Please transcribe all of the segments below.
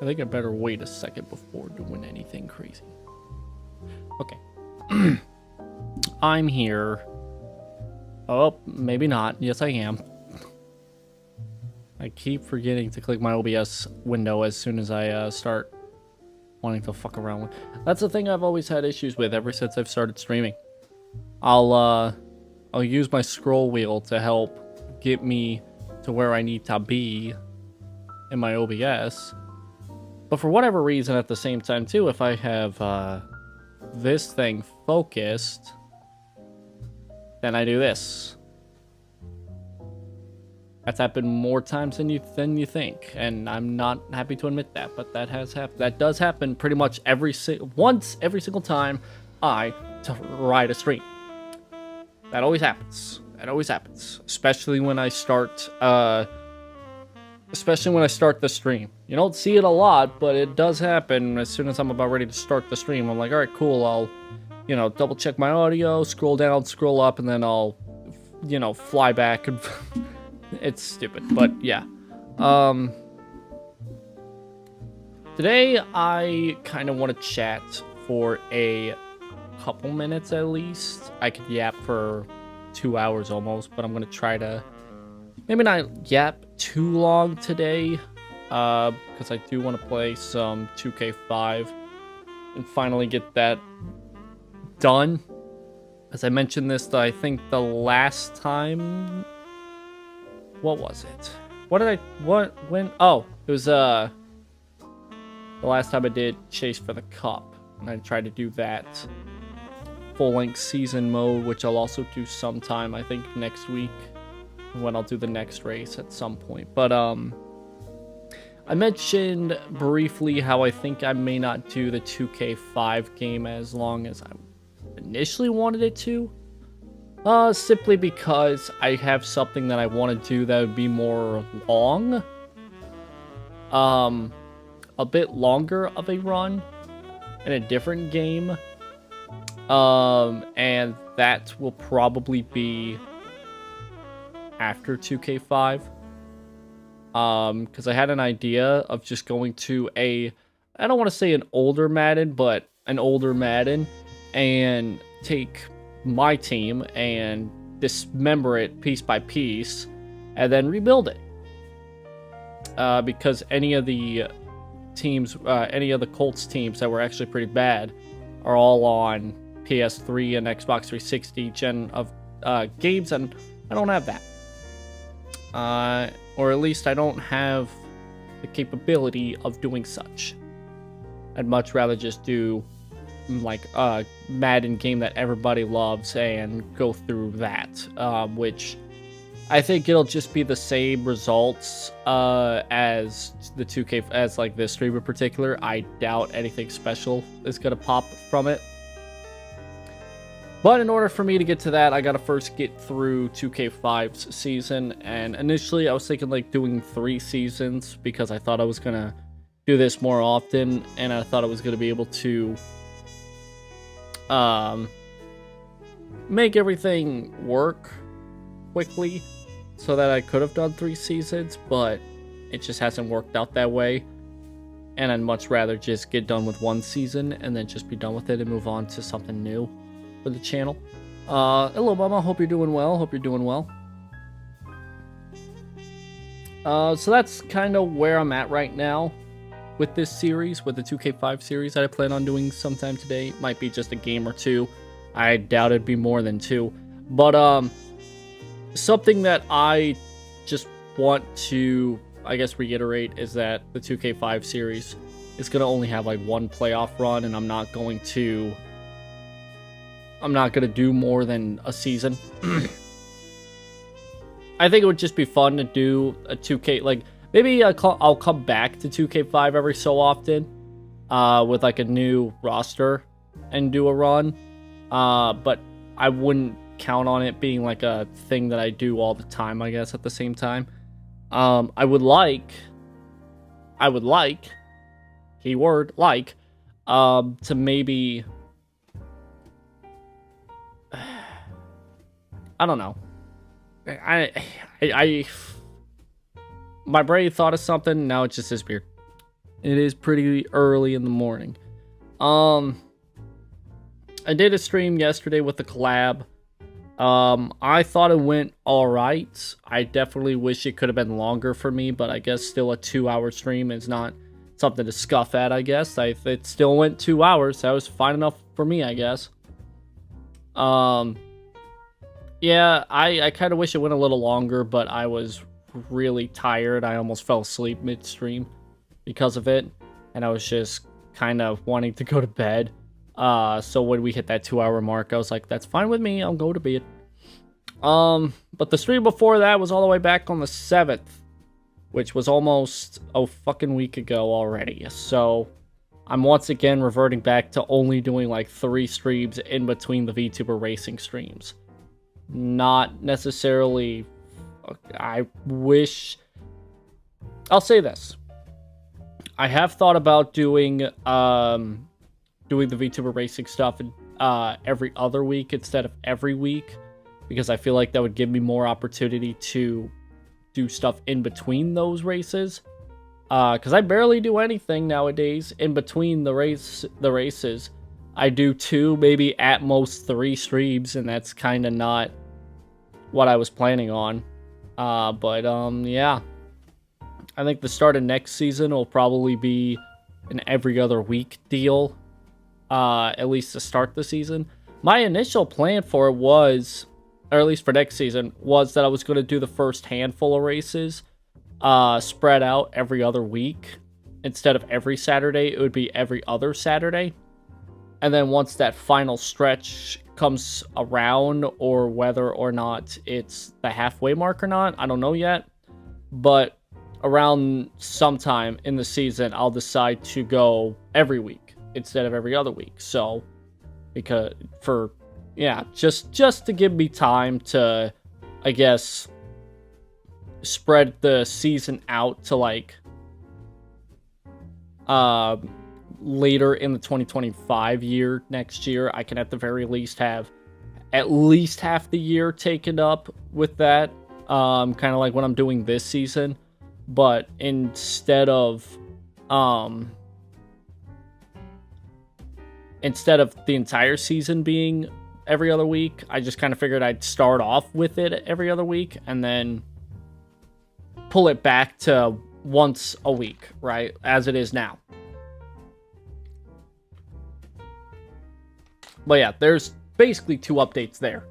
I think I better wait a second before doing anything crazy. Okay. I'm here. Oh, maybe not. Yes, I am. I keep forgetting to click my OBS window as soon as I start wanting to fuck around with. That's the thing I've always had issues with ever since I've started streaming. I'll use my scroll wheel to help get me to where I need to be in my OBS. But for whatever reason, at the same time too, if I have this thing focused, then I do this. That's happened more times than you think, and I'm not happy to admit that, but that has happened. That does happen pretty much every single time I ride a stream. That always happens. That always happens, especially when I start the stream. You don't see it a lot, but it does happen as soon as I'm about ready to start the stream. I'm like, all right, cool. I'll, double check my audio, scroll down, scroll up, and then I'll, fly back. And it's stupid, but yeah. Today I kind of want to chat for a couple minutes at least. I could yap for 2 hours almost, but I'm going to try to maybe not yap too long today, because I do want to play some 2K5 and finally get that done. As I mentioned this, I think the last time, what was it? Oh, it was the last time I did Chase for the Cup, and I tried to do that full-length season mode, which I'll also do sometime, I think next week, when I'll do the next race at some point. But I mentioned briefly how I think I may not do the 2K5 game as long as I initially wanted it to. Simply because I have something that I want to do that would be more long. A bit longer of a run in a different game. And that will probably be after 2K5. Because I had an idea of just going to I don't want to say an older Madden, but an older Madden, and take my team and dismember it piece by piece and then rebuild it. Because any of the teams, any of the Colts teams that were actually pretty bad are all on PS3 and Xbox 360 gen of games, and I don't have that. Or at least I don't have the capability of doing such. I'd much rather just do like a Madden game that everybody loves and go through that, which I think it'll just be the same results as the 2K, as like this stream in particular. I doubt anything special is gonna pop from it. But in order for me to get to that, I gotta first get through 2K5's season. And initially, I was thinking like doing 3 seasons because I thought I was gonna do this more often, and I thought I was gonna be able to make everything work quickly so that I could have done 3 seasons, but it just hasn't worked out that way. And I'd much rather just get done with 1 season and then just be done with it and move on to something new for the channel. Hello, Mama. Hope you're doing well. So that's kind of where I'm at right now with this series, with the 2K5 series that I plan on doing sometime today. Might be just a game or 2. I doubt it'd be more than 2. But something that I just want to, I guess, reiterate is that the 2K5 series is going to only have like 1 playoff run, and I'm not going to do more than a season. I think it would just be fun to do a 2K, like, maybe I'll come back to 2K5 every so often, with like a new roster and do a run. But I wouldn't count on it being like a thing that I do all the time, I guess, at the same time. I would like, keyword, like, to maybe, I don't know. My brain thought of something, now it just disappeared. It is pretty early in the morning. I did a stream yesterday with the collab. I thought it went alright. I definitely wish it could have been longer for me, but I guess still a 2-hour stream is not something to scuff at, I guess. It still went 2 hours. That was fine enough for me, I guess. Yeah, I kind of wish it went a little longer, but I was really tired. I almost fell asleep mid-stream because of it, and I was just kind of wanting to go to bed. So when we hit that 2-hour mark, I was like, that's fine with me, I'll go to bed. But the stream before that was all the way back on the 7th, which was almost a fucking week ago already. So I'm once again reverting back to only doing like 3 streams in between the VTuber racing streams. Not necessarily, I wish, I'll say this. I have thought about doing the VTuber racing stuff every other week instead of every week, because I feel like that would give me more opportunity to do stuff in between those races. Because I barely do anything nowadays in between the races. I do 2, maybe at most 3 streams, and that's kind of not what I was planning on. Yeah. I think the start of next season will probably be an every other week deal. At least to start the season. My initial plan for it was, or at least for next season, was that I was going to do the first handful of races spread out every other week. Instead of every Saturday, it would be every other Saturday. And then once that final stretch comes around, or whether or not it's the halfway mark or not, I don't know yet. But around sometime in the season, I'll decide to go every week instead of every other week. So, just to give me time to, I guess, spread the season out to like later in the 2025 year, next year, I can at the very least have at least half the year taken up with that, kind of like what I'm doing this season. But instead of the entire season being every other week, I just kind of figured I'd start off with it every other week and then pull it back to once a week, right? As it is now. But yeah, there's basically 2 updates there.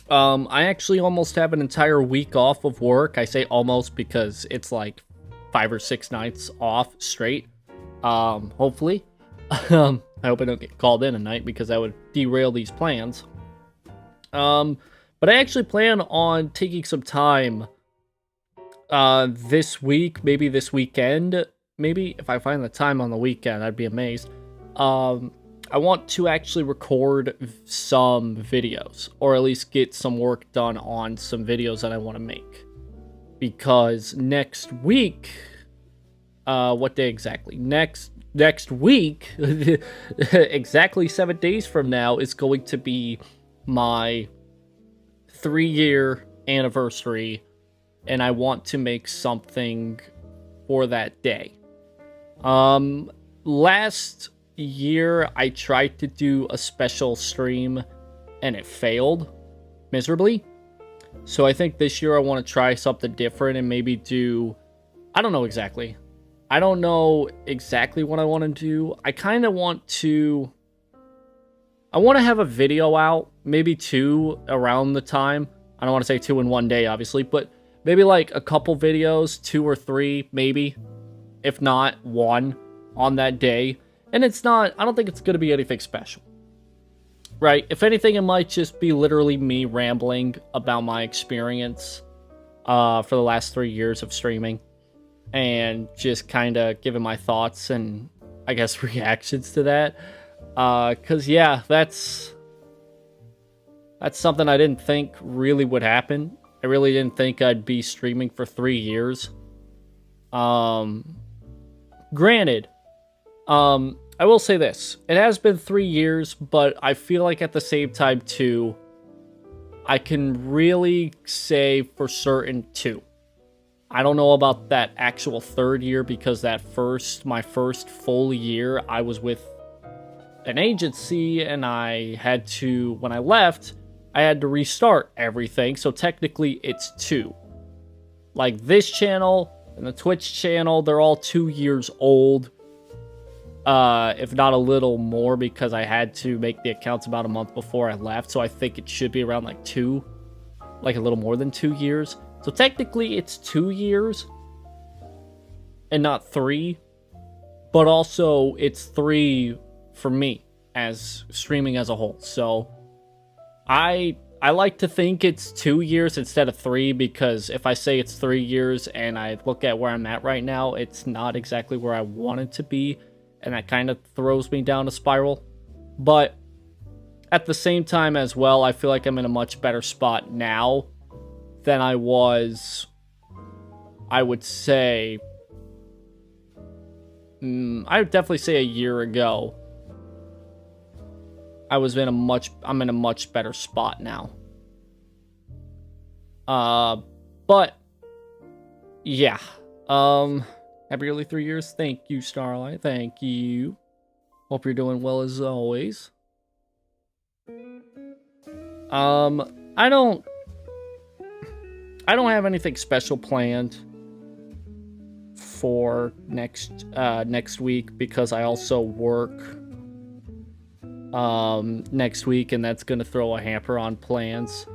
I actually almost have an entire week off of work. I say almost because it's like 5 or 6 nights off straight. Hopefully. I hope I don't get called in a night because that would derail these plans. But I actually plan on taking some time this week, maybe this weekend. Maybe if I find the time on the weekend, I'd be amazed. I want to actually record some videos, or at least get some work done on some videos that I want to make. Because next week, what day exactly? Next week, exactly 7 days from now, is going to be my 3-year anniversary, and I want to make something for that day. Last year, I tried to do a special stream, and it failed miserably. So I think this year I want to try something different and maybe do, I don't know exactly what I want to do. I kind of want to, I want to have a video out, maybe 2 around the time. I don't want to say 2 in one day, obviously, but maybe like a couple videos, 2 or 3, maybe, if not 1 on that day. And it's not, I don't think it's going to be anything special, right? If anything, it might just be literally me rambling about my experience for the last 3 years of streaming. And just kind of giving my thoughts and, I guess, reactions to that. Because, yeah, that's something I didn't think really would happen. I really didn't think I'd be streaming for 3 years. Granted, I will say this. It has been 3 years, but I feel like at the same time, too, I can really say for certain, too. I don't know about that actual third year, because my first full year, I was with an agency, and I had to, when I left, I had to restart everything. So technically it's 2. Like this channel and the Twitch channel, they're all 2 years old. If not a little more, because I had to make the accounts about a month before I left. So I think it should be around like 2, like a little more than 2 years. So technically it's 2 years and not 3, but also it's 3 for me as streaming as a whole. So I like to think it's 2 years instead of 3, because if I say it's 3 years and I look at where I'm at right now, it's not exactly where I want it to be, and that kind of throws me down a spiral. But at the same time as well, I feel like I'm in a much better spot now than I was, I would say, I would definitely say a year ago. I'm in a much better spot now. But yeah. Happy early 3 years. Thank you, Starlight. Thank you. Hope you're doing well as always. I don't have anything special planned for next week, because I also work next week, and that's gonna throw a hamper on plans.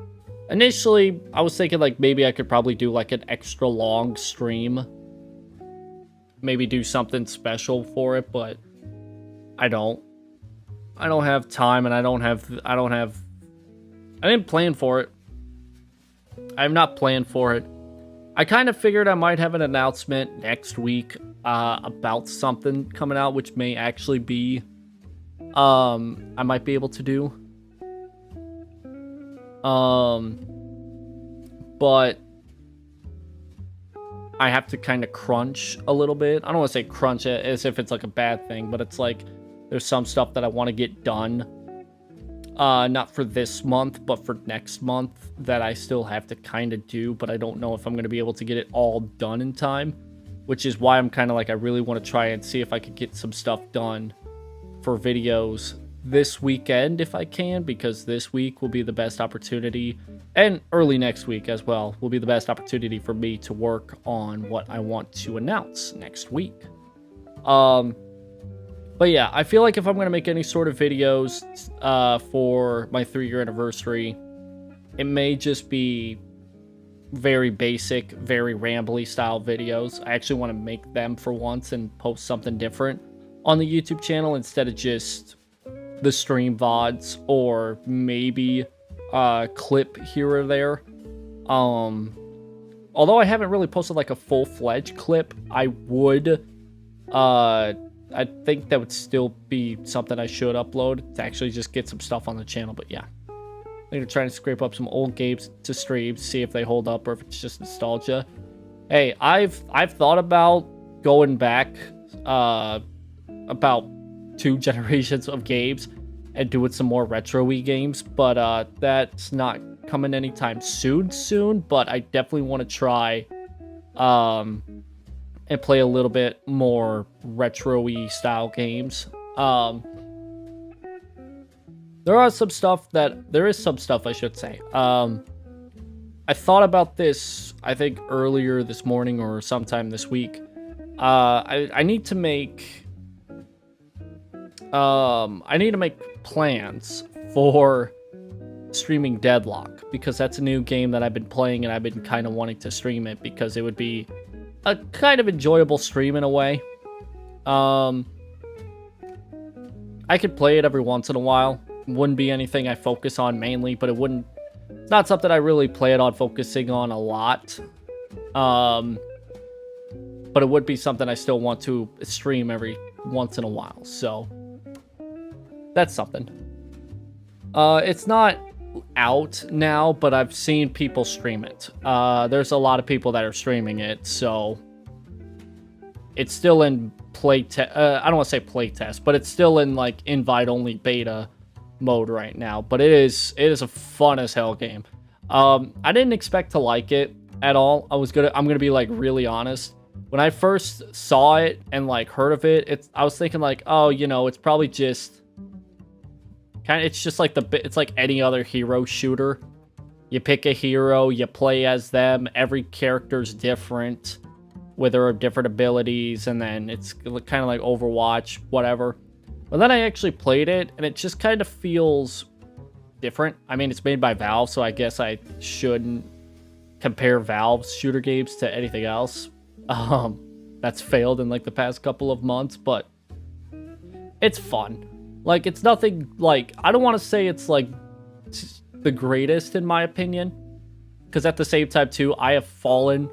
Initially, I was thinking like maybe I could probably do like an extra long stream, maybe do something special for it, but I don't have time, and I didn't plan for it. I'm not planned for it. I kind of figured I might have an announcement next week about something coming out, which may actually be I might be able to do. But I have to kind of crunch a little bit. I don't want to say crunch it as if it's like a bad thing, but it's like there's some stuff that I want to get done. Not for this month, but for next month, that I still have to kind of do, but I don't know if I'm going to be able to get it all done in time, which is why I'm kind of like, I really want to try and see if I could get some stuff done for videos this weekend if I can, because this week will be the best opportunity, and early next week as well, will be the best opportunity for me to work on what I want to announce next week. But yeah, I feel like if I'm going to make any sort of videos for my 3-year anniversary, it may just be very basic, very rambly style videos. I actually want to make them for once and post something different on the YouTube channel instead of just the stream VODs, or maybe a clip here or there. Although I haven't really posted like a full-fledged clip, I would... I think that would still be something I should upload to actually just get some stuff on the channel. But yeah, I'm gonna try to scrape up some old games to stream, see if they hold up or if it's just nostalgia. Hey, I've thought about going back about 2 generations of games and doing some more retro-y games, but that's not coming anytime soon. But I definitely want to try and play a little bit more retro-y style games. There is some stuff, I should say. I thought about this, I think earlier this morning or sometime this week. I need to make plans for streaming Deadlock, because that's a new game that I've been playing, and I've been kind of wanting to stream it because it would be a kind of enjoyable stream in a way. I could play it every once in a while. It wouldn't be anything I focus on mainly, but it's not something I really play it on focusing on a lot. But it would be something I still want to stream every once in a while, so that's something. It's not out now, but I've seen people stream it. There's a lot of people that are streaming it, so it's still in I don't want to say playtest, but it's still in like invite-only beta mode right now. But it is a fun as hell game. I didn't expect to like it. at all. I'm gonna be like really honest. When I first saw it and like heard of it, I was thinking like, oh, you know, it's probably just kind of, it's just like it's like any other hero shooter. You pick a hero, you play as them. Every character's different with their different abilities, and then it's kind of like Overwatch, whatever. But then I actually played it, and it just kind of feels different. I mean, it's made by Valve, so I guess I shouldn't compare Valve's shooter games to anything else that's failed in like the past couple of months, but it's fun. Like, it's nothing like, I don't want to say it's like the greatest in my opinion, because at the same time too, I have fallen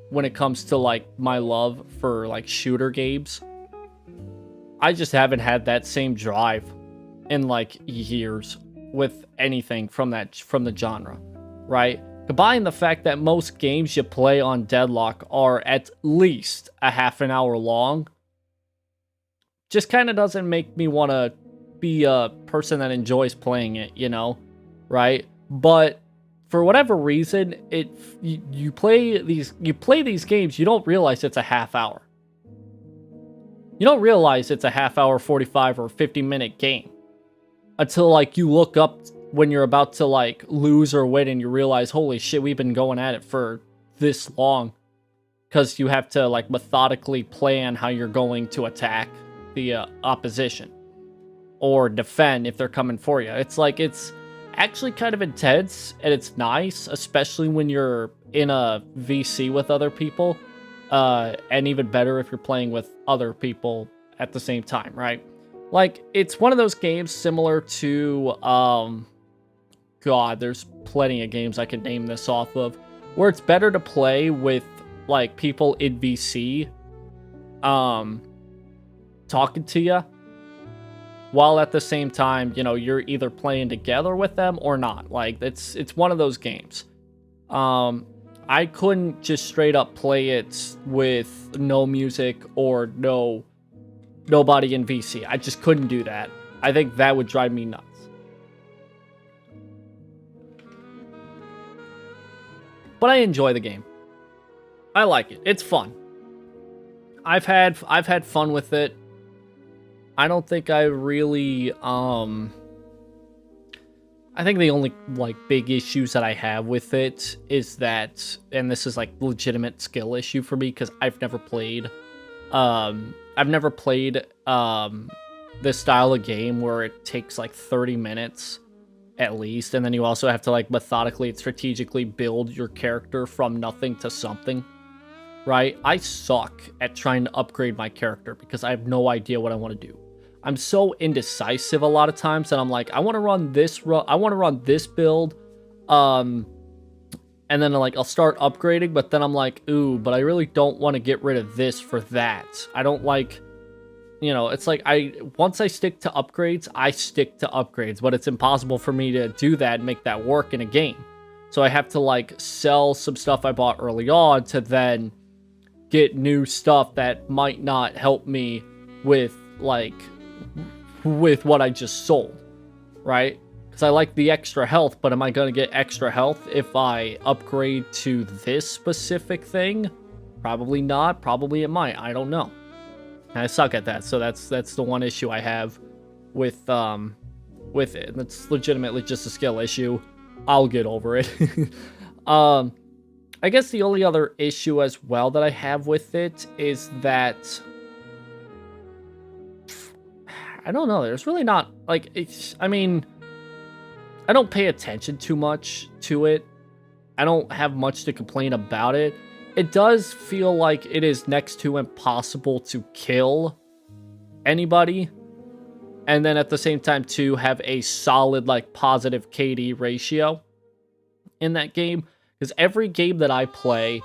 when it comes to like my love for like shooter games. I just haven't had that same drive in like years with anything from the genre, right? Combine the fact that most games you play on Deadlock are at least a half an hour long, just kind of doesn't make me want to be a person that enjoys playing it, you know, right? But for whatever reason, you play these games, you don't realize it's a half hour. You don't realize it's a half hour, 45 or 50-minute game until like you look up when you're about to like lose or win and you realize, holy shit, we've been going at it for this long, because you have to like methodically plan how you're going to attack the opposition or defend if they're coming for you. It's like, it's actually kind of intense, and it's nice, especially when you're in a VC with other people, and even better if you're playing with other people at the same time, right? Like, it's one of those games similar to God, there's plenty of games I could name this off of, where it's better to play with like people in VC talking to you, while at the same time, you know, you're either playing together with them or not. Like, it's one of those games. I couldn't just straight up play it with no music or nobody in VC. I just couldn't do that. I think that would drive me nuts. But I enjoy the game. I like it. It's fun. I've had fun with it. I don't think I really I think the only like big issues that I have with it is that, and this is like legitimate skill issue for me, because I've never played this style of game where it takes like 30 minutes at least, and then you also have to like methodically and strategically build your character from nothing to something, right? I suck at trying to upgrade my character because I have no idea what I want to do. I'm so indecisive a lot of times that I'm like, I want to run this build, and then like I'll start upgrading, but then I'm like, ooh, but I really don't want to get rid of this for that. I don't like, you know, it's like once I stick to upgrades, I stick to upgrades, but it's impossible for me to do that and make that work in a game. So I have to like sell some stuff I bought early on to then get new stuff that might not help me with what I just sold, right? Because I like the extra health, but am I going to get extra health if I upgrade to this specific thing? Probably not. Probably it might. I don't know. I suck at that, so that's the one issue I have with it. That's legitimately just a skill issue. I'll get over it. I guess the only other issue as well that I have with it is that I don't know. There's really not like I mean, I don't pay attention too much to it. I don't have much to complain about it. It does feel like it is next to impossible to kill anybody, and then at the same time to have a solid like positive KD ratio in that game. Because every game that I play,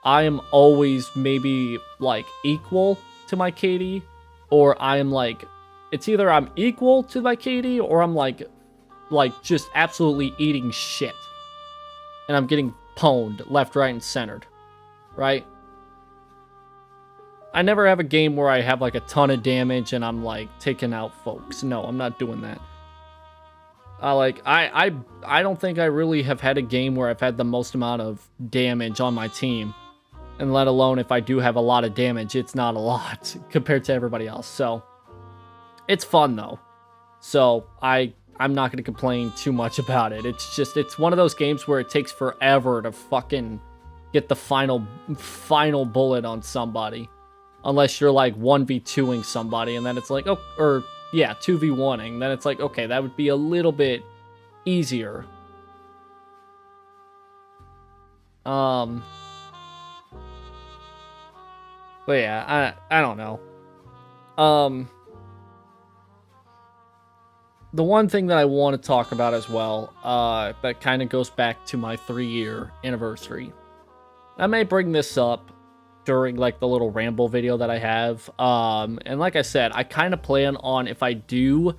I am always maybe like equal to my KD, or I am like, it's either I'm equal to my KD or I'm like just absolutely eating shit, and I'm getting pwned left, right, and centered. Right? I never have a game where I have like a ton of damage and I'm like taking out folks. No, I'm not doing that. I don't think I really have had a game where I've had the most amount of damage on my team. And let alone if I do have a lot of damage, it's not a lot compared to everybody else. So it's fun though. So I'm not going to complain too much about it. It's one of those games where it takes forever to fucking get the final bullet on somebody. Unless you're like 1v2ing somebody, and then it's like, oh, or yeah, 2v1ing. Then it's like, okay, that would be a little bit easier. But yeah, I don't know. The one thing that I want to talk about as well, that kind of goes back to my 3-year anniversary. I may bring this up during like the little ramble video that I have. And like I said, I kind of plan on, if I do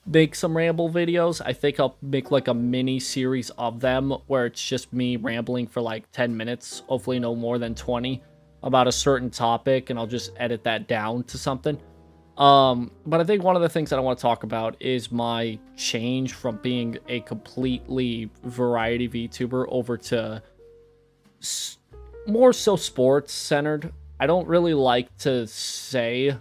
make some ramble videos, I think I'll make like a mini series of them where it's just me rambling for like 10 minutes, hopefully no more than 20, about a certain topic, and I'll just edit that down to something. But I think one of the things that I want to talk about is my change from being a completely variety VTuber over to more so sports centered. I don't really like to say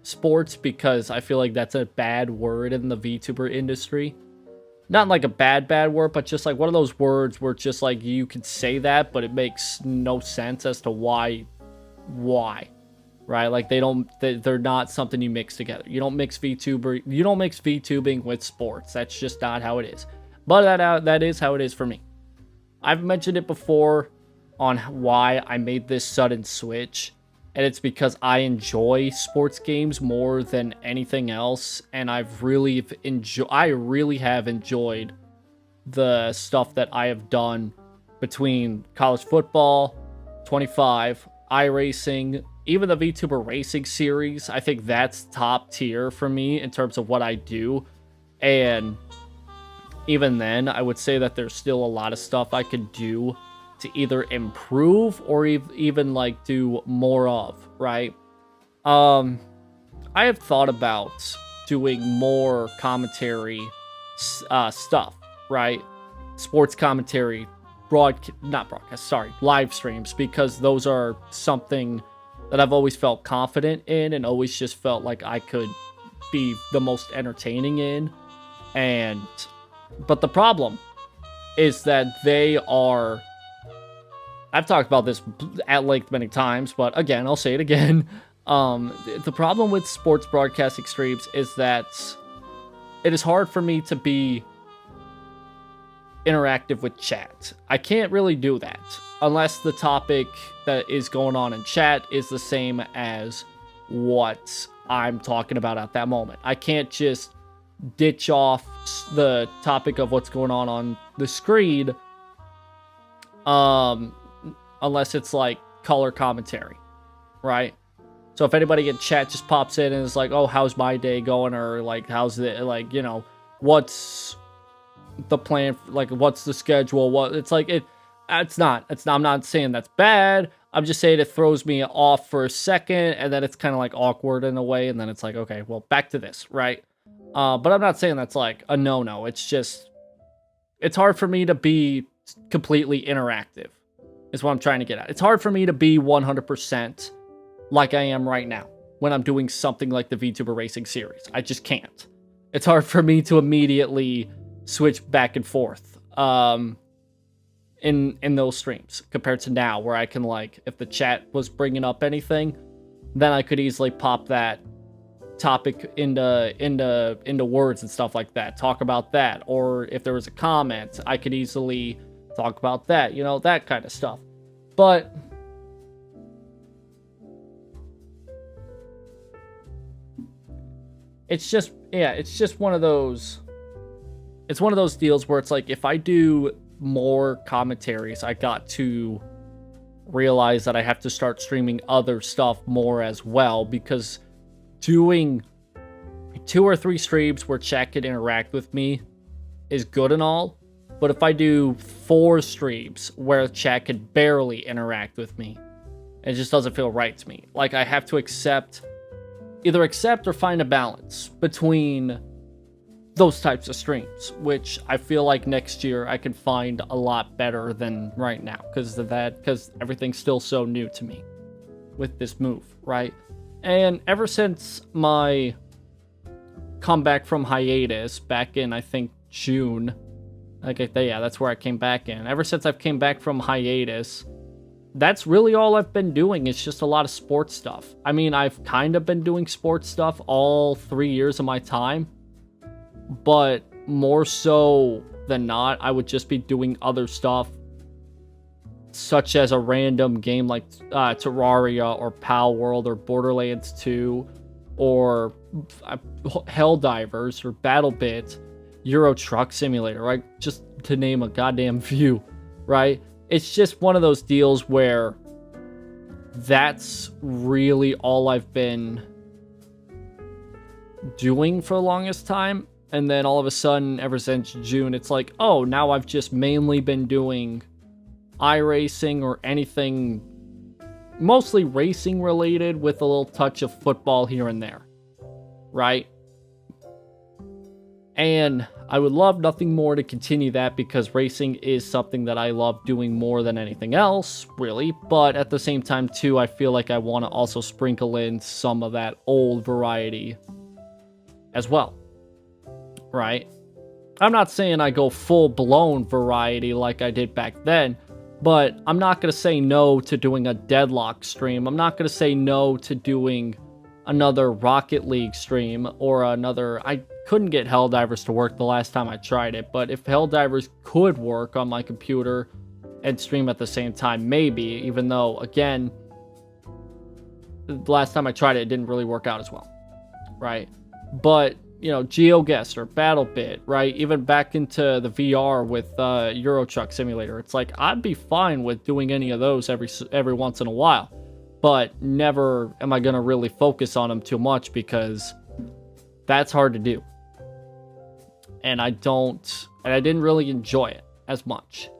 sports because I feel like that's a bad word in the VTuber industry. Not like a bad word, but just like one of those words where just like you could say that, but it makes no sense as to why, right? Like they're not something you mix together. You don't mix VTubing with sports. That's just not how it is. But that is how it is for me. I've mentioned it before on why I made this sudden switch, and it's because I enjoy sports games more than anything else, and I really have enjoyed the stuff that I have done between college football, 25, iRacing, even the VTuber racing series. I think that's top tier for me in terms of what I do, and even then, I would say that there's still a lot of stuff I could do to either improve or even like do more of, right? I have thought about doing more commentary stuff, right? Sports commentary, live streams, because those are something that I've always felt confident in and always just felt like I could be the most entertaining in. But the problem is that I've talked about this at length many times, but again, I'll say it again. The problem with sports broadcasting streams is that it is hard for me to be interactive with chat. I can't really do that unless the topic that is going on in chat is the same as what I'm talking about at that moment. I can't just ditch off the topic of what's going on the screen unless it's like color commentary, right? So if anybody in chat just pops in and is like, oh, how's my day going, or like how's the, like, you know, what's the plan, like what's the schedule, I'm not saying that's bad. I'm just saying it throws me off for a second, and then it's kind of like awkward in a way, and then it's like, okay, well, back to this, right? But I'm not saying that's like a no-no. It's just, it's hard for me to be completely interactive, is what I'm trying to get at. It's hard for me to be 100% like I am right now when I'm doing something like the VTuber racing series. I just can't. It's hard for me to immediately switch back and forth in those streams compared to now, where I can, like, if the chat was bringing up anything, then I could easily pop that topic into words and stuff like that, talk about that. Or if there was a comment, I could easily talk about that, you know, that kind of stuff. But it's just one of those deals where it's like, if I do more commentaries, I got to realize that I have to start streaming other stuff more as well, because doing 2 or 3 streams where chat can interact with me is good and all, but if I do 4 streams where chat can barely interact with me, it just doesn't feel right to me. Like, I have to either accept or find a balance between those types of streams, which I feel like next year I can find a lot better than right now because everything's still so new to me with this move, right? And ever since my comeback from hiatus back in, I think, June, yeah, that's where I came back in. Ever since I've came back from hiatus, that's really all I've been doing. It's just a lot of sports stuff. I mean, I've kind of been doing sports stuff all 3 years of my time, but more so than not, I would just be doing other stuff, such as a random game like Terraria or Pal World or Borderlands 2 or Helldivers or BattleBit, Euro Truck Simulator, right? Just to name a goddamn few, right? It's just one of those deals where that's really all I've been doing for the longest time. And then all of a sudden, ever since June, it's like, oh, now I've just mainly been doing iRacing or anything mostly racing related with a little touch of football here and there, right? And I would love nothing more to continue that because racing is something that I love doing more than anything else, really. But at the same time, too, I feel like I want to also sprinkle in some of that old variety as well, right? I'm not saying I go full-blown variety like I did back then, but I'm not going to say no to doing a Deadlock stream. I'm not going to say no to doing another Rocket League stream or another... I couldn't get Helldivers to work the last time I tried it, but if Helldivers could work on my computer and stream at the same time, maybe, even though, again, the last time I tried it, it didn't really work out as well, right? But, you know, GeoGuessr or BattleBit, right? Even back into the VR with Euro Truck Simulator, it's like, I'd be fine with doing any of those every once in a while, but never am I going to really focus on them too much because that's hard to do. And I didn't really enjoy it as much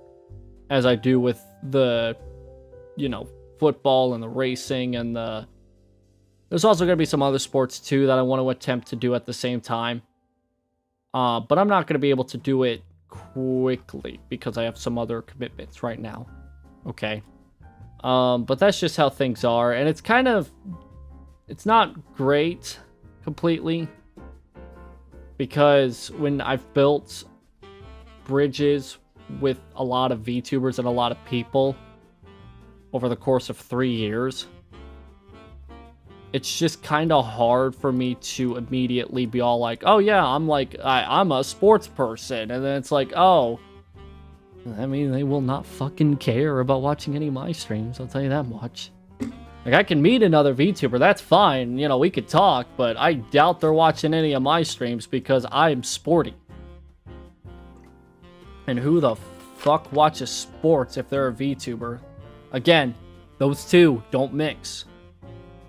as I do with the, you know, football and the racing and the... There's also going to be some other sports too that I want to attempt to do at the same time. But I'm not going to be able to do it quickly because I have some other commitments right now. Okay. But that's just how things are. And it's not great completely. Because when I've built bridges with a lot of VTubers and a lot of people over the course of 3 years, it's just kind of hard for me to immediately be all like, oh yeah, I'm a sports person. And then it's like, oh, I mean, they will not fucking care about watching any of my streams, I'll tell you that much. Like, I can meet another VTuber, that's fine, you know, we could talk, but I doubt they're watching any of my streams because I'm sporty. And who the fuck watches sports if they're a VTuber? Again, those two don't mix.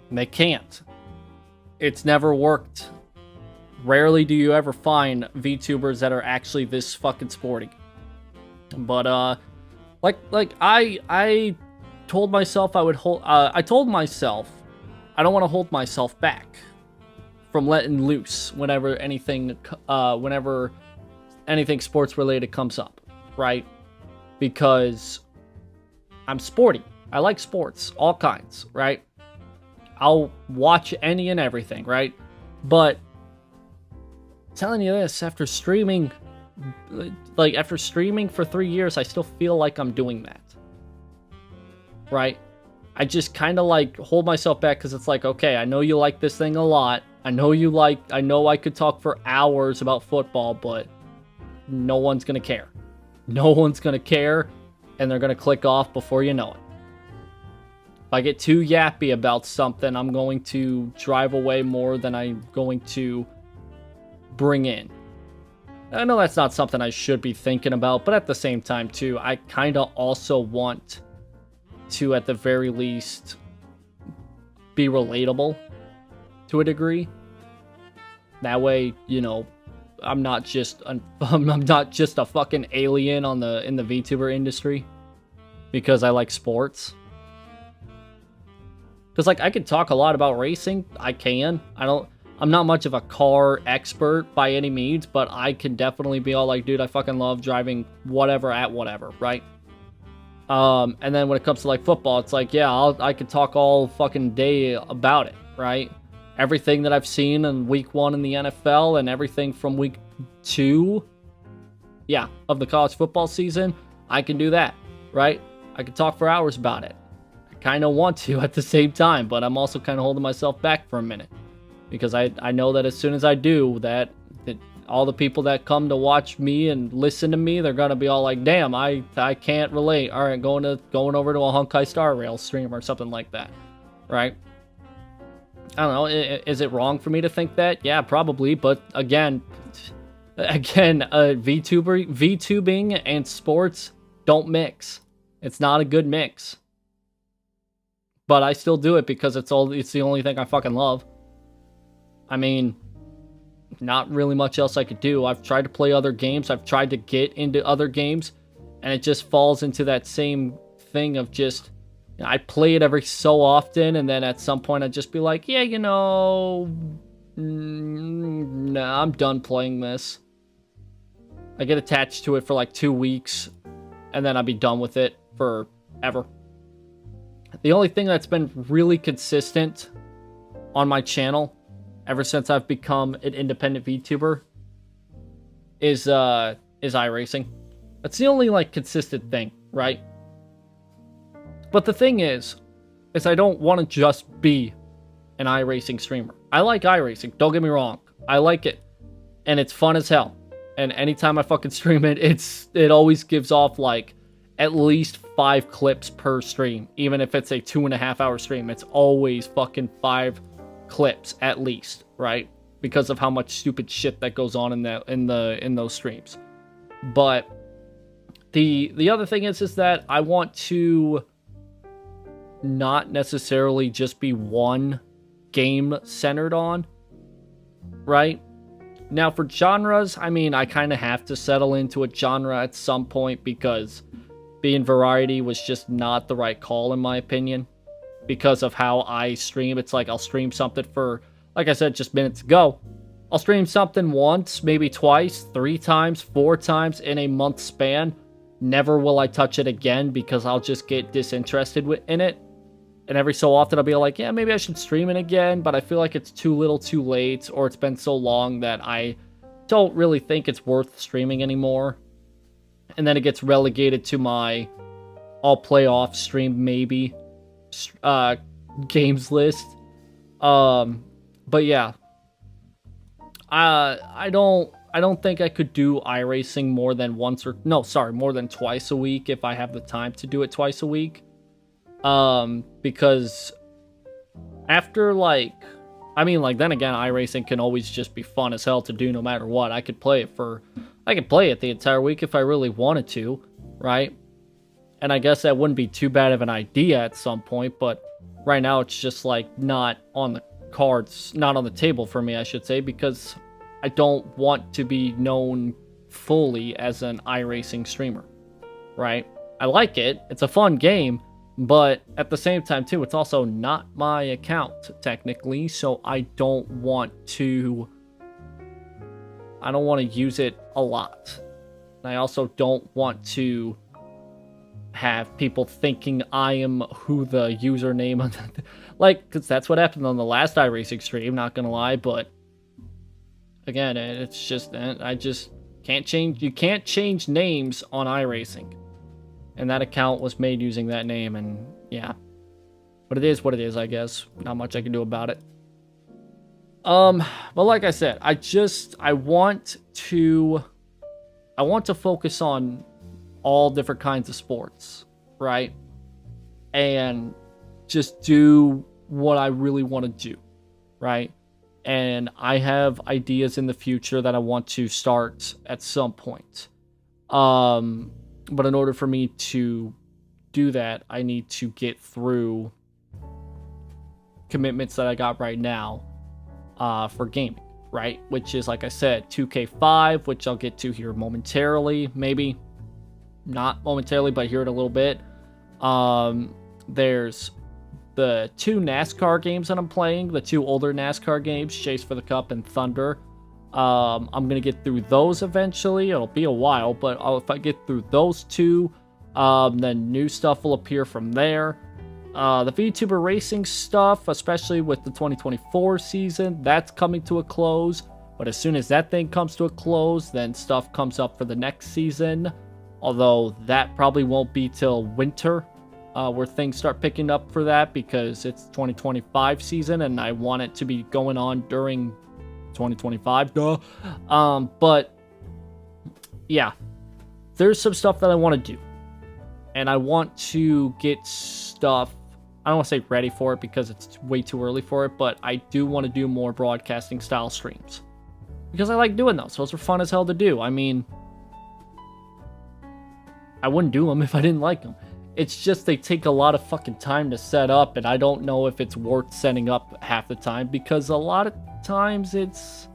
And they can't. It's never worked. Rarely do you ever find VTubers that are actually this fucking sporty. But, I told myself I would I told myself I don't want to hold myself back from letting loose whenever anything sports related comes up, right? Because I'm sporty. I like sports, all kinds, right? I'll watch any and everything, right? But telling you this, after streaming for 3 years, I still feel like I'm doing that. Right? I just kind of like hold myself back because it's like, okay, I know you like this thing a lot. I know I could talk for hours about football, but no one's going to care. No one's going to care, and they're going to click off before you know it. If I get too yappy about something, I'm going to drive away more than I'm going to bring in. I know that's not something I should be thinking about, but at the same time, too, I kind of also want to, at the very least, be relatable to a degree. That way, you know, I'm not just a fucking alien in the VTuber industry because I like sports. Because, like, I can talk a lot about racing. I can. I'm I'm not much of a car expert by any means, but I can definitely be all like, dude, I fucking love driving whatever at whatever, right? And then when it comes to like football, it's like, yeah, I could talk all fucking day about it, right? Everything that I've seen in week 1 in the NFL and everything from week 2, yeah, of the college football season, I can do that, right? I could talk for hours about it. I kind of want to at the same time, but I'm also kind of holding myself back for a minute because I know that as soon as I do that all the people that come to watch me and listen to me, they're gonna be all like, damn, I can't relate. All right, going over to a Honkai Star Rail stream or something like that, right? I don't know. Is it wrong for me to think that? Yeah, probably. But again, VTubing and sports don't mix. It's not a good mix. But I still do it because it's the only thing I fucking love. I mean, not really much else I could do. I've tried to play other games. I've tried to get into other games, and it just falls into that same thing of just, I play it every so often, and then at some point I'd just be like, yeah, nah, I'm done playing this. I get attached to it for like 2 weeks, and then I'd be done with it forever. The only thing that's been really consistent on my channel ever since I've become an independent VTuber is iRacing. That's the only like consistent thing, right? But the thing is I don't want to just be an iRacing streamer. I like iRacing, don't get me wrong. I like it. And it's fun as hell. And anytime I fucking stream it, it always gives off like at least 5 clips per stream. Even if it's a 2.5 hour stream, it's always fucking 5 clips at least, right? Because of how much stupid shit that goes on in those streams. But the other thing is that I want to not necessarily just be one game centered on, right? Now for genres, I mean, I kind of have to settle into a genre at some point because being variety was just not the right call in my opinion. Because of how I stream, it's like I'll stream something for, like I said just minutes ago, I'll stream something once, maybe twice, 3 times, 4 times in a month span. Never will I touch it again because I'll just get disinterested in it. And every so often I'll be like, yeah, maybe I should stream it again, but I feel like it's too little too late, or it's been so long that I don't really think it's worth streaming anymore. And then it gets relegated to my I'll play off stream maybe games list. But yeah, I don't think I could do iRacing more than more than twice a week if I have the time to do it twice a week. Because after then again, iRacing can always just be fun as hell to do no matter what. I could play it the entire week if I really wanted to, right? And I guess that wouldn't be too bad of an idea at some point, but right now it's just like not on the cards, not on the table for me, I should say, because I don't want to be known fully as an iRacing streamer, right? I like it. It's a fun game, but at the same time too, it's also not my account technically, so I don't want to use it a lot. I also don't want to have people thinking I am who the username because that's what happened on the last iRacing stream, not gonna lie. But again, it's just, I just can't change. You can't change names on iRacing, and that account was made using that name, and yeah, but it is what it is, I guess. Not much I can do about it. But like I said, I want to focus on all different kinds of sports, right? And just do what I really want to do, right? And I have ideas in the future that I want to start at some point. But in order for me to do that, I need to get through commitments that I got right now for gaming, right? Which is, like I said, 2K5, which I'll get to here momentarily, maybe. Not momentarily, but here in a little bit. There's the 2 NASCAR games that I'm playing, the 2 older NASCAR games, Chase for the Cup and Thunder. I'm going to get through those eventually. It'll be a while, but if I get through those 2, then new stuff will appear from there. The VTuber racing stuff, especially with the 2024 season, that's coming to a close. But as soon as that thing comes to a close, then stuff comes up for the next season. Although that probably won't be till winter, where things start picking up for that, because it's 2025 season and I want it to be going on during 2025. But yeah, there's some stuff that I want to do. And I want to get stuff, I don't want to say ready for it because it's way too early for it, but I do want to do more broadcasting style streams. Because I like doing those. Those are fun as hell to do. I mean, I wouldn't do them if I didn't like them. It's just they take a lot of fucking time to set up, and I don't know if it's worth setting up half the time, because a lot of times it's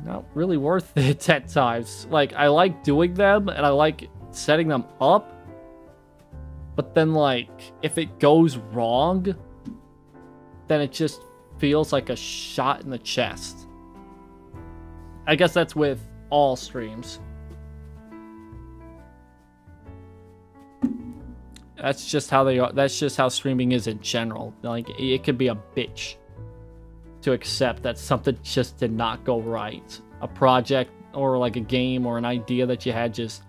not really worth it at times. Like, I like doing them, and I like setting them up, but then, like, if it goes wrong, then it just feels like a shot in the chest. I guess that's with all streams. That's just how they are. That's just how streaming is in general. Like, it could be a bitch to accept that something just did not go right. A project or like a game or an idea that you had just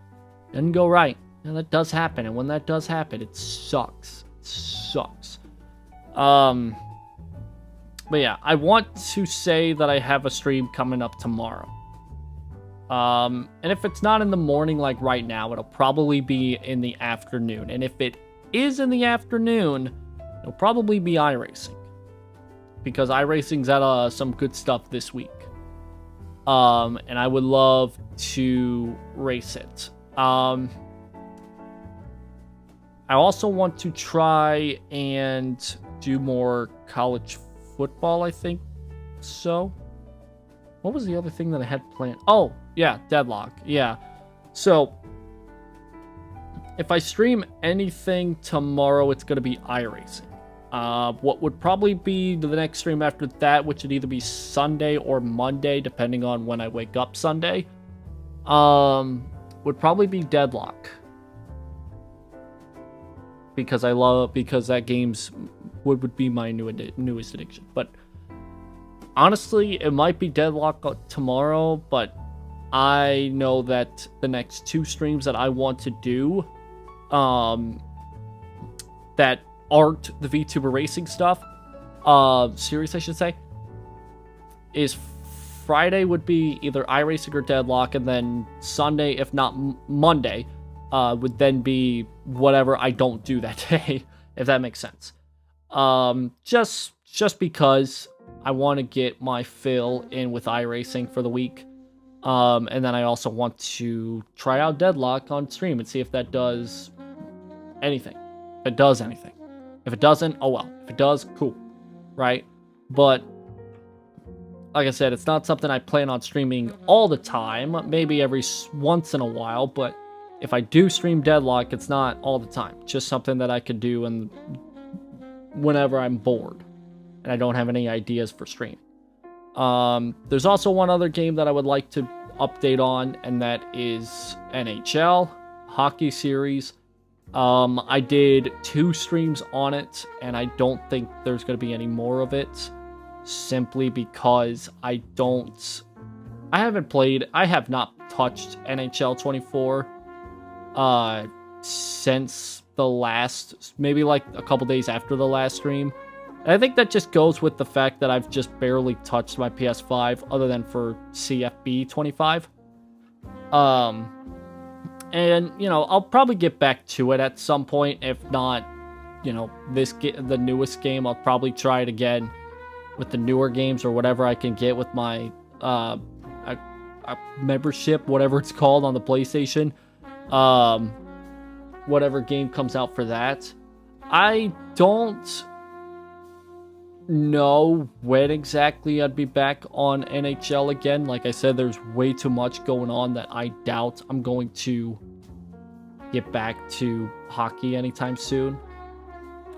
didn't go right. And that does happen. And when that does happen, it sucks. It sucks. But yeah, I want to say that I have a stream coming up tomorrow. And if it's not in the morning like right now, it'll probably be in the afternoon. And if it is in the afternoon, it'll probably be iRacing. Because iRacing's at some good stuff this week. And I would love to race it. I also want to try and do more college football, I think so. What was the other thing that I had planned? Oh, yeah, Deadlock. Yeah. So, if I stream anything tomorrow, it's going to be iRacing. What would probably be the next stream after that, which would either be Sunday or Monday, depending on when I wake up Sunday, would probably be Deadlock. Because that game's would be my newest addiction. But honestly, it might be Deadlock tomorrow, but I know that the next 2 streams that I want to do, that aren't the VTuber racing stuff, series I should say, is Friday would be either iRacing or Deadlock, and then Sunday, if not Monday, would then be whatever I don't do that day, if that makes sense. Just because I want to get my fill in with iRacing for the week. And then I also want to try out Deadlock on stream and see if that does anything. If it does anything. If it doesn't, oh well. If it does, cool. Right? But, like I said, it's not something I plan on streaming all the time. Maybe every once in a while, but if I do stream Deadlock, it's not all the time. Just something that I could do and whenever I'm bored and I don't have any ideas for stream. There's also one other game that I would like to update on, and that is NHL hockey series. I did 2 streams on it, and I don't think there's going to be any more of it, simply because I have not touched NHL 24 since the last, maybe like a couple days after the last stream. And I think that just goes with the fact that I've just barely touched my PS5 other than for CFB 25. And, you know, I'll probably get back to it at some point. If not, you know, the newest game, I'll probably try it again with the newer games or whatever I can get with my a membership, whatever it's called on the PlayStation. Whatever game comes out for that. I don't know when exactly I'd be back on NHL again. Like I said, there's way too much going on that I doubt I'm going to get back to hockey anytime soon.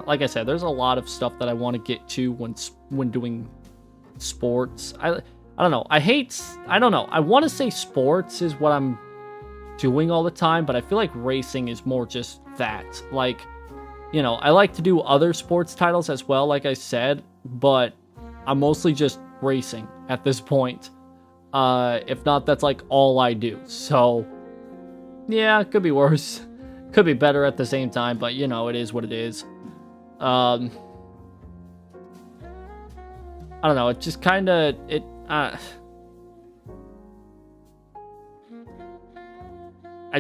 like I said, there's a lot of stuff that I want to get to when doing sports. I don't know. I don't know. I want to say sports is what I'm doing all the time, but I feel like racing is more just that. Like, you know, I like to do other sports titles as well, like I said, but I'm mostly just racing at this point. If not, that's like all I do. So, yeah, it could be worse. Could be better at the same time, but you know, it is what it is. I don't know, it just kind of, I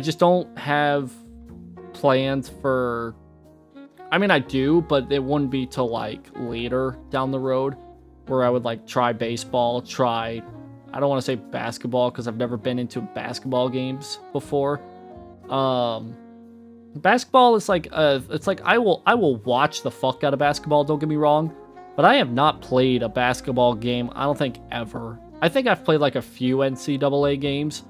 just don't have plans for, I mean, I do, but it wouldn't be till like later down the road where I would like try baseball, I don't want to say basketball because I've never been into basketball games before. Basketball is like, it's like I will watch the fuck out of basketball, don't get me wrong, but I have not played a basketball game, I don't think ever. I think I've played like a few NCAA games,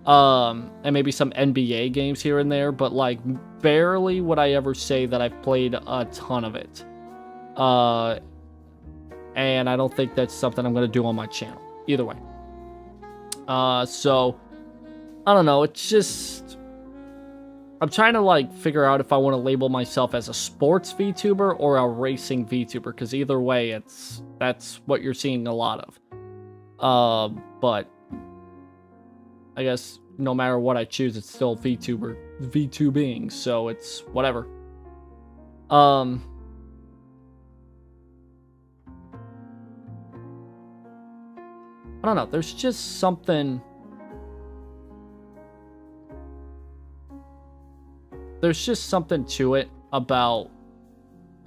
and maybe some NBA games here and there, but like barely would I ever say that I've played a ton of it. And I don't think that's something I'm going to do on my channel, either way. So, I don't know, it's just, I'm trying to like figure out if I want to label myself as a sports VTuber or a racing VTuber, because either way, that's what you're seeing a lot of. But I guess no matter what I choose, it's still VTubing, so it's whatever. I don't know, there's just something, to it about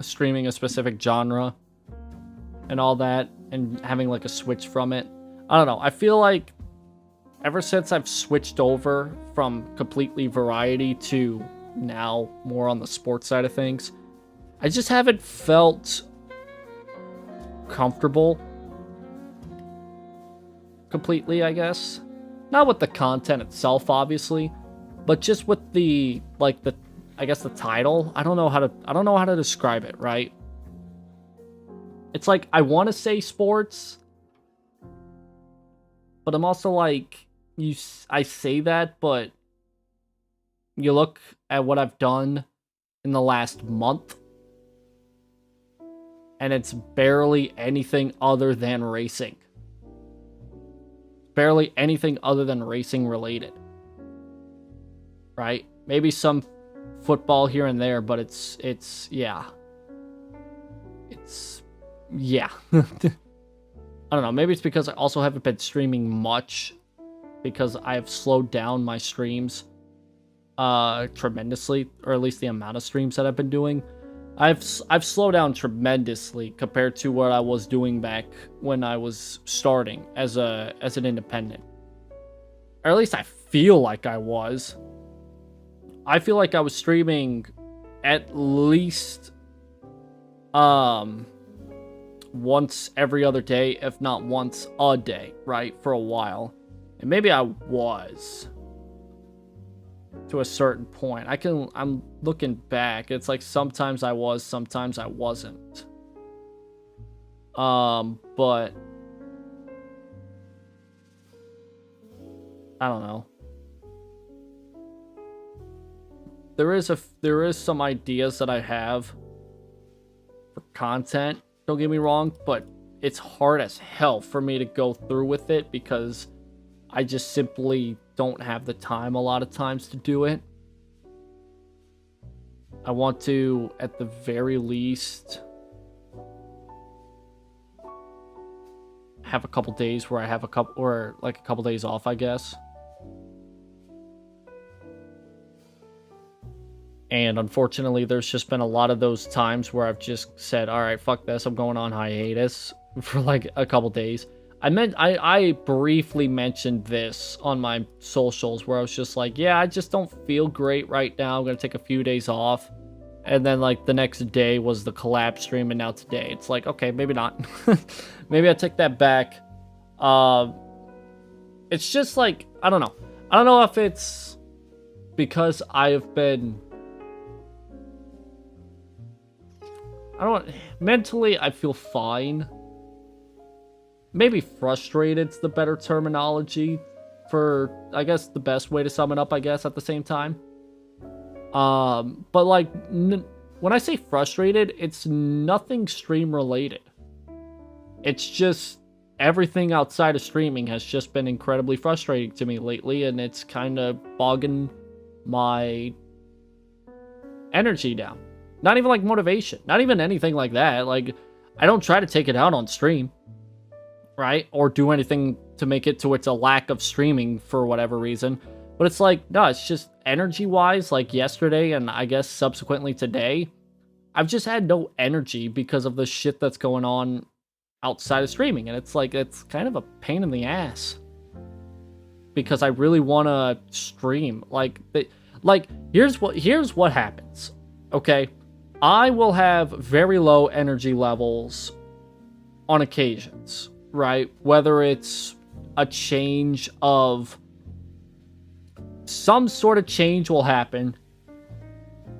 streaming a specific genre and all that, and having like a switch from it. I don't know, I feel like ever since I've switched over from completely variety to now more on the sports side of things, I just haven't felt comfortable completely, I guess. Not with the content itself, obviously, but just with the, like, I guess the title. I don't know how to describe it, right? It's like, I want to say sports, but I'm also like, I say that, but you look at what I've done in the last month, and it's barely anything other than racing. Barely anything other than racing related. Right? Maybe some football here and there, but it's yeah. I don't know, maybe it's because I also haven't been streaming much, because I have slowed down my streams tremendously, or at least the amount of streams that I've been doing. I've slowed down tremendously compared to what I was doing back when I was starting as an independent. Or at least I feel like I was. I feel like I was streaming at least once every other day, if not once a day, right? For a while. And maybe I was to a certain point. I'm looking back. It's like sometimes I was, sometimes I wasn't. But I don't know. There is some ideas that I have for content, don't get me wrong, but it's hard as hell for me to go through with it because I just simply don't have the time a lot of times to do it. I want to, at the very least, have a couple days where I have a couple days off, I guess. And unfortunately, there's just been a lot of those times where I've just said, all right, fuck this, I'm going on hiatus for like a couple days. I briefly mentioned this on my socials where I was just like, yeah, I just don't feel great right now. I'm going to take a few days off. And then like the next day was the collab stream, and now today it's like, okay, maybe not. Maybe I take that back. It's just like, I don't know. I don't know if it's because I have been don't, mentally, I feel fine. Maybe frustrated's the better terminology for, I guess, the best way to sum it up, I guess, at the same time. But like, when I say frustrated, it's nothing stream related. It's just everything outside of streaming has just been incredibly frustrating to me lately, and it's kind of bogging my energy down. Not even like motivation, not even anything like that. Like, I don't try to take it out on stream, right? Or do anything to make it to it's a lack of streaming for whatever reason. But it's like, no, it's just energy-wise, like yesterday and I guess subsequently today, I've just had no energy because of the shit that's going on outside of streaming. And it's like, it's kind of a pain in the ass. Because I really want to stream. Like, here's what happens, okay? I will have very low energy levels on occasions, right? Whether it's a change of some sort of change will happen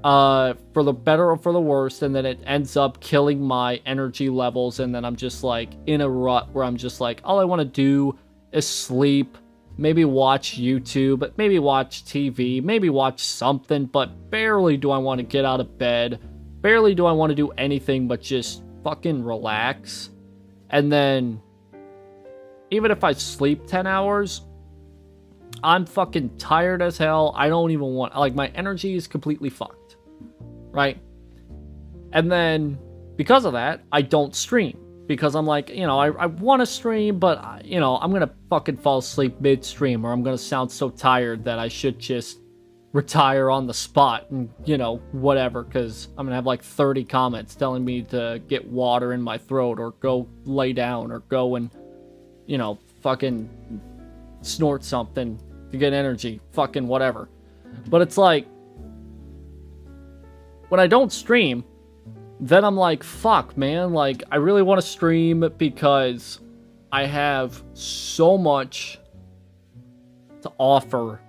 for the better or for the worse, and then it ends up killing my energy levels, and then I'm just like in a rut where I'm just like, all I want to do is sleep, maybe watch YouTube, maybe watch TV, maybe watch something, but barely do I want to get out of bed, barely do I want to do anything but just fucking relax. And then even if I sleep 10 hours, I'm fucking tired as hell. I don't even want, like, my energy is completely fucked, right? And then because of that, I don't stream because I'm like, you know, I want to stream, but you know, I'm gonna fucking fall asleep midstream, or I'm gonna sound so tired that I should just retire on the spot and, you know, whatever, because I'm gonna have like 30 comments telling me to get water in my throat or go lay down or go and, you know, fucking snort something to get energy, fucking whatever. But it's like, when I don't stream, then I'm like, fuck, man, like, I really want to stream because I have so much to offer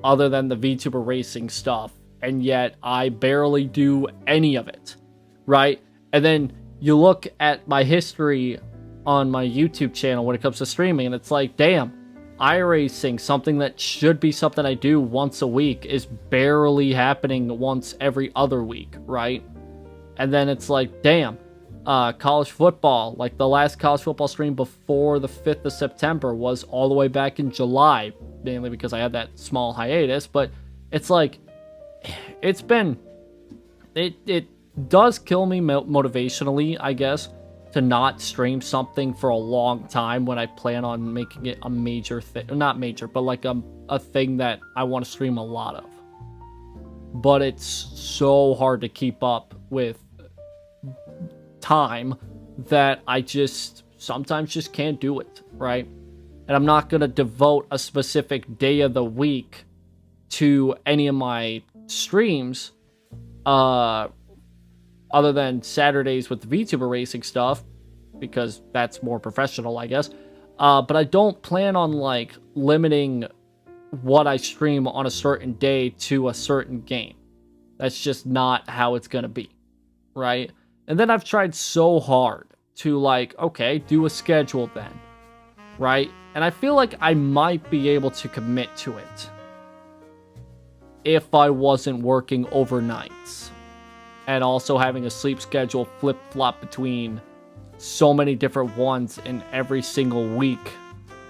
other than the VTuber racing stuff, and yet I barely do any of it, right? And then you look at my history on my YouTube channel when it comes to streaming, and it's like, damn, iRacing, something that should be something I do once a week, is barely happening once every other week, right? And then it's like, damn, college football, like the last college football stream before the 5th of September was all the way back in July, mainly because I had that small hiatus. But it's like, it's been, it does kill me motivationally, I guess, to not stream something for a long time when I plan on making it a major thing. Not major, but like a thing that I want to stream a lot of. But it's so hard to keep up with time that I just sometimes just can't do it, right? And I'm not going to devote a specific day of the week to any of my streams, other than Saturdays with the VTuber racing stuff, because that's more professional, I guess. But I don't plan on, like, limiting what I stream on a certain day to a certain game. That's just not how it's gonna be, right? And then I've tried so hard to, like, okay, do a schedule then, right? And I feel like I might be able to commit to it if I wasn't working overnights and also having a sleep schedule flip-flop between so many different ones in every single week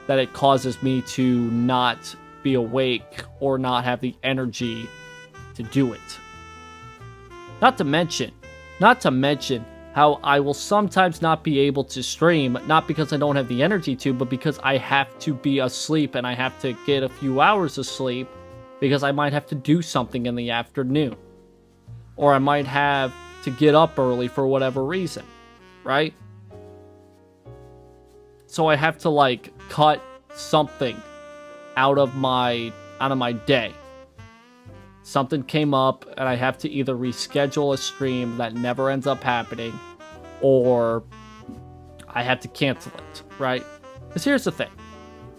that it causes me to not be awake or not have the energy to do it. Not to mention how I will sometimes not be able to stream, not because I don't have the energy to, but because I have to be asleep and I have to get a few hours of sleep because I might have to do something in the afternoon. Or I might have to get up early for whatever reason, right? So I have to, like, cut something out of my day. Something came up and I have to either reschedule a stream that never ends up happening, or I have to cancel it, right? Because here's the thing.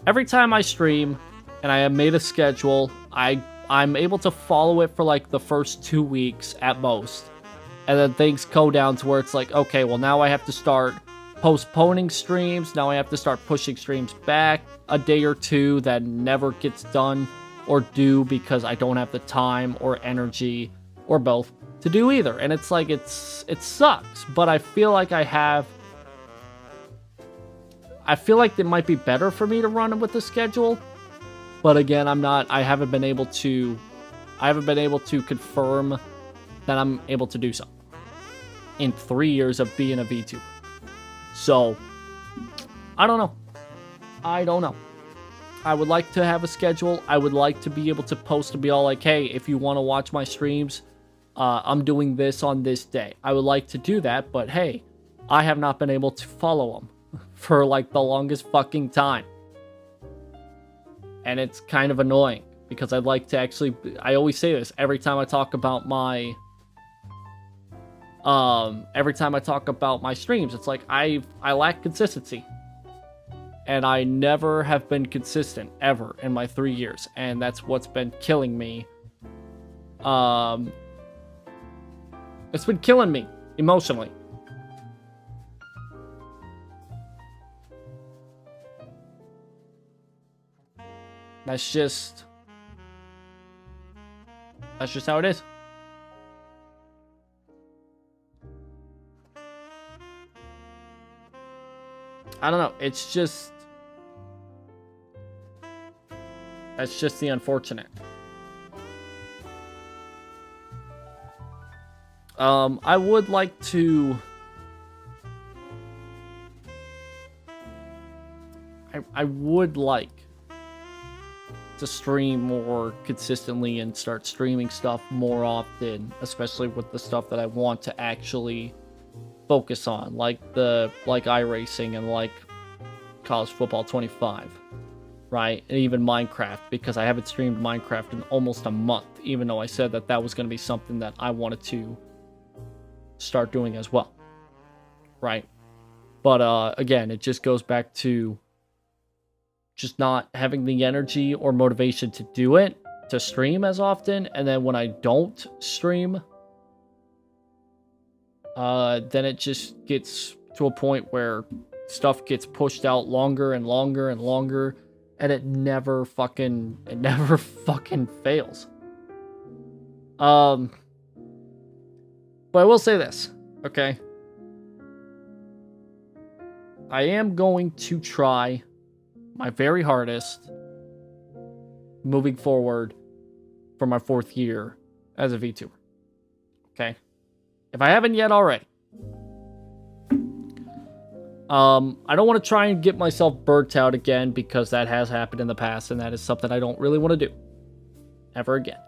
Every time I stream and I have made a schedule, I'm able to follow it for like the first 2 weeks at most. And then things go down to where it's like, okay, well, now I have to start postponing streams. Now I have to start pushing streams back a day or two that never gets done or do because I don't have the time or energy or both to do either. And it's like, it sucks, but I feel like I feel like it might be better for me to run with the schedule. But again, I haven't been able to confirm that I'm able to do so in 3 years of being a VTuber. So, I don't know. I would like to have a schedule. I would like to be able to post and be all like, hey, if you want to watch my streams, I'm doing this on this day. I would like to do that, but hey, I have not been able to follow them for like the longest fucking time. And it's kind of annoying because I'd like to actually, I always say this every time I talk about my streams. It's like I lack consistency. And I never have been consistent ever in my 3 years. And that's what's been killing me. It's been killing me emotionally. That's just how it is. I don't know. That's just the unfortunate. I would like to. I would like to stream more consistently and start streaming stuff more often, especially with the stuff that I want to actually focus on, like iRacing and like College Football 25, right? And even Minecraft, because I haven't streamed Minecraft in almost a month, even though I said that that was going to be something that I wanted to start doing as well, right? But again, it just goes back to just not having the energy or motivation to do it, to stream as often. And then when I don't stream, then it just gets to a point where stuff gets pushed out longer and longer and longer, and it never fucking fails. But I will say this, okay? I am going to try my very hardest moving forward for my 4th year as a VTuber. Okay? If I haven't yet already. I don't want to try and get myself burnt out again, because that has happened in the past, and that is something I don't really want to do ever again.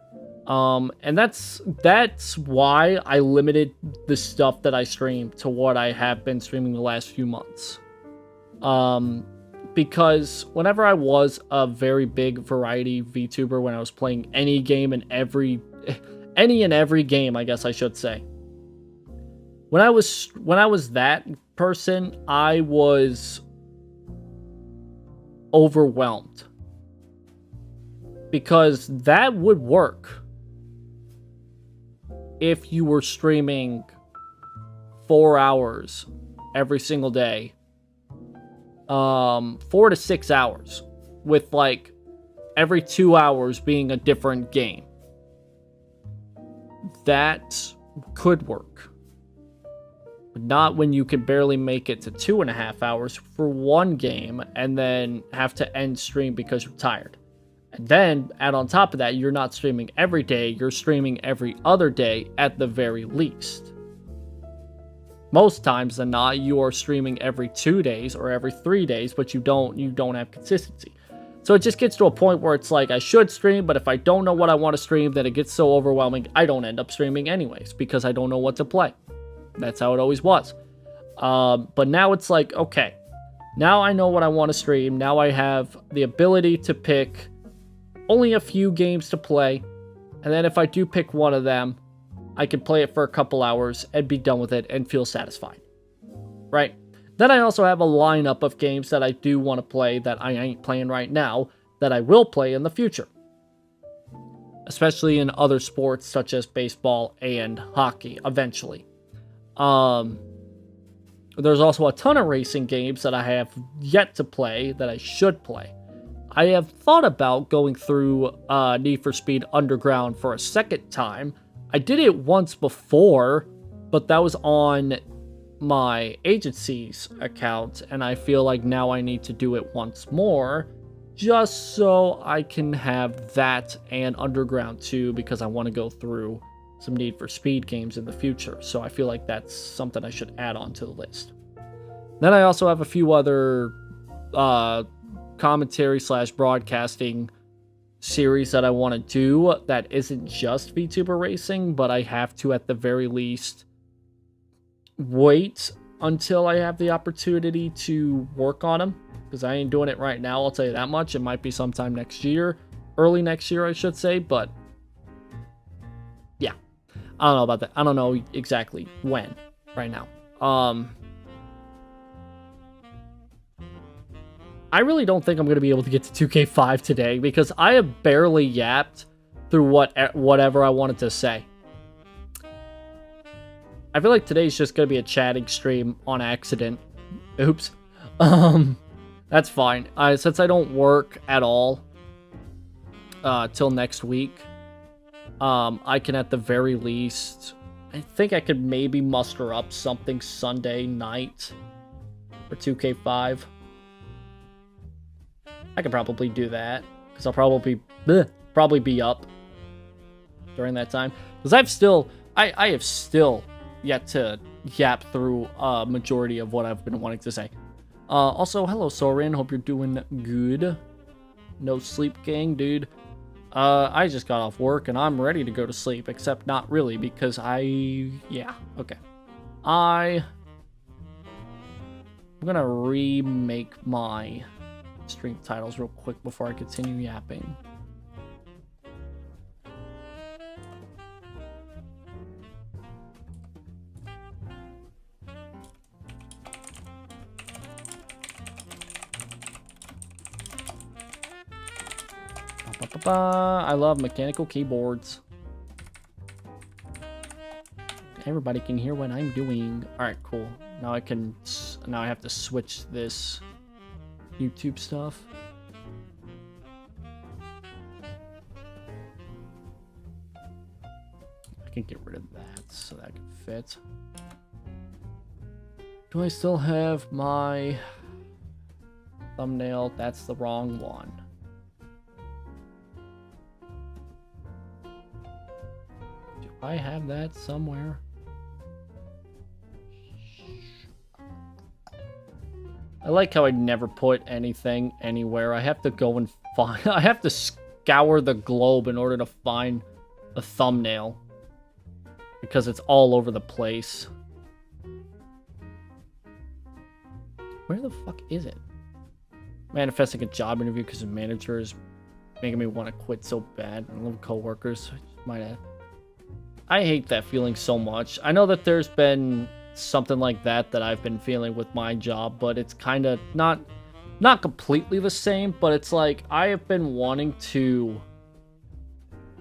And that's why I limited the stuff that I stream to what I have been streaming the last few months. Because whenever I was a very big variety VTuber, when I was playing any game and every game, I guess I should say. When I was that person, I was overwhelmed. Because that would work if you were streaming 4 hours every single day. 4 to 6 hours, with like every 2 hours being a different game. That could work. But not when you can barely make it to 2.5 hours for one game and then have to end stream because you're tired. And then add on top of that, you're not streaming every day, you're streaming every other day at the very least. Most times than not, you are streaming every 2 days or every 3 days, but you don't have consistency. So it just gets to a point where it's like, I should stream, but if I don't know what I want to stream, then it gets so overwhelming, I don't end up streaming anyways, because I don't know what to play. That's how it always was. But now it's like, okay, now I know what I want to stream. Now I have the ability to pick only a few games to play. And then if I do pick one of them, I can play it for a couple hours and be done with it and feel satisfied. Right? Then I also have a lineup of games that I do want to play that I ain't playing right now, that I will play in the future. Especially in other sports such as baseball and hockey, eventually. There's also a ton of racing games that I have yet to play that I should play. I have thought about going through Need for Speed Underground for a second time. I did it once before, but that was on my agency's account, and I feel like now I need to do it once more, just so I can have that and Underground 2, because I want to go through some Need for Speed games in the future, so I feel like that's something I should add on to the list. Then I also have a few other commentary / broadcasting series that I want to do that isn't just VTuber racing, but I have to at the very least wait until I have the opportunity to work on them, because I ain't doing it right now, I'll tell you that much. It might be sometime next year, early next year I should say, but yeah, I don't know about that. I don't know exactly when right now. I really don't think I'm going to be able to get to 2K5 today, because I have barely yapped through whatever I wanted to say. I feel like today's just going to be a chatting stream on accident. Oops. That's fine. Since I don't work at all till next week, I can at the very least, I think I could maybe muster up something Sunday night for 2K5. I could probably do that, because I'll probably be up during that time. Because I have still yet to yap through a majority of what I've been wanting to say. Also, hello Soren, hope you're doing good. No sleep, gang, dude. I just got off work and I'm ready to go to sleep, except not really, because yeah, okay. I'm gonna remake my stream titles real quick before I continue yapping. I love mechanical keyboards. Everybody can hear what I'm doing. Alright, cool. Now I have to switch this YouTube stuff. I can get rid of that so that can fit. Do I still have my thumbnail? That's the wrong one. Do I have that somewhere? I like how I never put anything anywhere. I have to go and find... I have to scour the globe in order to find a thumbnail, because it's all over the place. Where the fuck is it? Manifesting a job interview because the manager is making me want to quit so bad. I love coworkers. I hate that feeling so much. I know that there's been something like that I've been feeling with my job, but it's kind of not completely the same, but it's like I have been wanting to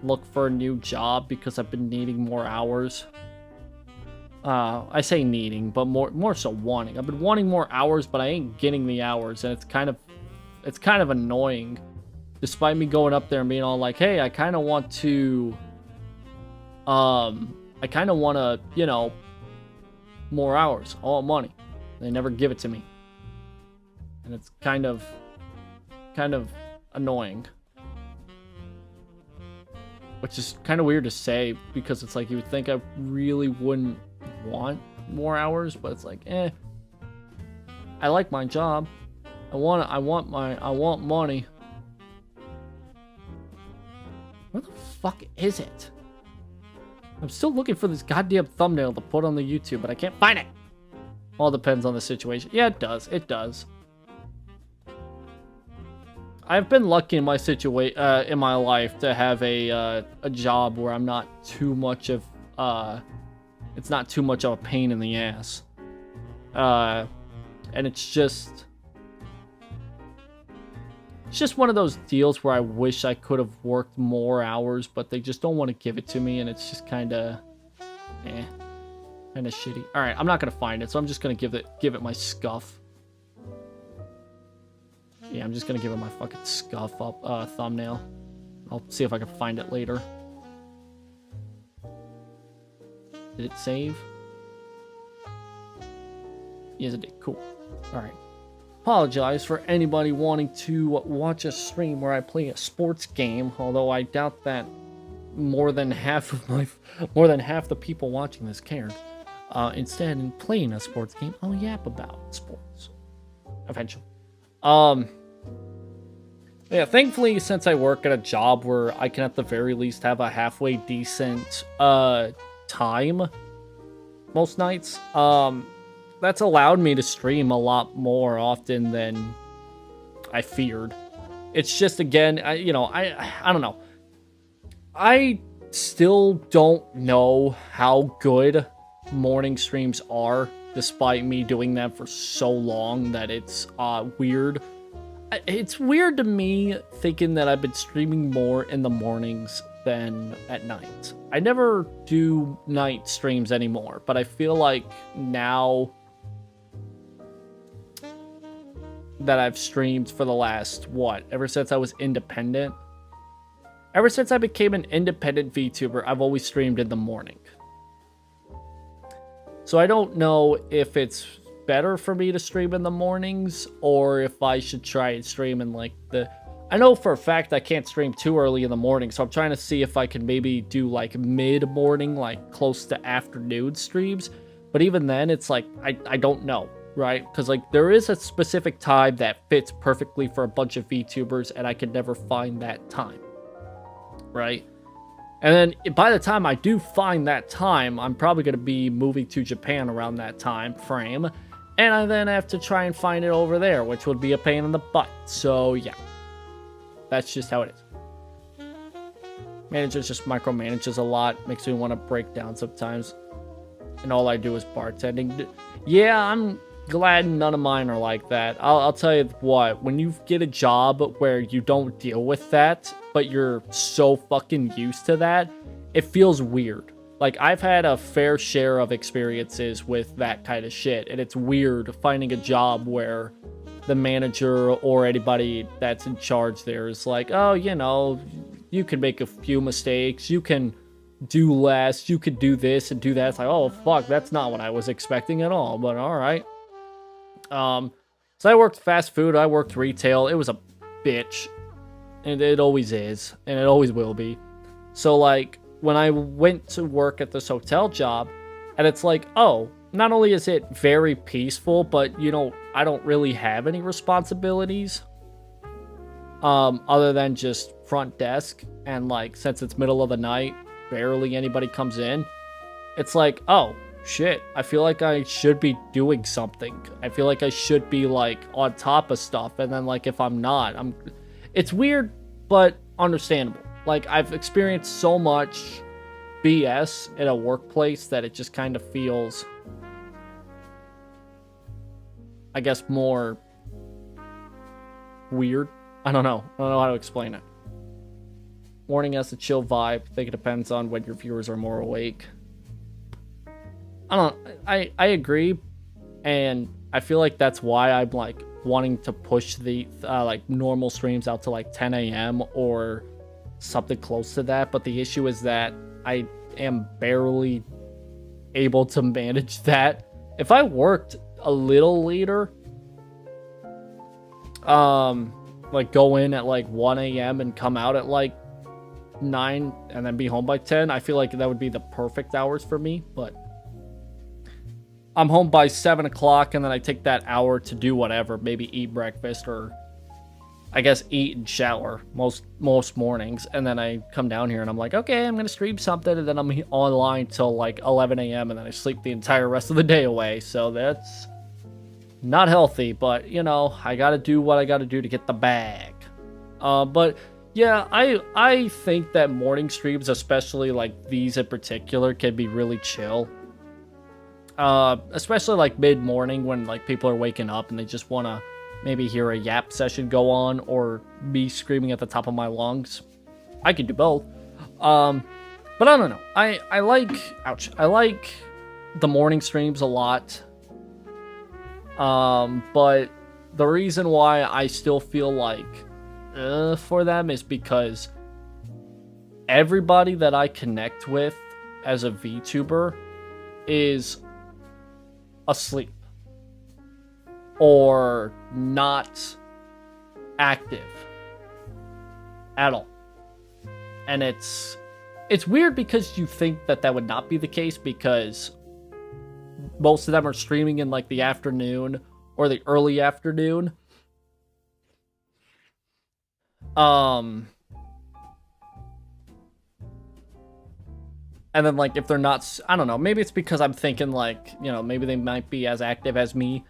look for a new job because I've been needing more hours. I say needing, but more so wanting. I've been wanting more hours, but I ain't getting the hours, and it's kind of annoying. Despite me going up there and being all like, "Hey, I kind of want to you know, more hours, all money." They never give it to me, and it's kind of annoying, which is kind of weird to say, because it's like you would think I really wouldn't want more hours, but it's like, I like my job. I want money. Where the fuck is it? I'm still looking for this goddamn thumbnail to put on the YouTube, but I can't find it. All depends on the situation. Yeah, it does. It does. I've been lucky in my in my life to have a job where I'm not too much of it's not too much of a pain in the ass. And it's just one of those deals where I wish I could have worked more hours, but they just don't want to give it to me, and it's just kind of Kind of shitty. All right, I'm not gonna find it, so I'm just gonna give it my scuff. Yeah, I'm just gonna give it my fucking scuff up thumbnail. I'll see if I can find it later. Did it save? Yes, it did. Cool. All right. Apologize for anybody wanting to watch a stream where I play a sports game, although I doubt that more than half the people watching this cared. Instead, in playing a sports game, I'll yap about sports. Eventually. Yeah, thankfully, since I work at a job where I can at the very least have a halfway decent time most nights, that's allowed me to stream a lot more often than I feared. It's just, again, I don't know. I still don't know how good morning streams are, despite me doing them for so long that it's weird. It's weird to me thinking that I've been streaming more in the mornings than at night. I never do night streams anymore, but I feel like now that I've streamed for the last, ever since I was independent? Ever since I became an independent VTuber, I've always streamed in the morning. So I don't know if it's better for me to stream in the mornings or if I should try and stream in like the... I know for a fact I can't stream too early in the morning, so I'm trying to see if I can maybe do like mid-morning, like close to afternoon streams. But even then, it's like, I don't know, right? Because like there is a specific time that fits perfectly for a bunch of VTubers and I could never find that time, right? And then by the time I do find that time, I'm probably going to be moving to Japan around that time frame. And I then have to try and find it over there, which would be a pain in the butt. So yeah, that's just how it is. Managers just micromanages a lot. Makes me want to break down sometimes. And all I do is bartending. Yeah, I'm glad none of mine are like that. I'll tell you what, when you get a job where you don't deal with that, but you're so fucking used to that, it feels weird. Like, I've had a fair share of experiences with that kind of shit, and it's weird finding a job where the manager or anybody that's in charge there is like, oh, you know, you can make a few mistakes, you can do less, you could do this and do that. It's like, oh, fuck, that's not what I was expecting at all, but all right. So I worked fast food, I worked retail, it was a bitch. And it always is, and it always will be. So, like, when I went to work at this hotel job, and it's like, oh, not only is it very peaceful, but, you know, I don't really have any responsibilities. Other than just front desk, and, like, since it's middle of the night, barely anybody comes in. It's like, oh, shit, I feel like I should be doing something. I feel like I should be, like, on top of stuff, and then, like, if I'm not, It's weird, but understandable. Like, I've experienced so much BS in a workplace that it just kind of feels, I guess, more weird. I don't know how to explain it. Morning has a chill vibe. I think it depends on when your viewers are more awake. I agree, and I feel like that's why I'm, like, wanting to push the like normal streams out to like 10 a.m. or something close to that, but the issue is that I am barely able to manage that. If I worked a little later, like go in at like 1 a.m. and come out at like 9 and then be home by 10, I feel like that would be the perfect hours for me, but I'm home by 7 o'clock, and then I take that hour to do whatever, maybe eat breakfast, or I guess eat and shower most mornings, and then I come down here and I'm like, okay, I'm gonna stream something, and then I'm online till like 11 a.m. and then I sleep the entire rest of the day away. So that's not healthy, but you know, I gotta do what I gotta do to get the bag. But yeah, I think that morning streams, especially like these in particular, can be really chill. Especially like mid-morning when like people are waking up and they just want to maybe hear a yap session go on, or me screaming at the top of my lungs. I could do both. But I don't know. I like the morning streams a lot. But the reason why I still feel like for them is because everybody that I connect with as a VTuber is asleep or not active at all. And it's weird because you think that that would not be the case because most of them are streaming in like the afternoon or the early afternoon. And then, like, if they're not, I don't know, maybe it's because I'm thinking, like, you know, maybe they might be as active as me,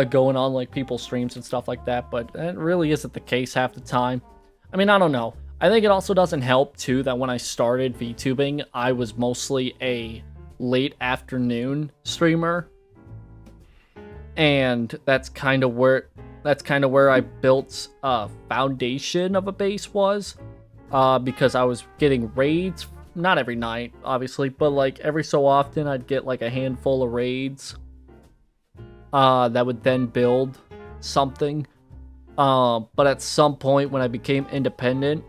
going on, like, people's streams and stuff like that, but it really isn't the case half the time. I mean, I don't know. I think it also doesn't help, too, that when I started VTubing, I was mostly a late afternoon streamer, and that's kind of where I built a foundation of a base was, because I was getting raids. Not every night, obviously, but like every so often I'd get like a handful of raids that would then build something. But at some point when I became independent,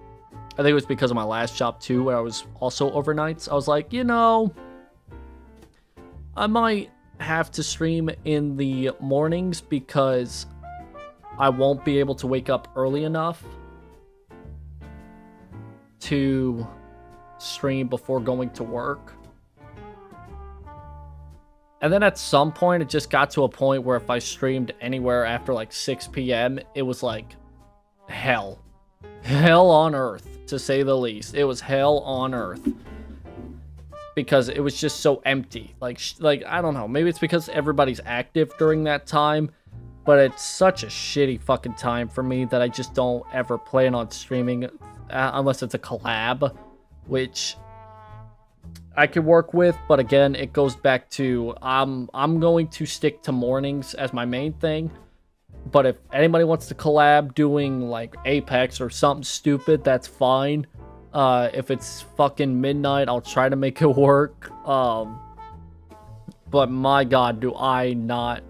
I think it was because of my last job too, where I was also overnights, I was like, you know, I might have to stream in the mornings because I won't be able to wake up early enough to stream before going to work. And then at some point, it just got to a point where if I streamed anywhere after like 6 p.m., it was like hell. Hell on earth, to say the least. It was hell on earth. Because it was just so empty. Like I don't know. Maybe it's because everybody's active during that time. But it's such a shitty fucking time for me that I just don't ever plan on streaming unless it's a collab, which I could work with, but again, it goes back to I'm going to stick to mornings as my main thing. But if anybody wants to collab doing like Apex or something stupid, that's fine. If it's fucking midnight, I'll try to make it work. But my god, do I not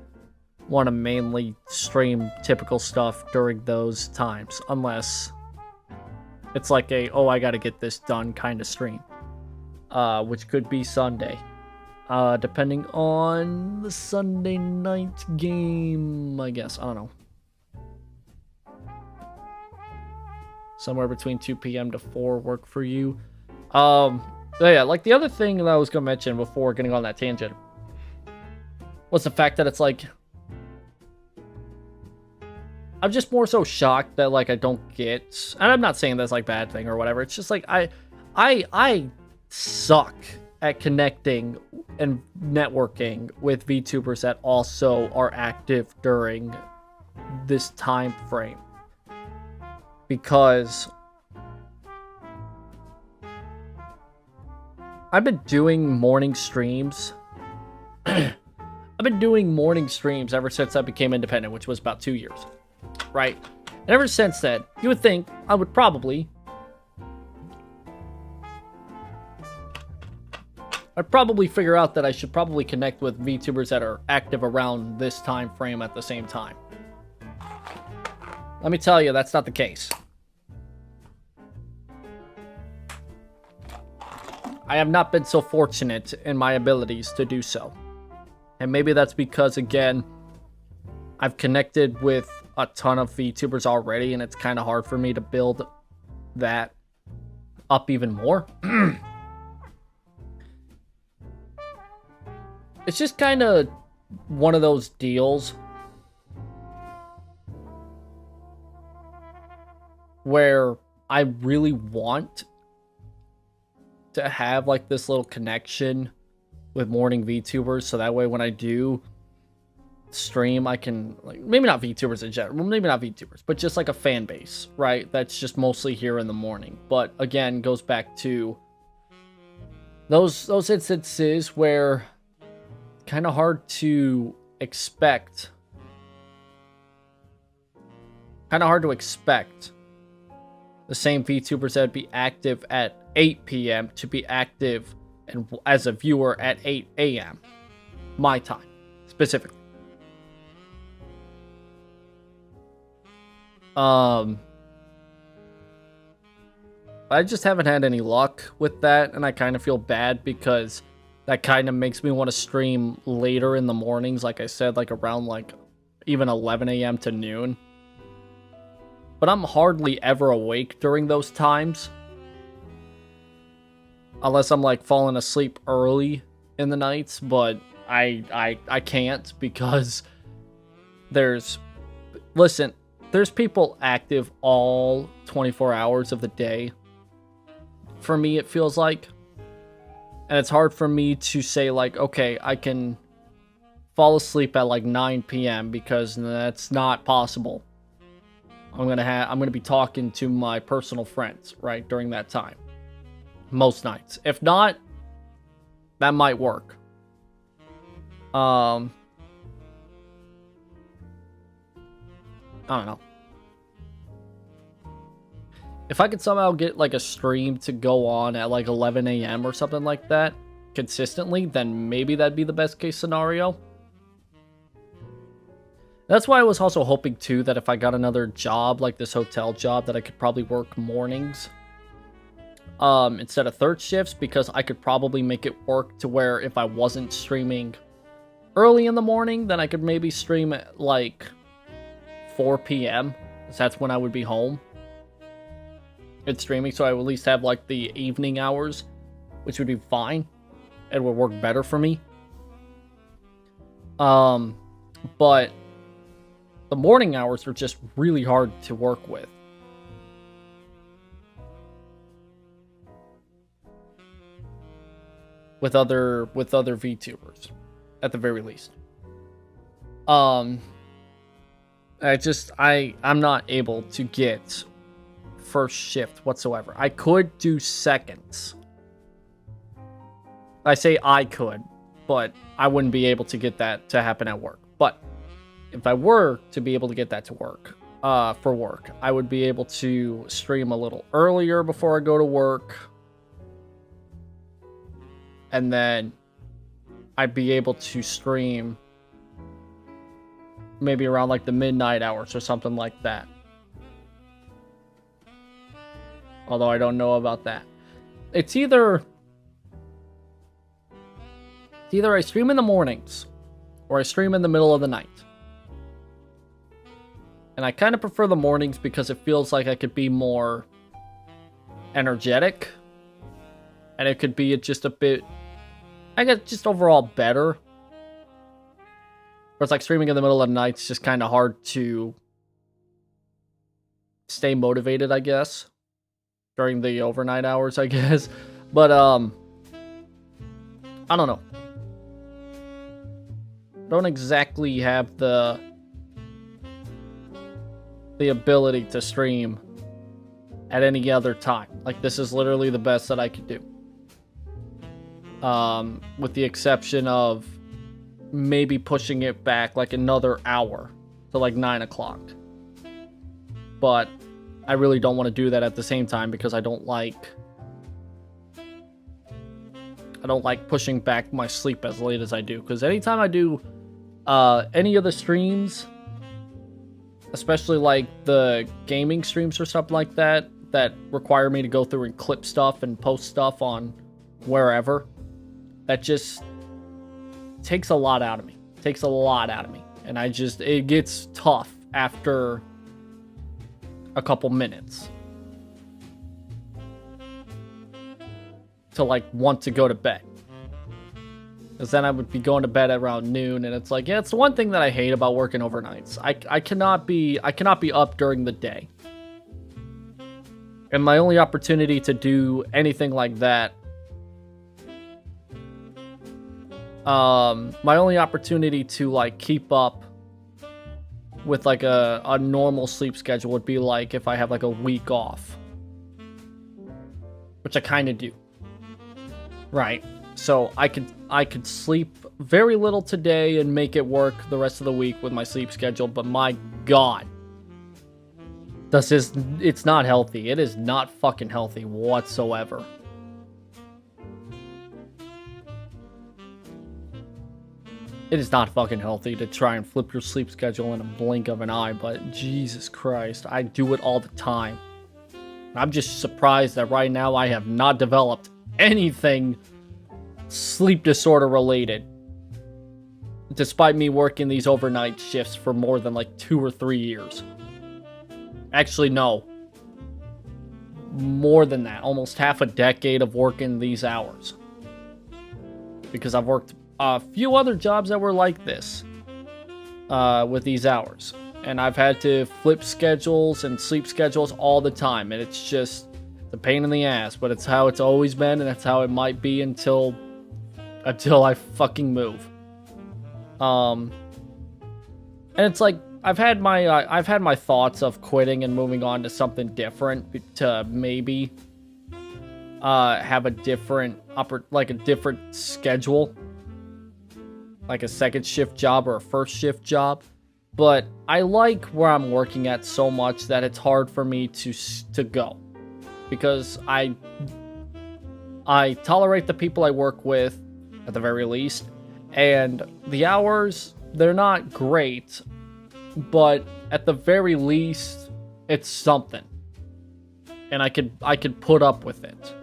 want to mainly stream typical stuff during those times, unless it's like a, oh, I gotta get this done kind of stream. Which could be Sunday. Depending on the Sunday night game, I guess. I don't know. Somewhere between 2 p.m. to 4 work for you. Yeah, like the other thing that I was gonna mention before getting on that tangent was the fact that it's like, I'm just more so shocked that like I don't get, and I'm not saying that's like bad thing or whatever. It's just like I suck at connecting and networking with VTubers that also are active during this time frame, because I've been doing morning streams. I've been doing morning streams ever since I became independent, which was about 2 years. Right? And ever since then, you would think I would probably figure out that I should probably connect with VTubers that are active around this time frame at the same time. Let me tell you, that's not the case. I have not been so fortunate in my abilities to do so. And maybe that's because, again, I've connected with a ton of VTubers already, and it's kind of hard for me to build that up even more. It's just kind of one of those deals where I really want to have like this little connection with morning VTubers, so that way when I do stream, I can, like, maybe not VTubers in general, well, maybe not VTubers, but just like a fan base, right? That's just mostly here in the morning. But again, goes back to those instances where kind of hard to expect. Kind of hard to expect the same VTubers that would be active at 8 p.m. to be active and as a viewer at 8 a.m. My time, specifically. I just haven't had any luck with that, and I kind of feel bad because that kind of makes me want to stream later in the mornings, like I said, like around like even 11 a.m. to noon. But I'm hardly ever awake during those times. Unless I'm like falling asleep early in the nights, but I can't because listen, there's people active all 24 hours of the day. For me, it feels like. And it's hard for me to say like, okay, I can fall asleep at like 9 p.m. because that's not possible. I'm gonna be talking to my personal friends, right, during that time. Most nights. If not, that might work. I don't know. If I could somehow get like a stream to go on at like 11 a.m. or something like that consistently, then maybe that'd be the best case scenario. That's why I was also hoping too that if I got another job like this hotel job that I could probably work mornings instead of third shifts, because I could probably make it work to where if I wasn't streaming early in the morning, then I could maybe stream at like 4 p.m. because that's when I would be home. It's streaming, so I would at least have like the evening hours, which would be fine. It would work better for me. But the morning hours are just really hard to work with. With other VTubers, at the very least. I'm not able to get first shift whatsoever. I could do seconds. I say I could, but I wouldn't be able to get that to happen at work. But if I were to be able to get that to work, for work, I would be able to stream a little earlier before I go to work. And then I'd be able to stream maybe around like the midnight hours or something like that. Although I don't know about that. It's either I stream in the mornings or I stream in the middle of the night. And I kind of prefer the mornings because it feels like I could be more energetic. And it could be just a bit, I guess, just overall better. Whereas like streaming in the middle of the night is just kind of hard to stay motivated, I guess. During the overnight hours, I guess. But, I don't know. Don't exactly have the ability to stream at any other time. Like, this is literally the best that I could do. With the exception of maybe pushing it back like another hour to like 9 o'clock. But I really don't want to do that at the same time because I don't like pushing back my sleep as late as I do. Because anytime I do any of the streams, especially like the gaming streams or something like that, that require me to go through and clip stuff and post stuff on wherever, that just takes a lot out of me. And it gets tough after a couple minutes to like want to go to bed, because then I would be going to bed around noon, and it's like, yeah, it's the one thing that I hate about working overnights. I cannot be up during the day, and my only opportunity to do anything like that, my only opportunity to like keep up with like a normal sleep schedule would be like if I have like a week off, which I kind of do, right? So I could sleep very little today and make it work the rest of the week with my sleep schedule. But my God, it's not healthy. It is not fucking healthy whatsoever. It is not fucking healthy to try and flip your sleep schedule in a blink of an eye, but Jesus Christ, I do it all the time. I'm just surprised that right now I have not developed anything sleep disorder related. Despite me working these overnight shifts for more than like 2 or 3 years. Actually, no. More than that. Almost half a decade of working these hours. Because I've worked a few other jobs that were like this. With these hours. And I've had to flip schedules and sleep schedules all the time. And it's just a pain in the ass. But it's how it's always been. And that's how it might be until I fucking move. And it's like, I've had my thoughts of quitting and moving on to something different to maybe have a different schedule, like a second shift job or a first shift job. But I like where I'm working at so much that it's hard for me to go, because I tolerate the people I work with at the very least, and the hours, they're not great. But at the very least, it's something. And I could put up with it.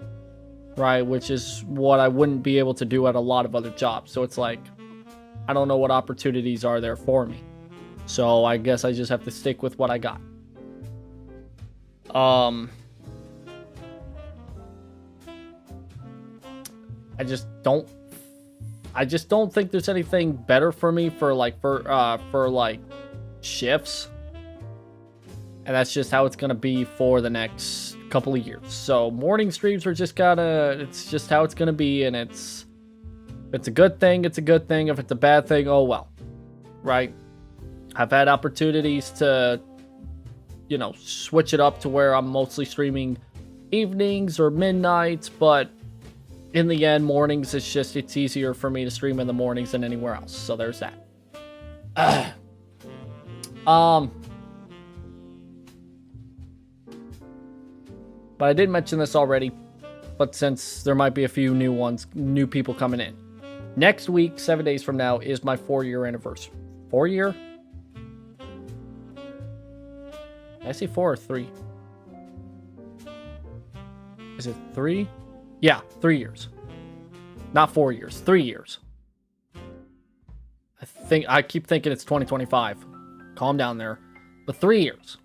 Right? Which is what I wouldn't be able to do at a lot of other jobs. So it's like, I don't know what opportunities are there for me. So I guess I just have to stick with what I got. I just don't think there's anything better for me for shifts, and that's just how it's gonna be for the next couple of years. So morning streams are just it's just how it's gonna be, and if it's a good thing, it's a good thing. If it's a bad thing, oh well, right? I've had opportunities to, switch it up to where I'm mostly streaming evenings or midnights, but in the end, mornings, it's easier for me to stream in the mornings than anywhere else. So there's that. But I did mention this already, but since there might be a few new people coming in. Next week, 7 days from now, is my 4-year anniversary. 4-year? Did I say 4 or 3? Is it 3? Yeah, 3 years. Not 4 years, 3 years. I keep thinking it's 2025. Calm down there. But 3 years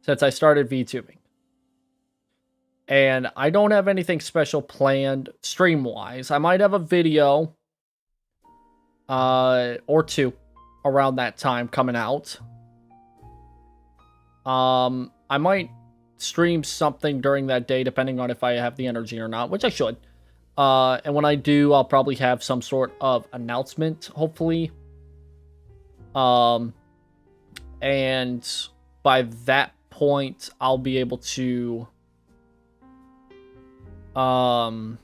since I started Vtubing. And I don't have anything special planned stream-wise. I might have a video or two around that time coming out. I might stream something during that day, depending on if I have the energy or not, which I should. And when I do, I'll probably have some sort of announcement, hopefully. And by that point, I'll be able to... I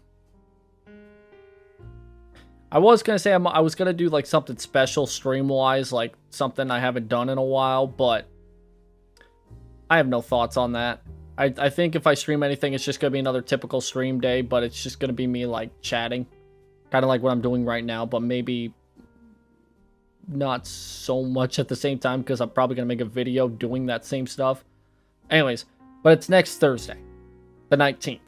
was gonna say I was gonna do like something special stream-wise, like something I haven't done in a while, but I have no thoughts on that. I think if I stream anything, it's just gonna be another typical stream day, but it's just gonna be me like chatting, kind of like what I'm doing right now, but maybe not so much at the same time, because I'm probably gonna make a video doing that same stuff. Anyways, but it's next Thursday, the 19th.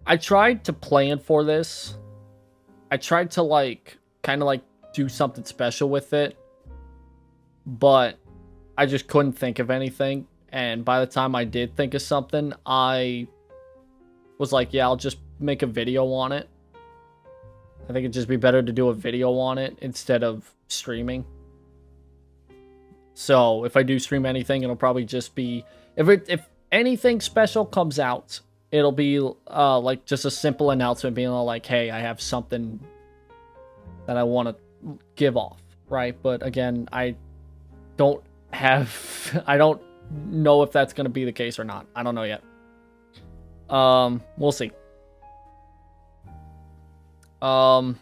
I tried to plan for this. I tried to kind of do something special with it, but I just couldn't think of anything. And by the time I did think of something, I was like, yeah, I'll just make a video on it. I think it'd just be better to do a video on it instead of streaming. So if I do stream anything, it'll probably just be, if anything special comes out, it'll be like just a simple announcement being like, hey, I have something that I want to give off, right? But again, I don't know if that's going to be the case or not. I don't know yet. We'll see. And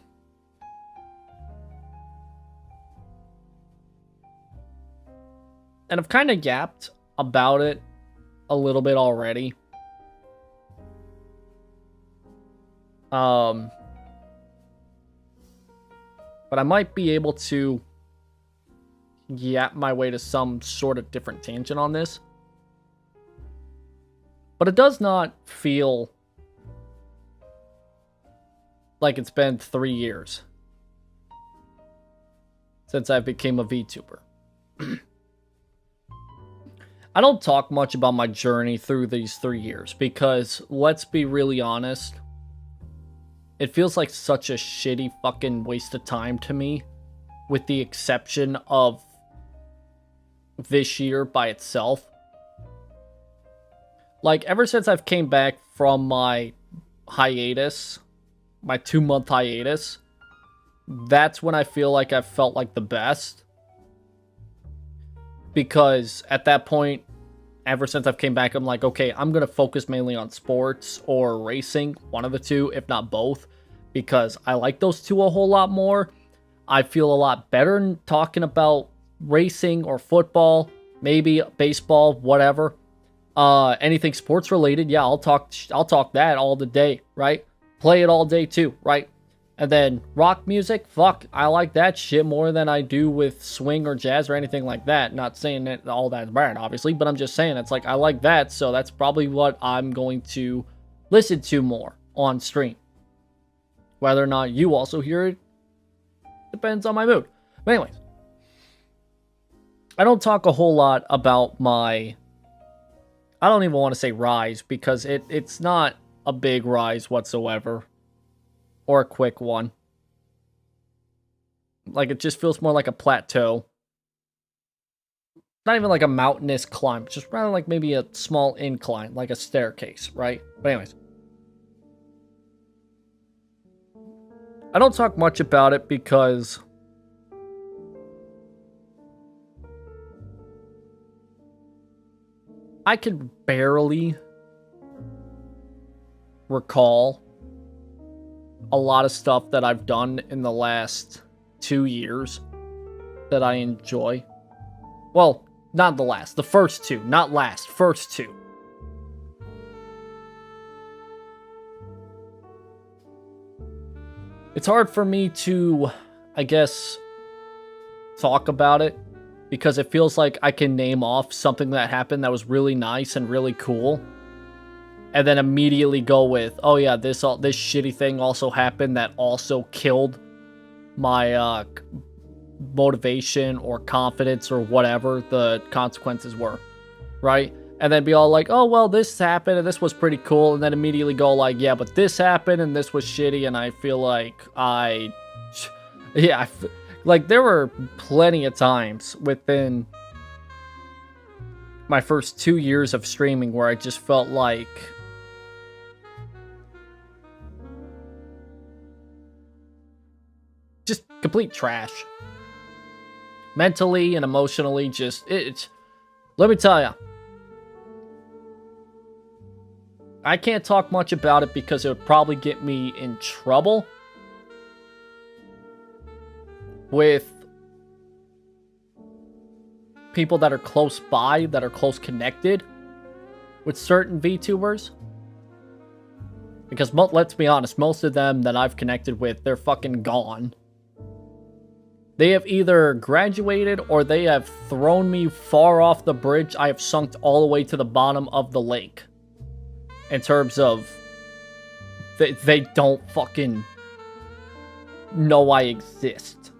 I've kind of yapped about it a little bit already. But I might be able to yap my way to some sort of different tangent on this. But it does not feel like it's been 3 years since I became a VTuber. I don't talk much about my journey through these 3 years because, let's be really honest, it feels like such a shitty fucking waste of time to me, with the exception of this year by itself. Like, ever since I've came back from my hiatus, my 2-month hiatus, that's when I feel like I've felt like the best. Because at that point, ever since I've came back, I'm like, okay, I'm going to focus mainly on sports or racing, one of the two, if not both, because I like those two a whole lot more. I feel a lot better in talking about racing or football, maybe baseball, whatever. Anything sports related, yeah, I'll talk that all the day, right? Play it all day too, right? And then rock music, fuck, I like that shit more than I do with swing or jazz or anything like that. Not saying that all that's bad, obviously, but I'm just saying it's like I like that, so that's probably what I'm going to listen to more on stream. Whether or not you also hear it depends on my mood. But anyways, I don't talk a whole lot about my, I don't even want to say rise, because it's not a big rise whatsoever. Or a quick one. Like, it just feels more like a plateau. Not even like a mountainous climb. Just rather like maybe a small incline. Like a staircase, right? But anyways. I don't talk much about it because I can barely recall a lot of stuff that I've done in the last 2 years that I enjoy. Well, not the last. The first two. Not last. First two. It's hard for me to, I guess, talk about it, because it feels like I can name off something that happened that was really nice and really cool, and then immediately go with, oh yeah, this shitty thing also happened that also killed my motivation or confidence or whatever the consequences were, right? And then be all like, oh, well, this happened and this was pretty cool, and then immediately go like, yeah, but this happened and this was shitty, and I feel like like there were plenty of times within my first 2 years of streaming where I just felt like just complete trash. Mentally and emotionally, just, let me tell ya. I can't talk much about it because it would probably get me in trouble with people that are close by, that are close connected with certain VTubers. Because, let's be honest, most of them that I've connected with, they're fucking gone. They have either graduated or they have thrown me far off the bridge. I have sunk all the way to the bottom of the lake. In terms of, they don't fucking know I exist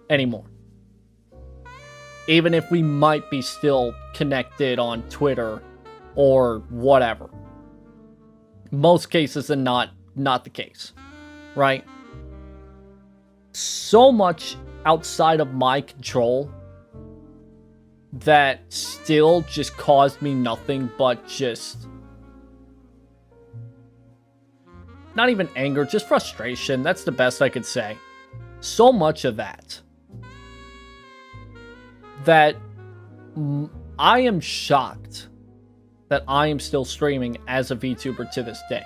anymore. Even if we might be still connected on Twitter or whatever. Most cases are not the case, right? So much outside of my control that still just caused me nothing but just, not even anger, just frustration. That's the best I could say. So much of that I am shocked that I am still streaming as a VTuber to this day.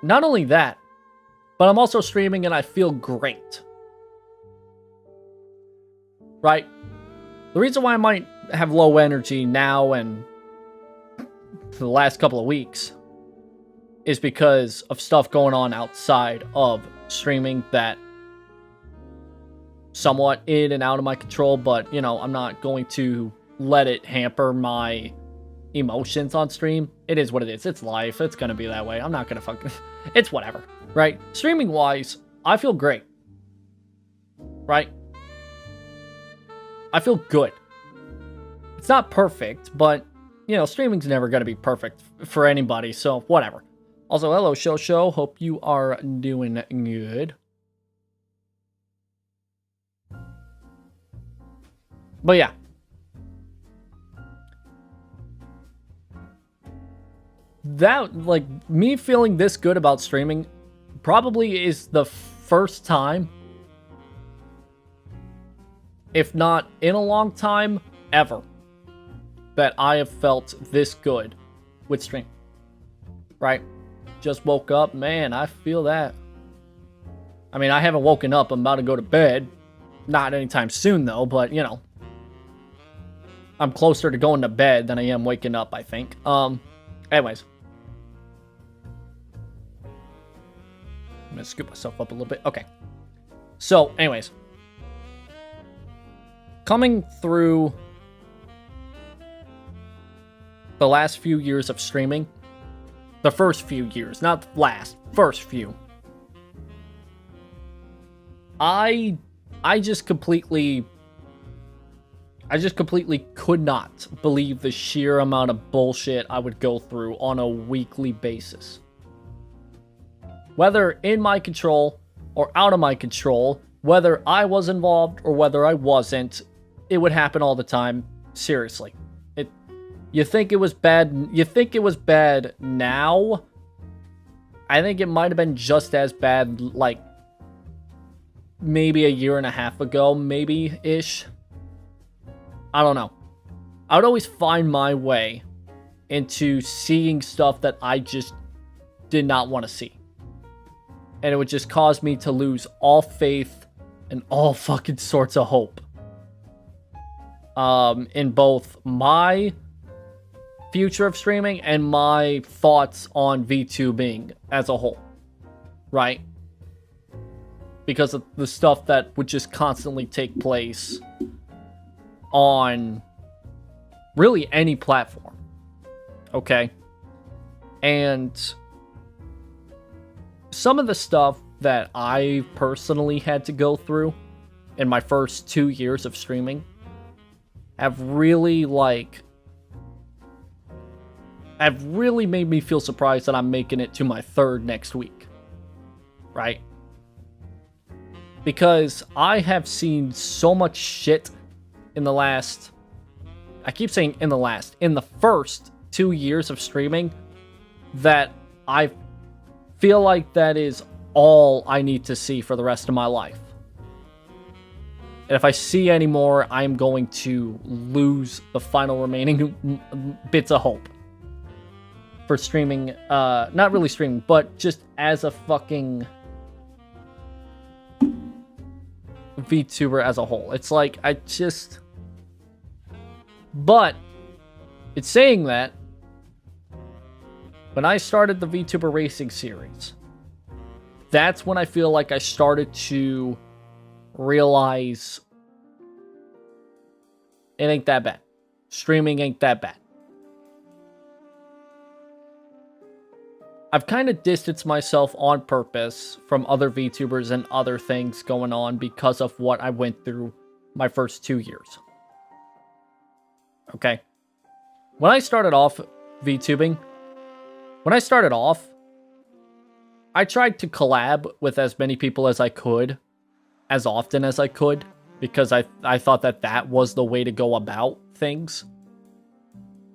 Not only that, but I'm also streaming and I feel great. Right? The reason why I might have low energy now and for the last couple of weeks is because of stuff going on outside of streaming that somewhat in and out of my control, but, you know, I'm not going to let it hamper my emotions on stream. It is what it is. It's life. It's gonna be that way. I'm not gonna fucking... It's whatever, right? Streaming-wise, I feel great, right? I feel good. It's not perfect, but, you know, streaming's never gonna be perfect for anybody, so whatever. Also, hello, Show. Hope you are doing good. But yeah. That, like, me feeling this good about streaming probably is the first time, if not in a long time, ever, that I have felt this good with stream. Right? Just woke up, man, I feel that. I mean, I haven't woken up, I'm about to go to bed. Not anytime soon, though, but, you know. I'm closer to going to bed than I am waking up, I think. Anyways. I'm gonna scoop myself up a little bit. Okay. So, anyways. Coming through the last few years of streaming, the first few years, not last, first few, I just completely could not believe the sheer amount of bullshit I would go through on a weekly basis. Whether in my control or out of my control, whether I was involved or whether I wasn't, it would happen all the time. Seriously. You think it was bad now? I think it might have been just as bad, like, maybe a year and a half ago, maybe-ish. I don't know. I would always find my way into seeing stuff that I just did not want to see. And it would just cause me to lose all faith and all fucking sorts of hope. In both my future of streaming and my thoughts on VTubing as a whole. Right? Because of the stuff that would just constantly take place on really any platform. Okay? And some of the stuff that I personally had to go through in my first 2 years of streaming have really made me feel surprised that I'm making it to my third next week. Right? Because I have seen so much shit in the last... I keep saying in the first 2 years of streaming that I feel like that is all I need to see for the rest of my life. And if I see any more, I'm going to lose the final remaining bits of hope for streaming. Not really streaming, but just as a fucking VTuber as a whole. It's like, But, it's saying that, when I started the VTuber Racing series, that's when I feel like I started to realize it ain't that bad. Streaming ain't that bad. I've kind of distanced myself on purpose from other VTubers and other things going on because of what I went through my first 2 years. Okay? When I started off VTubing, I tried to collab with as many people as I could, as often as I could, because I thought that was the way to go about things.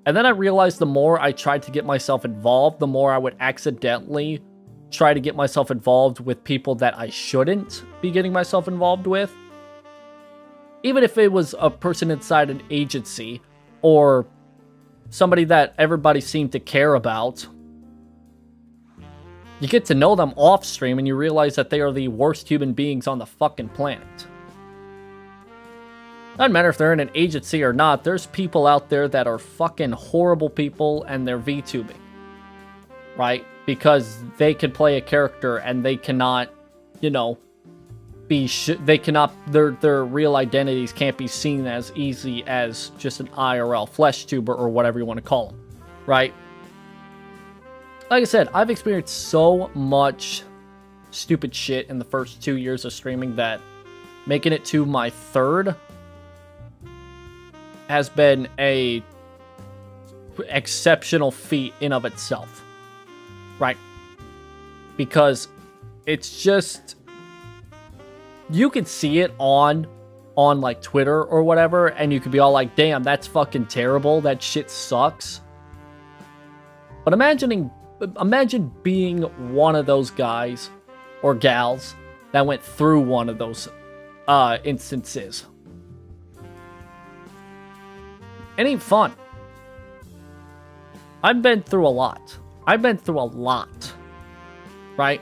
And then I realized the more I tried to get myself involved, the more I would accidentally try to get myself involved with people that I shouldn't be getting myself involved with. Even if it was a person inside an agency, or somebody that everybody seemed to care about. You get to know them off stream and you realize that they are the worst human beings on the fucking planet. Doesn't matter if they're in an agency or not, there's people out there that are fucking horrible people and they're VTubing. Right? Because they can play a character and they cannot, you know, they cannot, their real identities can't be seen as easy as just an IRL flesh tuber or whatever you want to call them. Right? Like I said, I've experienced so much stupid shit in the first 2 years of streaming that making it to my third has been a exceptional feat in of itself. Right? Because it's just, you can see it on like Twitter or whatever, and you could be all like, damn, that's fucking terrible, that shit sucks. But imagine being one of those guys or gals that went through one of those instances. It ain't fun. I've been through a lot. Right?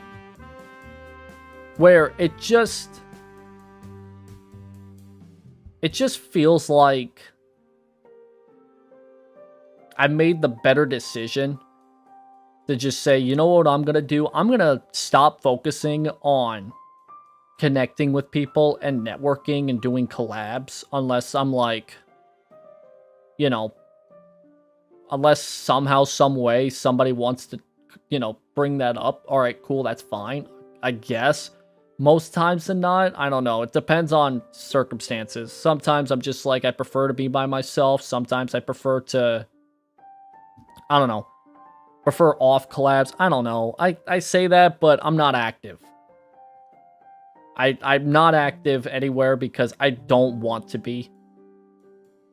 Where it just feels like I made the better decision to just say, you know what I'm going to do? I'm going to stop focusing on connecting with people and networking and doing collabs unless I'm like, you know, unless somehow, some way, somebody wants to, you know, bring that up. All right, cool, that's fine, I guess. Most times than not, I don't know. It depends on circumstances. Sometimes I'm just like, I prefer to be by myself. Sometimes I prefer to, I don't know, prefer off collabs. I don't know. I say that, but I'm not active. I'm not active anywhere because I don't want to be.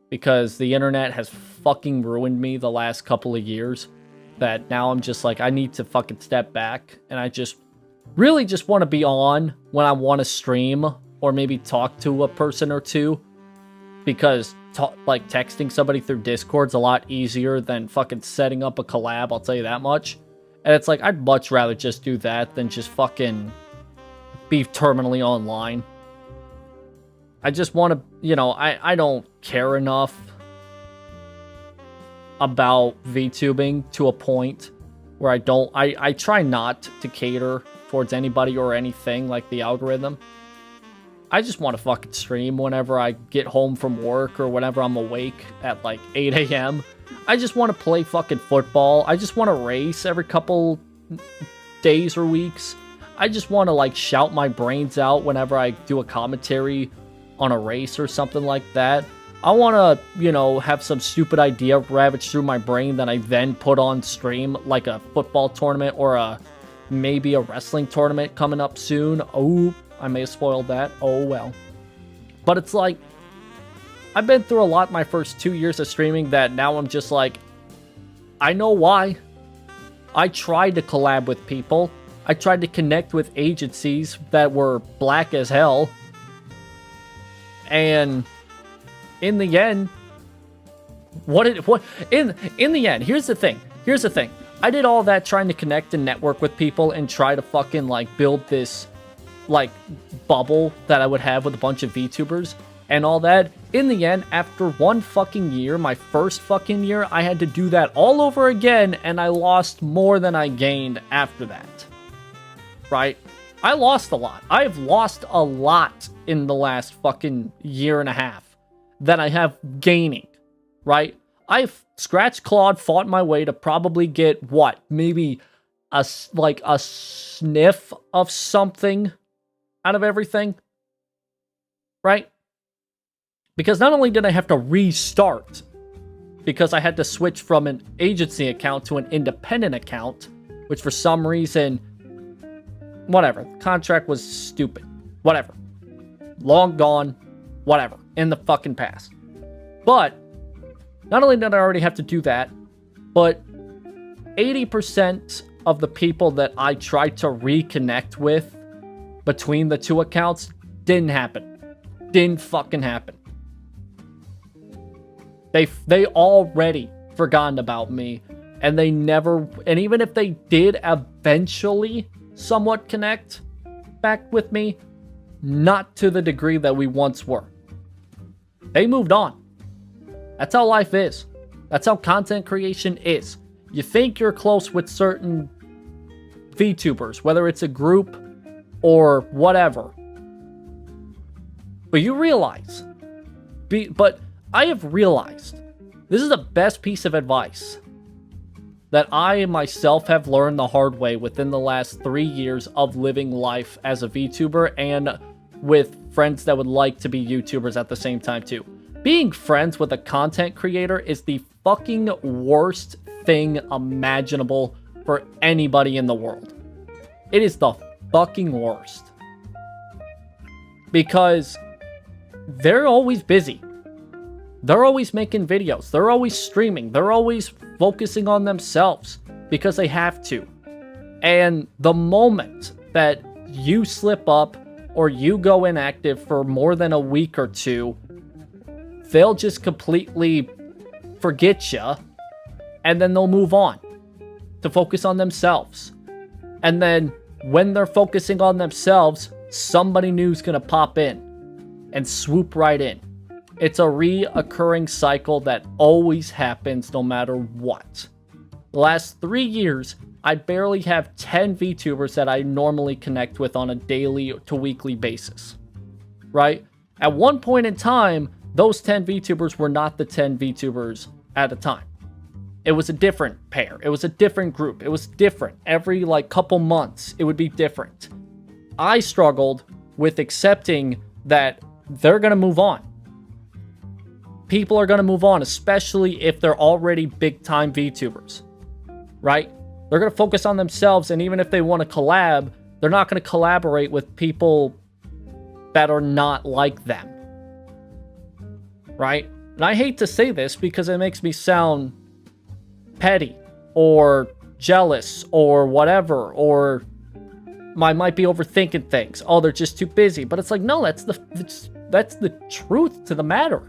Because the internet has fucking ruined me the last couple of years. That now I'm just like, I need to fucking step back. And I just really just want to be on when I want to stream. Or maybe talk to a person or two. Because like texting somebody through Discord's a lot easier than fucking setting up a collab, I'll tell you that much. And it's like, I'd much rather just do that than just fucking be terminally online. I just want to, you know, I don't care enough about VTubing to a point where I try not to cater towards anybody or anything like the algorithm. I just want to fucking stream whenever I get home from work or whenever I'm awake at like 8 a.m. I just want to play fucking football. I just want to race every couple days or weeks. I just want to like shout my brains out whenever I do a commentary on a race or something like that. I want to, you know, have some stupid idea ravage through my brain that I then put on stream, like a football tournament or maybe a wrestling tournament coming up soon. Oh, I may have spoiled that. Oh, well. But it's like, I've been through a lot my first 2 years of streaming that now I'm just like, I know why. I tried to collab with people. I tried to connect with agencies that were black as hell. And in the end, in the end, here's the thing. I did all that trying to connect and network with people and try to fucking like build this like bubble that I would have with a bunch of VTubers and all that. In the end, after one fucking year, my first fucking year, I had to do that all over again, and I lost more than I gained after that. Right? I lost a lot. I've lost a lot in the last fucking year and a half than I have gaining. Right? I've scratched, clawed, fought my way to probably get what? Maybe a sniff of something out of everything. Right? Because not only did I have to restart, because I had to switch from an agency account to an independent account, which for some reason, whatever, the contract was stupid. Whatever. Long gone. Whatever. In the fucking past. But, not only did I already have to do that, but 80% of the people that I tried to reconnect with between the two accounts didn't happen. Didn't fucking happen. They already forgotten about me, and they never, and even if they did eventually somewhat connect back with me, not to the degree that we once were. They moved on. That's how life is. That's how content creation is. You think you're close with certain VTubers, whether it's a group or whatever. But you realize, but I have realized, this is the best piece of advice that I myself have learned the hard way within the last 3 years of living life as a VTuber and with friends that would like to be YouTubers at the same time too. Being friends with a content creator is the fucking worst thing imaginable for anybody in the world. It is the fucking worst. Because they're always busy. They're always making videos. They're always streaming. They're always focusing on themselves because they have to. And the moment that you slip up or you go inactive for more than a week or two, they'll just completely forget you, and then they'll move on to focus on themselves. And then when they're focusing on themselves, somebody new's gonna pop in and swoop right in. It's a reoccurring cycle that always happens no matter what. The last 3 years, I barely have 10 VTubers that I normally connect with on a daily to weekly basis, right? At one point in time, those 10 VTubers were not the 10 VTubers at a time. It was a different pair. It was a different group. It was different. Every couple months, it would be different. I struggled with accepting that they're going to move on. People are going to move on, especially if they're already big-time VTubers, right? They're going to focus on themselves, and even if they want to collab, they're not going to collaborate with people that are not like them, right? And I hate to say this because it makes me sound petty or jealous or whatever, or I might be overthinking things. Oh, they're just too busy. But it's like, no, that's the truth to the matter.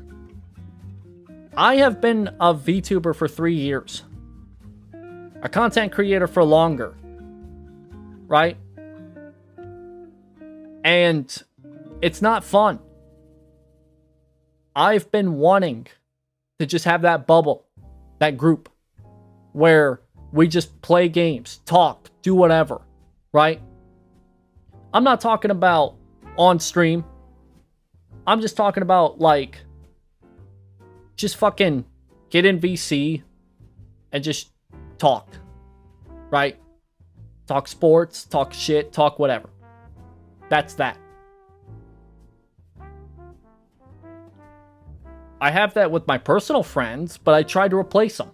I have been a VTuber for 3 years. A content creator for longer. Right? And it's not fun. I've been wanting to just have that bubble, that group, where we just play games, talk, do whatever, right? I'm not talking about on stream. I'm just talking about, just fucking get in VC and just talk, right? Talk sports, talk shit, talk whatever. That's that. I have that with my personal friends, but I try to replace them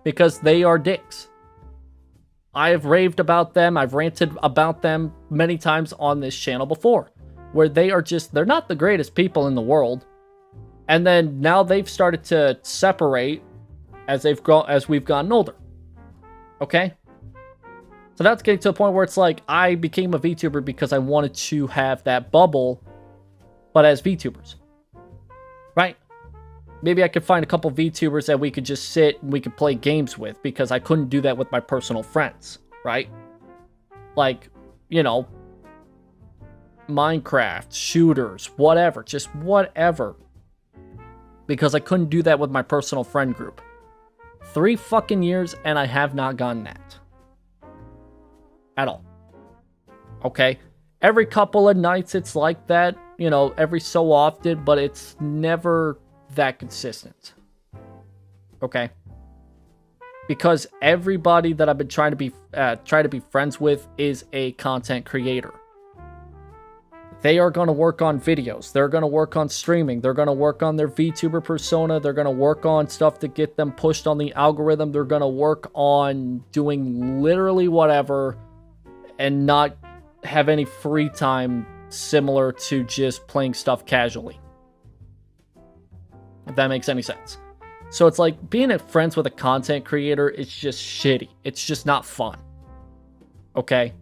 because they are dicks. I have raved about them. I've ranted about them many times on this channel before, where they're not the greatest people in the world. And then now they've started to separate as we've gotten older. Okay? So that's getting to a point where it's like, I became a VTuber because I wanted to have that bubble, but as VTubers. Right? Maybe I could find a couple VTubers that we could just sit and we could play games with, because I couldn't do that with my personal friends, right? Minecraft, shooters, whatever, just whatever. Because I couldn't do that with my personal friend group. 3 fucking years and I have not gotten that. At all. Okay? Every couple of nights it's like that, every so often, but it's never that consistent. Okay? Because everybody that I've been trying to be friends with is a content creator. They are going to work on videos. They're going to work on streaming. They're going to work on their VTuber persona. They're going to work on stuff to get them pushed on the algorithm. They're going to work on doing literally whatever and not have any free time similar to just playing stuff casually. If that makes any sense. So it's like being friends with a content creator is just shitty. It's just not fun. Okay?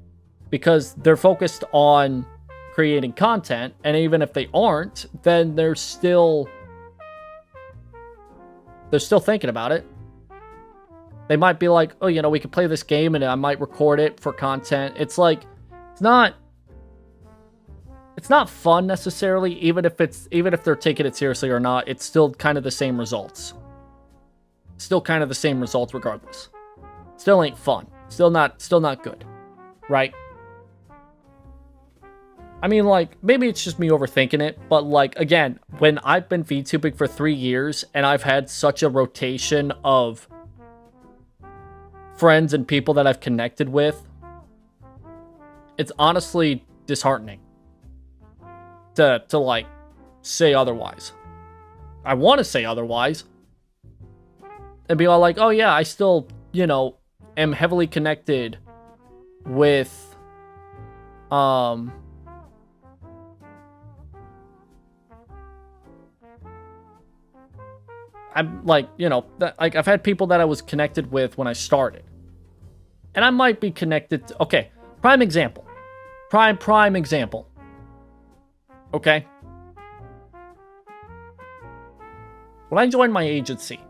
Because they're focused on creating content, and even if they aren't, then they're still thinking about it. They might be like, oh, we could play this game and I might record it for content. It's like, it's not it's not fun necessarily, even if they're taking it seriously or not. It's still kind of the same results. Still kind of the same results regardless. Still ain't fun. Still not good. Right? I mean, like, maybe it's just me overthinking it, but, like, again, when I've been VTubing for 3 years and I've had such a rotation of friends and people that I've connected with, it's honestly disheartening to like, say otherwise. I want to say otherwise and be all like, oh yeah, I still, you know, am heavily connected with, I'm like, you know, like I've had people that I was connected with when I started. And I might be connected to, okay, prime example. Prime example. Okay? When I joined my agency,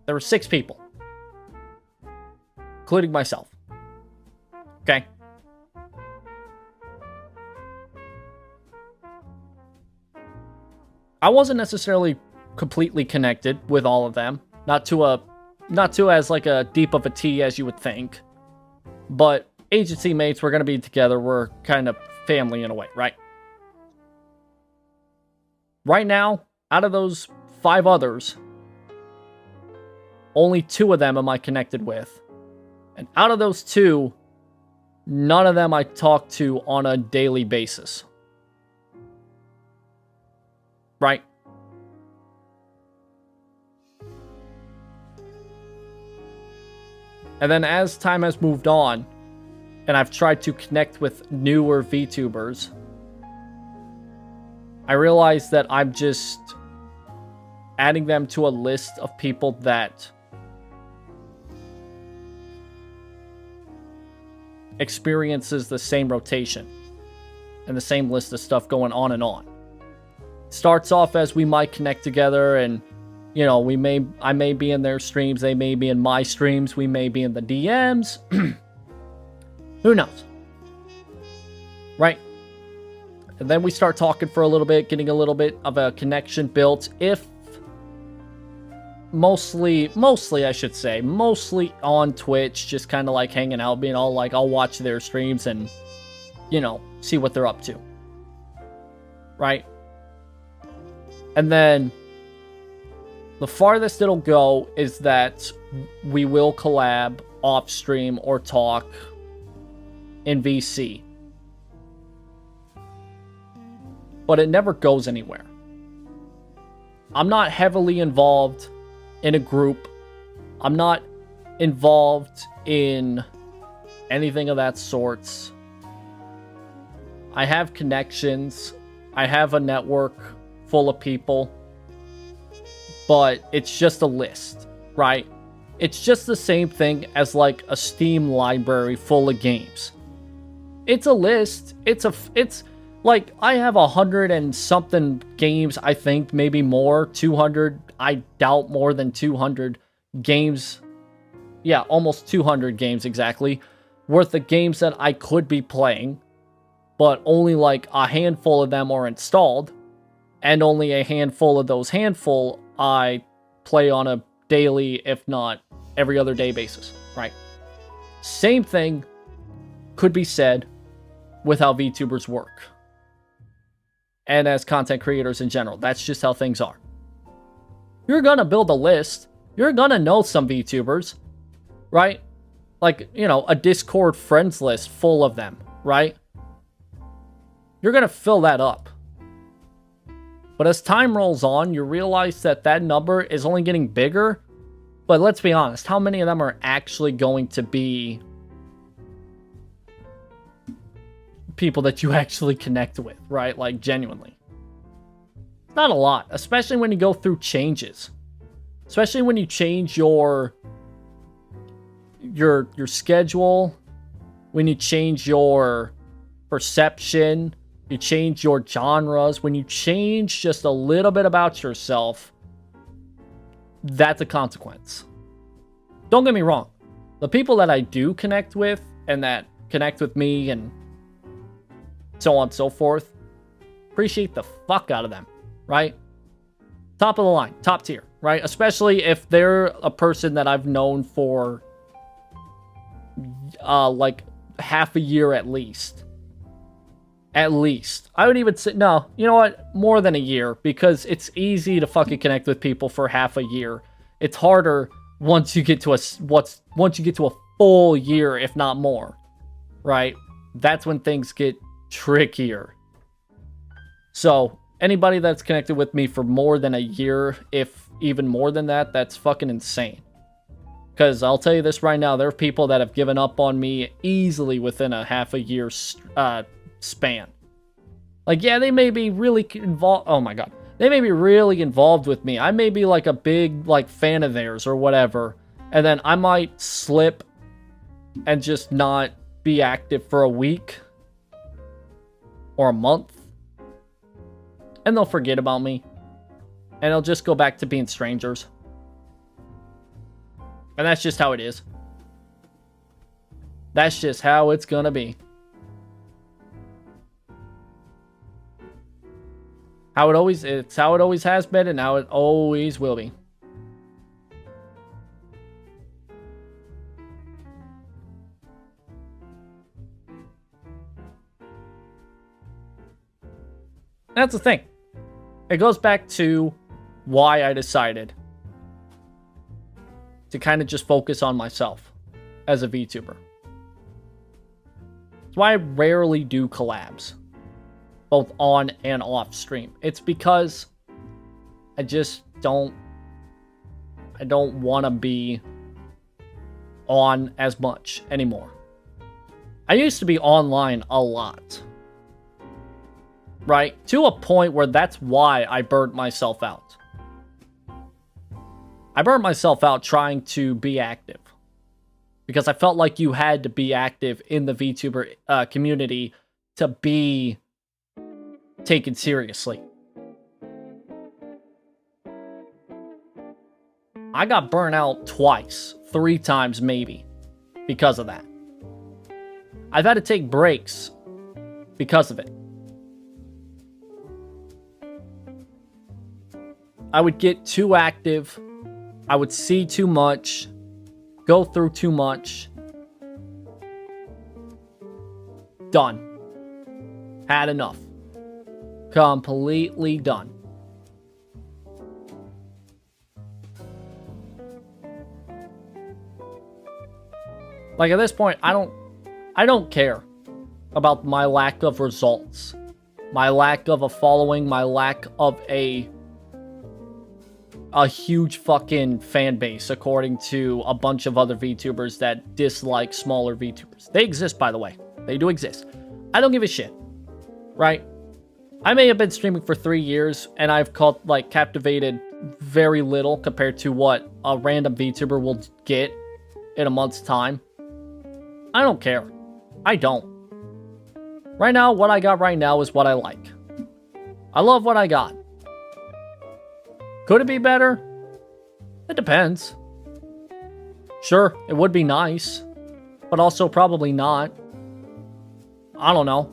there were 6 people, including myself. Okay? I wasn't necessarily completely connected with all of them. Not to as like a deep of a T as you would think. But agency mates, we're going to be together. We're kind of family in a way, right? Right now, out of those 5 others, only 2 of them am I connected with. And out of those 2, none of them I talk to on a daily basis. Right? And then as time has moved on, and I've tried to connect with newer VTubers, I realize that I'm just adding them to a list of people that experiences the same rotation and the same list of stuff going on and on. Starts off as we might connect together and, you know, I may be in their streams, they may be in my streams, we may be in the DMs. Who knows? Right? And then we start talking for a little bit, getting a little bit of a connection built. If mostly I should say, mostly on Twitch, just kind of like hanging out, being all like, I'll watch their streams and, you know, see what they're up to. Right? And then the farthest it'll go is that we will collab off stream or talk in VC. But it never goes anywhere. I'm not heavily involved in a group. I'm not involved in anything of that sorts. I have connections. I have a network full of people. But it's just a list, right? It's just the same thing as like a Steam library full of games. It's a list. It's like, I have 100 and something games, I think, maybe more, 200, I doubt more than 200 games, yeah, almost 200 games exactly, worth of games that I could be playing, but only like a handful of them are installed, and only a handful of those handful I play on a daily, if not every other day basis, right? Same thing could be said with how VTubers work. And as content creators in general. That's just how things are. You're gonna build a list. You're gonna know some VTubers, right? Like, you know, a Discord friends list full of them, right? You're gonna fill that up. But as time rolls on, you realize that that number is only getting bigger. But let's be honest, how many of them are actually going to be people that you actually connect with, right? Like, genuinely. Not a lot, especially when you go through changes. Especially when you change your schedule, when you change your perception, you change your genres, when you change just a little bit about yourself, that's a consequence. Don't get me wrong. The people that I do connect with and that connect with me and so on and so forth. Appreciate the fuck out of them, right? Top of the line, top tier, right? Especially if they're a person that I've known for like half a year at least. At least. I would even say, no, you know what? More than a year, because it's easy to fucking connect with people for half a year. It's harder once you get to a full year, if not more, right? That's when things get trickier. So, anybody that's connected with me for more than a year, if even more than that, that's fucking insane. Because I'll tell you this right now, there are people that have given up on me easily within a half a year span. Like, yeah, they may be really involved. Oh my god. They may be really involved with me. I may be like a big like fan of theirs or whatever. And then I might slip and just not be active for a week or a month. And they'll forget about me. And they'll just go back to being strangers. And that's just how it is. That's just how it's gonna be. It's how it always has been, and how it always will be. That's the thing. It goes back to why I decided to kind of just focus on myself as a VTuber. That's why I rarely do collabs, both on and off stream. It's because I don't want to be on as much anymore. I used to be online a lot, right? To a point where that's why I burnt myself out. I burnt myself out trying to be active. Because I felt like you had to be active in the VTuber community to be taken seriously. I got burnt out twice, 3 times maybe, because of that. I've had to take breaks because of it. I would get too active. I would see too much. Go through too much. Done. Had enough. Completely done. Like at this point, I don't care about my lack of results, my lack of a following, my lack of a huge fucking fan base, according to a bunch of other VTubers that dislike smaller VTubers. They exist, by the way. They do exist. I don't give a shit, right? I may have been streaming for 3 years, and I've captivated very little compared to what a random VTuber will get in a month's time. I don't care. I don't. Right now, what I got right now is what I like. I love what I got. Could it be better? It depends. Sure, it would be nice, but also probably not. I don't know.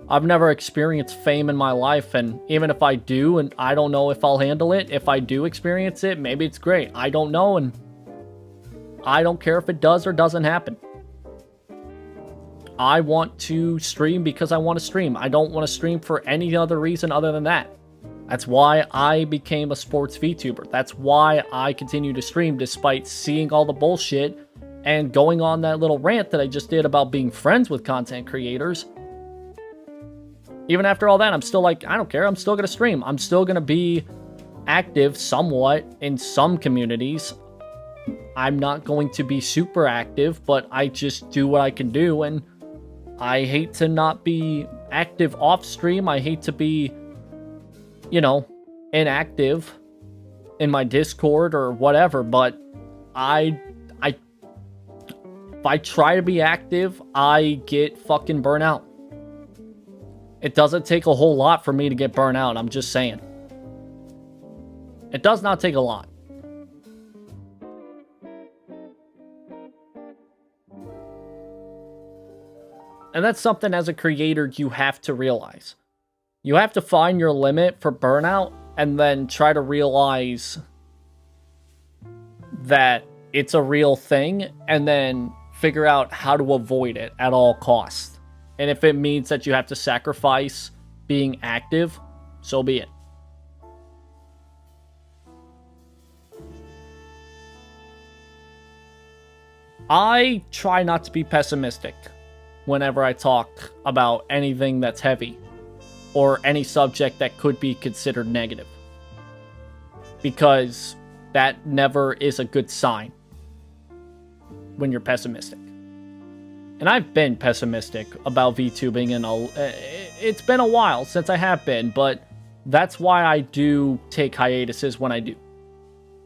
I've never experienced fame in my life, and even if I do, and I don't know if I'll handle it, if I do experience it, maybe it's great. I don't know, and I don't care if it does or doesn't happen. I want to stream because I want to stream. I don't want to stream for any other reason other than that. That's why I became a sports VTuber. That's why I continue to stream despite seeing all the bullshit and going on that little rant that I just did about being friends with content creators. Even after all that, I'm still like, I don't care. I'm still going to stream. I'm still going to be active somewhat in some communities. I'm not going to be super active, but I just do what I can do. And I hate to not be active off stream. I hate to be, inactive in my Discord or whatever, but if I try to be active, I get fucking burnt out. It doesn't take a whole lot for me to get burnt out, I'm just saying. It does not take a lot. And that's something as a creator you have to realize. You have to find your limit for burnout and then try to realize that it's a real thing and then figure out how to avoid it at all costs. And if it means that you have to sacrifice being active, so be it. I try not to be pessimistic whenever I talk about anything that's heavy or any subject that could be considered negative, because that never is a good sign when you're pessimistic. And I've been pessimistic about VTubing, and it's been a while since I have been, but that's why I do take hiatuses when I do.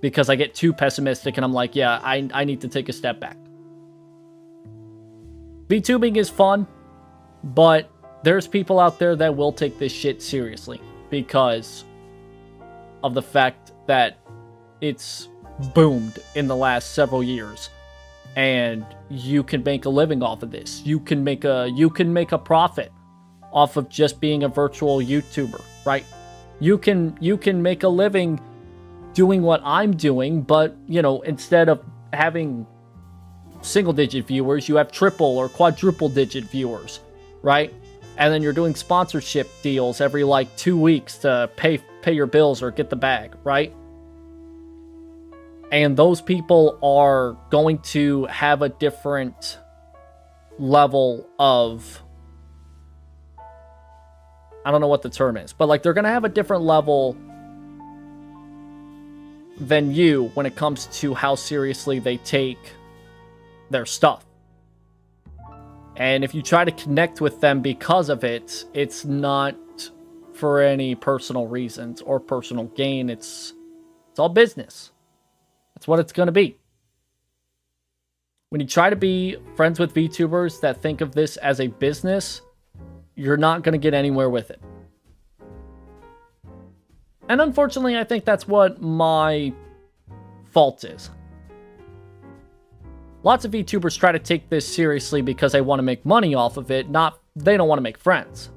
Because I get too pessimistic and I'm like, yeah, I need to take a step back. VTubing is fun, but there's people out there that will take this shit seriously because of the fact that it's boomed in the last several years. And you can make a living off of this. You can make a profit off of just being a virtual YouTuber, right? You can make a living doing what I'm doing, but you know, instead of having single digit viewers, you have triple or quadruple digit viewers, right? And then you're doing sponsorship deals every like 2 weeks to pay your bills or get the bag, right? And those people are going to have a different level of, I don't know what the term is, but like they're going to have a different level than you when it comes to how seriously they take their stuff. And if you try to connect with them because of it, it's not for any personal reasons or personal gain. It's all business. That's what it's going to be. When you try to be friends with VTubers that think of this as a business, you're not going to get anywhere with it. And unfortunately, I think that's what my fault is. Lots of VTubers try to take this seriously because they want to make money off of it, they don't want to make friends.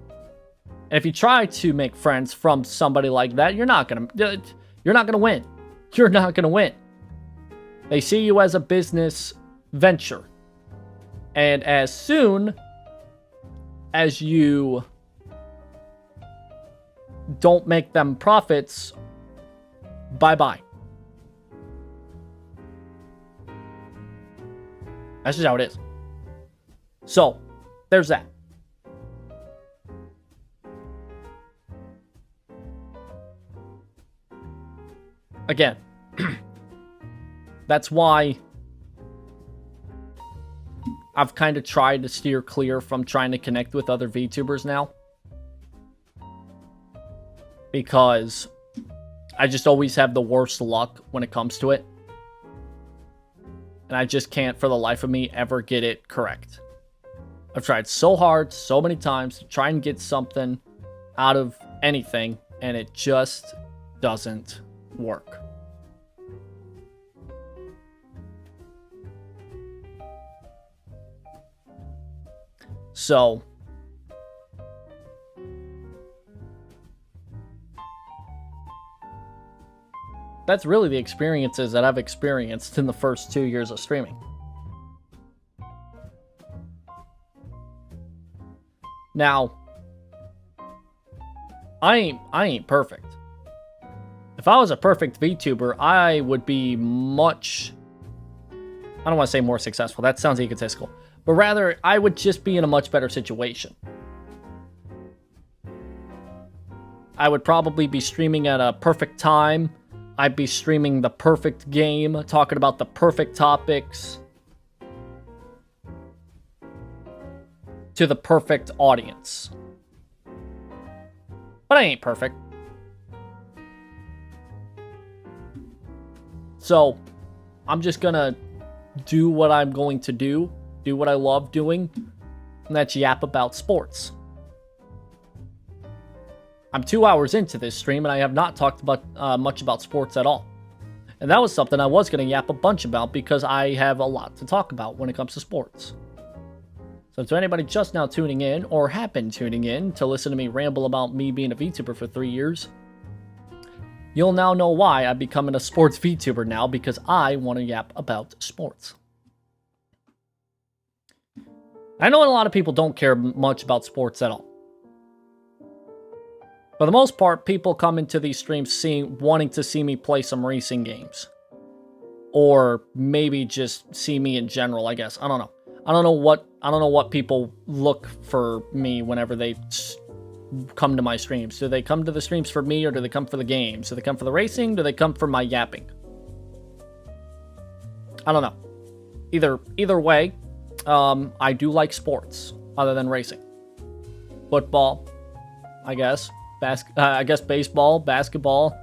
And if you try to make friends from somebody like that, you're not going to win. You're not going to win. They see you as a business venture. And as soon as you don't make them profits, bye-bye. That's just how it is. So, there's that. Again, that's why I've kind of tried to steer clear from trying to connect with other VTubers now. Because I just always have the worst luck when it comes to it. And I just can't, for the life of me, ever get it correct. I've tried so hard, so many times, to try and get something out of anything, and it just doesn't work. So, that's really the experiences that I've experienced in the first 2 years of streaming. Now, I ain't perfect. If I was a perfect VTuber, I would be much, I don't want to say more successful, that sounds egotistical, but rather, I would just be in a much better situation. I would probably be streaming at a perfect time. I'd be streaming the perfect game, talking about the perfect topics to the perfect audience. But I ain't perfect. So, I'm just gonna do what I'm going to do what I love doing, and that's yap about sports. I'm 2 hours into this stream, and I have not talked about much about sports at all. And that was something I was going to yap a bunch about, because I have a lot to talk about when it comes to sports. So to anybody just now tuning in, or have been tuning in to listen to me ramble about me being a VTuber for 3 years, you'll now know why I'm becoming a sports VTuber now, because I want to yap about sports. I know a lot of people don't care much about sports at all. For the most part, people come into these streams wanting to see me play some racing games. Or maybe just see me in general, I guess. I don't know. I don't know what people look for me whenever they come to my streams. Do they come to the streams for me, or do they come for the games? Do they come for the racing? Do they come for my yapping? I don't know. Either way, I do like sports other than racing. Football, I guess. I guess baseball, basketball,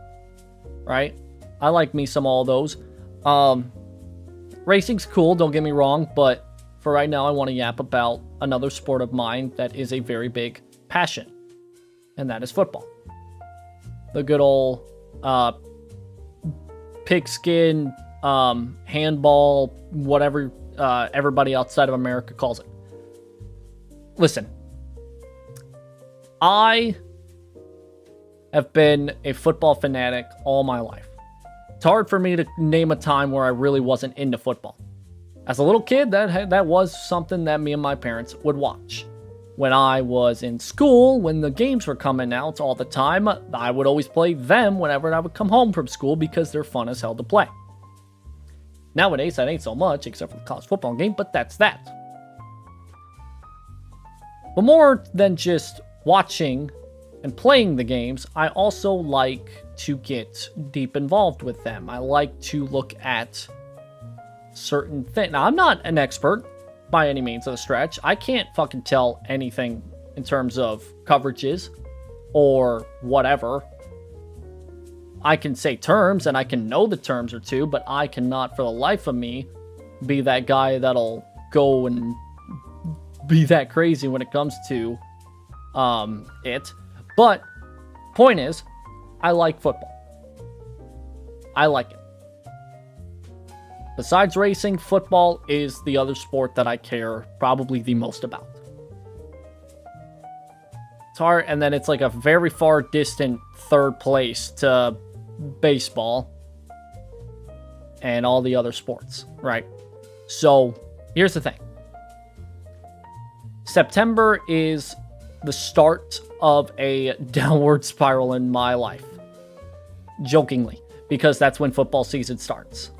right? I like me some all those. Racing's cool, don't get me wrong, but for right now, I want to yap about another sport of mine that is a very big passion, and that is football. The good old pigskin, handball, whatever everybody outside of America calls it. Listen, I have been a football fanatic all my life. It's hard for me to name a time where I really wasn't into football. As a little kid, that was something that me and my parents would watch. When I was in school, when the games were coming out all the time, I would always play them whenever I would come home from school because they're fun as hell to play. Nowadays, that ain't so much, except for the college football game, but that's that. But more than just watching and playing the games, I also like to get deep involved with them. I like to look at certain things. Now, I'm not an expert by any means of the stretch. I can't fucking tell anything in terms of coverages or whatever. I can say terms and I can know the terms or two, but I cannot for the life of me be that guy that'll go and be that crazy when it comes to it. But point is, I like football. I like it. Besides racing, football is the other sport that I care probably the most about. It's hard, and then it's like a very far distant third place to baseball and all the other sports, right? So, here's the thing. September is the start of a downward spiral in my life. Jokingly, because that's when football season starts.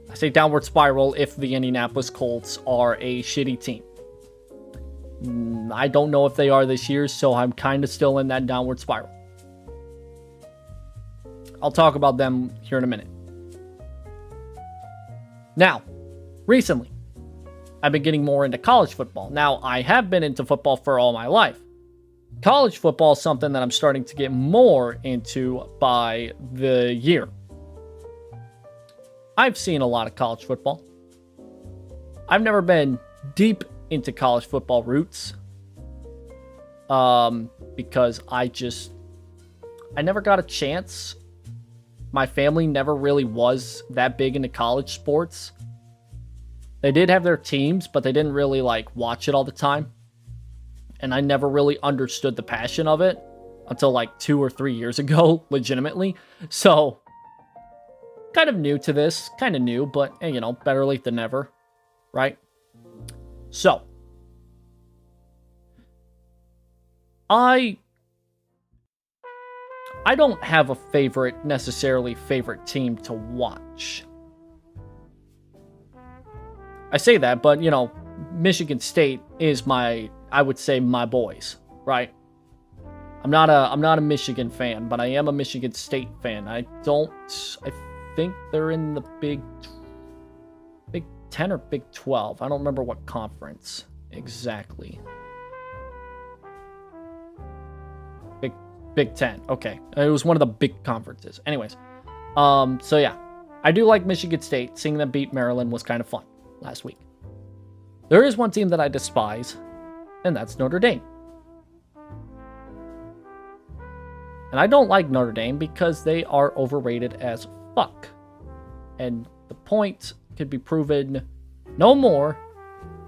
I say downward spiral if the Indianapolis Colts are a shitty team. I don't know if they are this year, so I'm kind of still in that downward spiral. I'll talk about them here in a minute. Now, recently, I've been getting more into college football. Now, I have been into football for all my life. College football is something that I'm starting to get more into by the year. I've seen a lot of college football. I've never been deep into college football roots. Because I never got a chance. My family never really was that big into college sports. They did have their teams, but they didn't really watch it all the time. And I never really understood the passion of it until 2 or 3 years ago, legitimately. So, kind of new to this. Kind of new, but, hey, better late than never. Right? So, I don't have a necessarily favorite team to watch. I say that, but, Michigan State is I would say my boys, right? I'm not a Michigan fan, but I am a Michigan State fan. I think they're in the Big 10 or Big 12. I don't remember what conference exactly. Big 10. Okay. It was one of the big conferences. Anyways. So yeah. I do like Michigan State. Seeing them beat Maryland was kind of fun last week. There is one team that I despise, and that's Notre Dame. And I don't like Notre Dame because they are overrated as fuck. And the point could be proven no more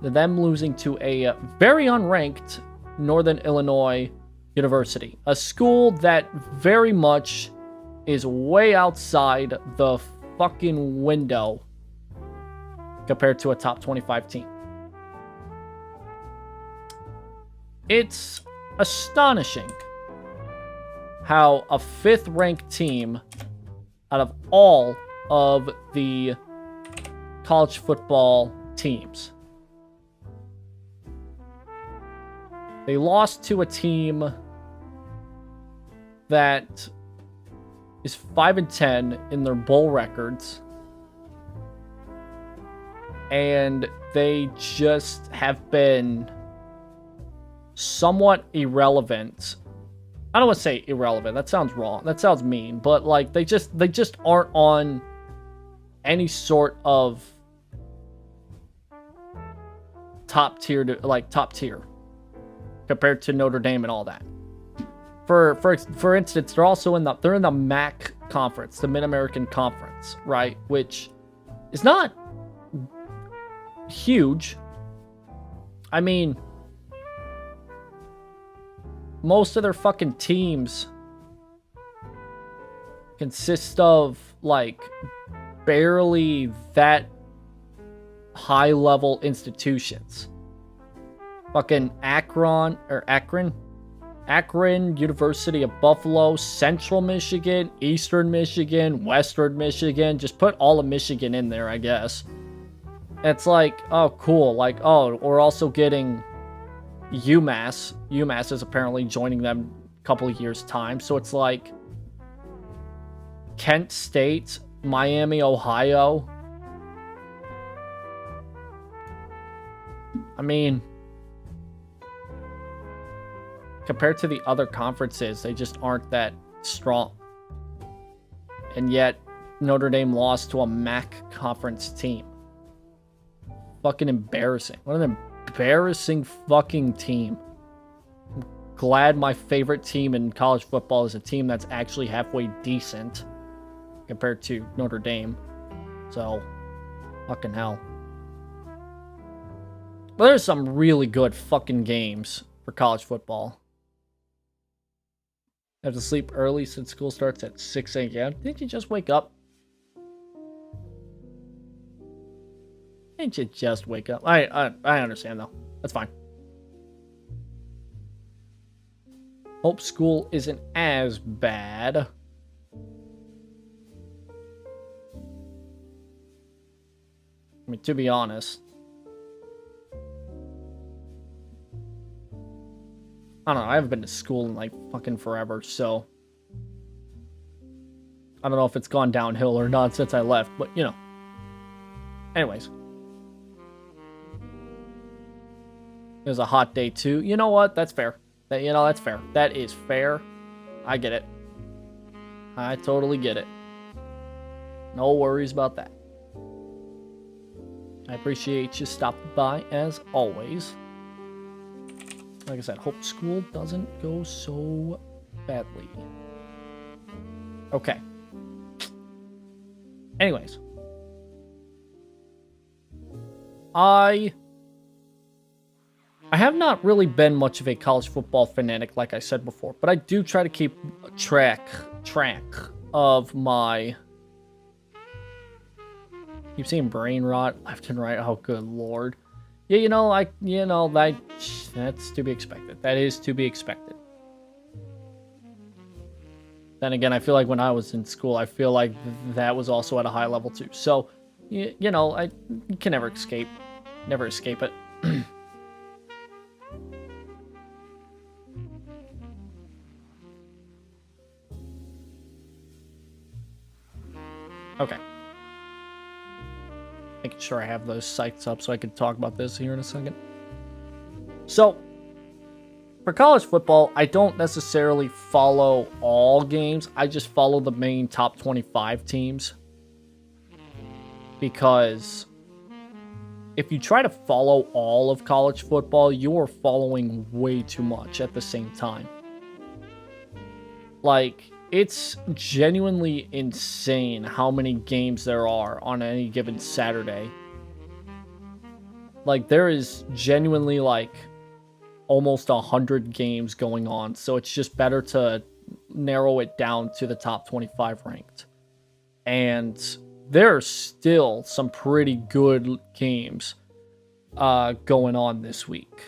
them losing to a very unranked Northern Illinois University. A school that very much is way outside the fucking window compared to a top 25 team. It's astonishing how a 5th ranked team out of all of the college football teams, they lost to a team that is 5-10 in their bowl records, and they just have been somewhat irrelevant. I don't want to say irrelevant. That sounds wrong. That sounds mean. But like they just aren't on any sort of top tier compared to Notre Dame and all that. For instance, they're in the MAC conference, the Mid-American Conference, right? Which is not huge. I mean, most of their fucking teams consist of, like, barely that high-level institutions. Fucking Akron, University of Buffalo, Central Michigan, Eastern Michigan, Western Michigan. Just put all of Michigan in there, I guess. It's like, oh, cool. Like, oh, we're also getting UMass. UMass is apparently joining them a couple of years' time. So it's like Kent State, Miami, Ohio. I mean, compared to the other conferences, they just aren't that strong. And yet, Notre Dame lost to a MAC conference team. Fucking embarrassing. What an embarrassing fucking team. I'm glad my favorite team in college football is a team that's actually halfway decent compared to Notre Dame. So, fucking hell. But there's some really good fucking games for college football. I have to sleep early since school starts at 6 a.m. Didn't you just wake up? Didn't you just wake up? I understand, though. That's fine. Hope school isn't as bad. I mean, to be honest, I don't know. I haven't been to school in like fucking forever, so I don't know if it's gone downhill or not since I left, but you know. Anyways. It was a hot day too. You know what? That's fair. That's fair. That is fair. I get it. I totally get it. No worries about that. I appreciate you stopping by as always. Like I said, hope school doesn't go so badly. Okay. Anyways. I have not really been much of a college football fanatic, like I said before, but I do try to keep track of my... Keep seeing brain rot left and right. Oh, good lord. Yeah, that's to be expected. That is to be expected. Then again, I feel like when I was in school, I feel like that was also at a high level too. So, you can never escape it. Okay. Making sure I have those sites up so I can talk about this here in a second. So, for college football, I don't necessarily follow all games. I just follow the main top 25 teams. Because if you try to follow all of college football, you're following way too much at the same time. Like, it's genuinely insane how many games there are on any given Saturday. Like, there is genuinely, like, almost 100 games going on. So it's just better to narrow it down to the top 25 ranked. And there are still some pretty good games going on this week.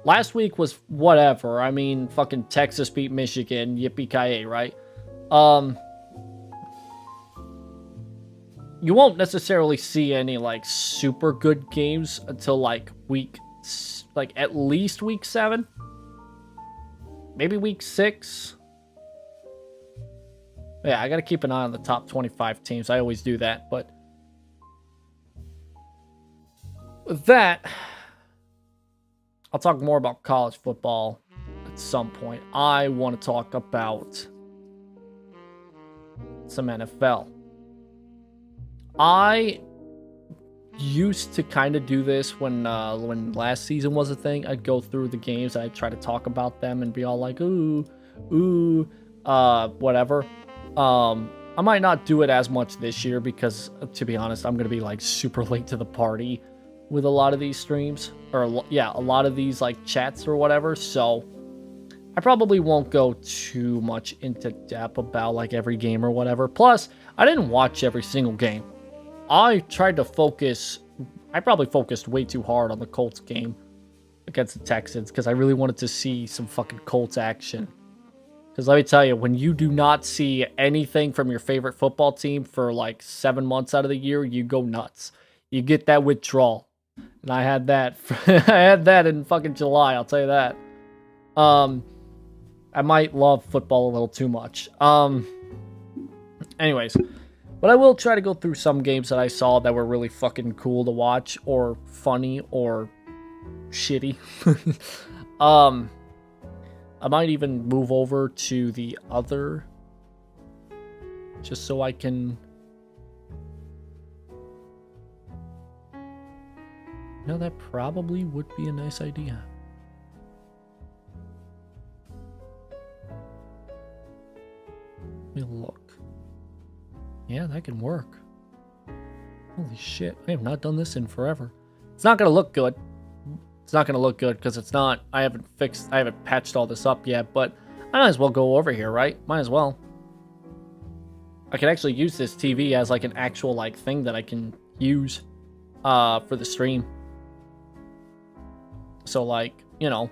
Last week was whatever. I mean, fucking Texas beat Michigan. Yippee-ki-yay, right? You won't necessarily see any, like, super good games until, like, at least week 7. Maybe week 6. Yeah, I gotta keep an eye on the top 25 teams. I always do that, but with that, I'll talk more about college football at some point. I want to talk about some NFL. I used to kind of do this when last season was a thing. I'd go through the games, I'd try to talk about them and be all like, ooh, whatever. I might not do it as much this year because, to be honest, I'm going to be, like, super late to the party with a lot of these streams. Or, yeah, a lot of these, like, chats or whatever. So, I probably won't go too much into depth about, like, every game or whatever. Plus, I didn't watch every single game. I tried to focus... I probably focused way too hard on the Colts game against the Texans because I really wanted to see some fucking Colts action. Because let me tell you, when you do not see anything from your favorite football team for like 7 months out of the year, you go nuts. You get that withdrawal. And I had that. I had that in fucking July, I'll tell you that. I might love football a little too much. Anyways, but I will try to go through some games that I saw that were really fucking cool to watch, or funny, or shitty. I might even move over to the other, just so I can... No, that probably would be a nice idea. Let me look. Yeah, that can work. Holy shit, I have not done this in forever. It's not going to look good. It's not going to look good because it's not... I haven't patched all this up yet, but I might as well go over here, right? Might as well. I can actually use this TV as like an actual like thing that I can use for the stream. So like, you know,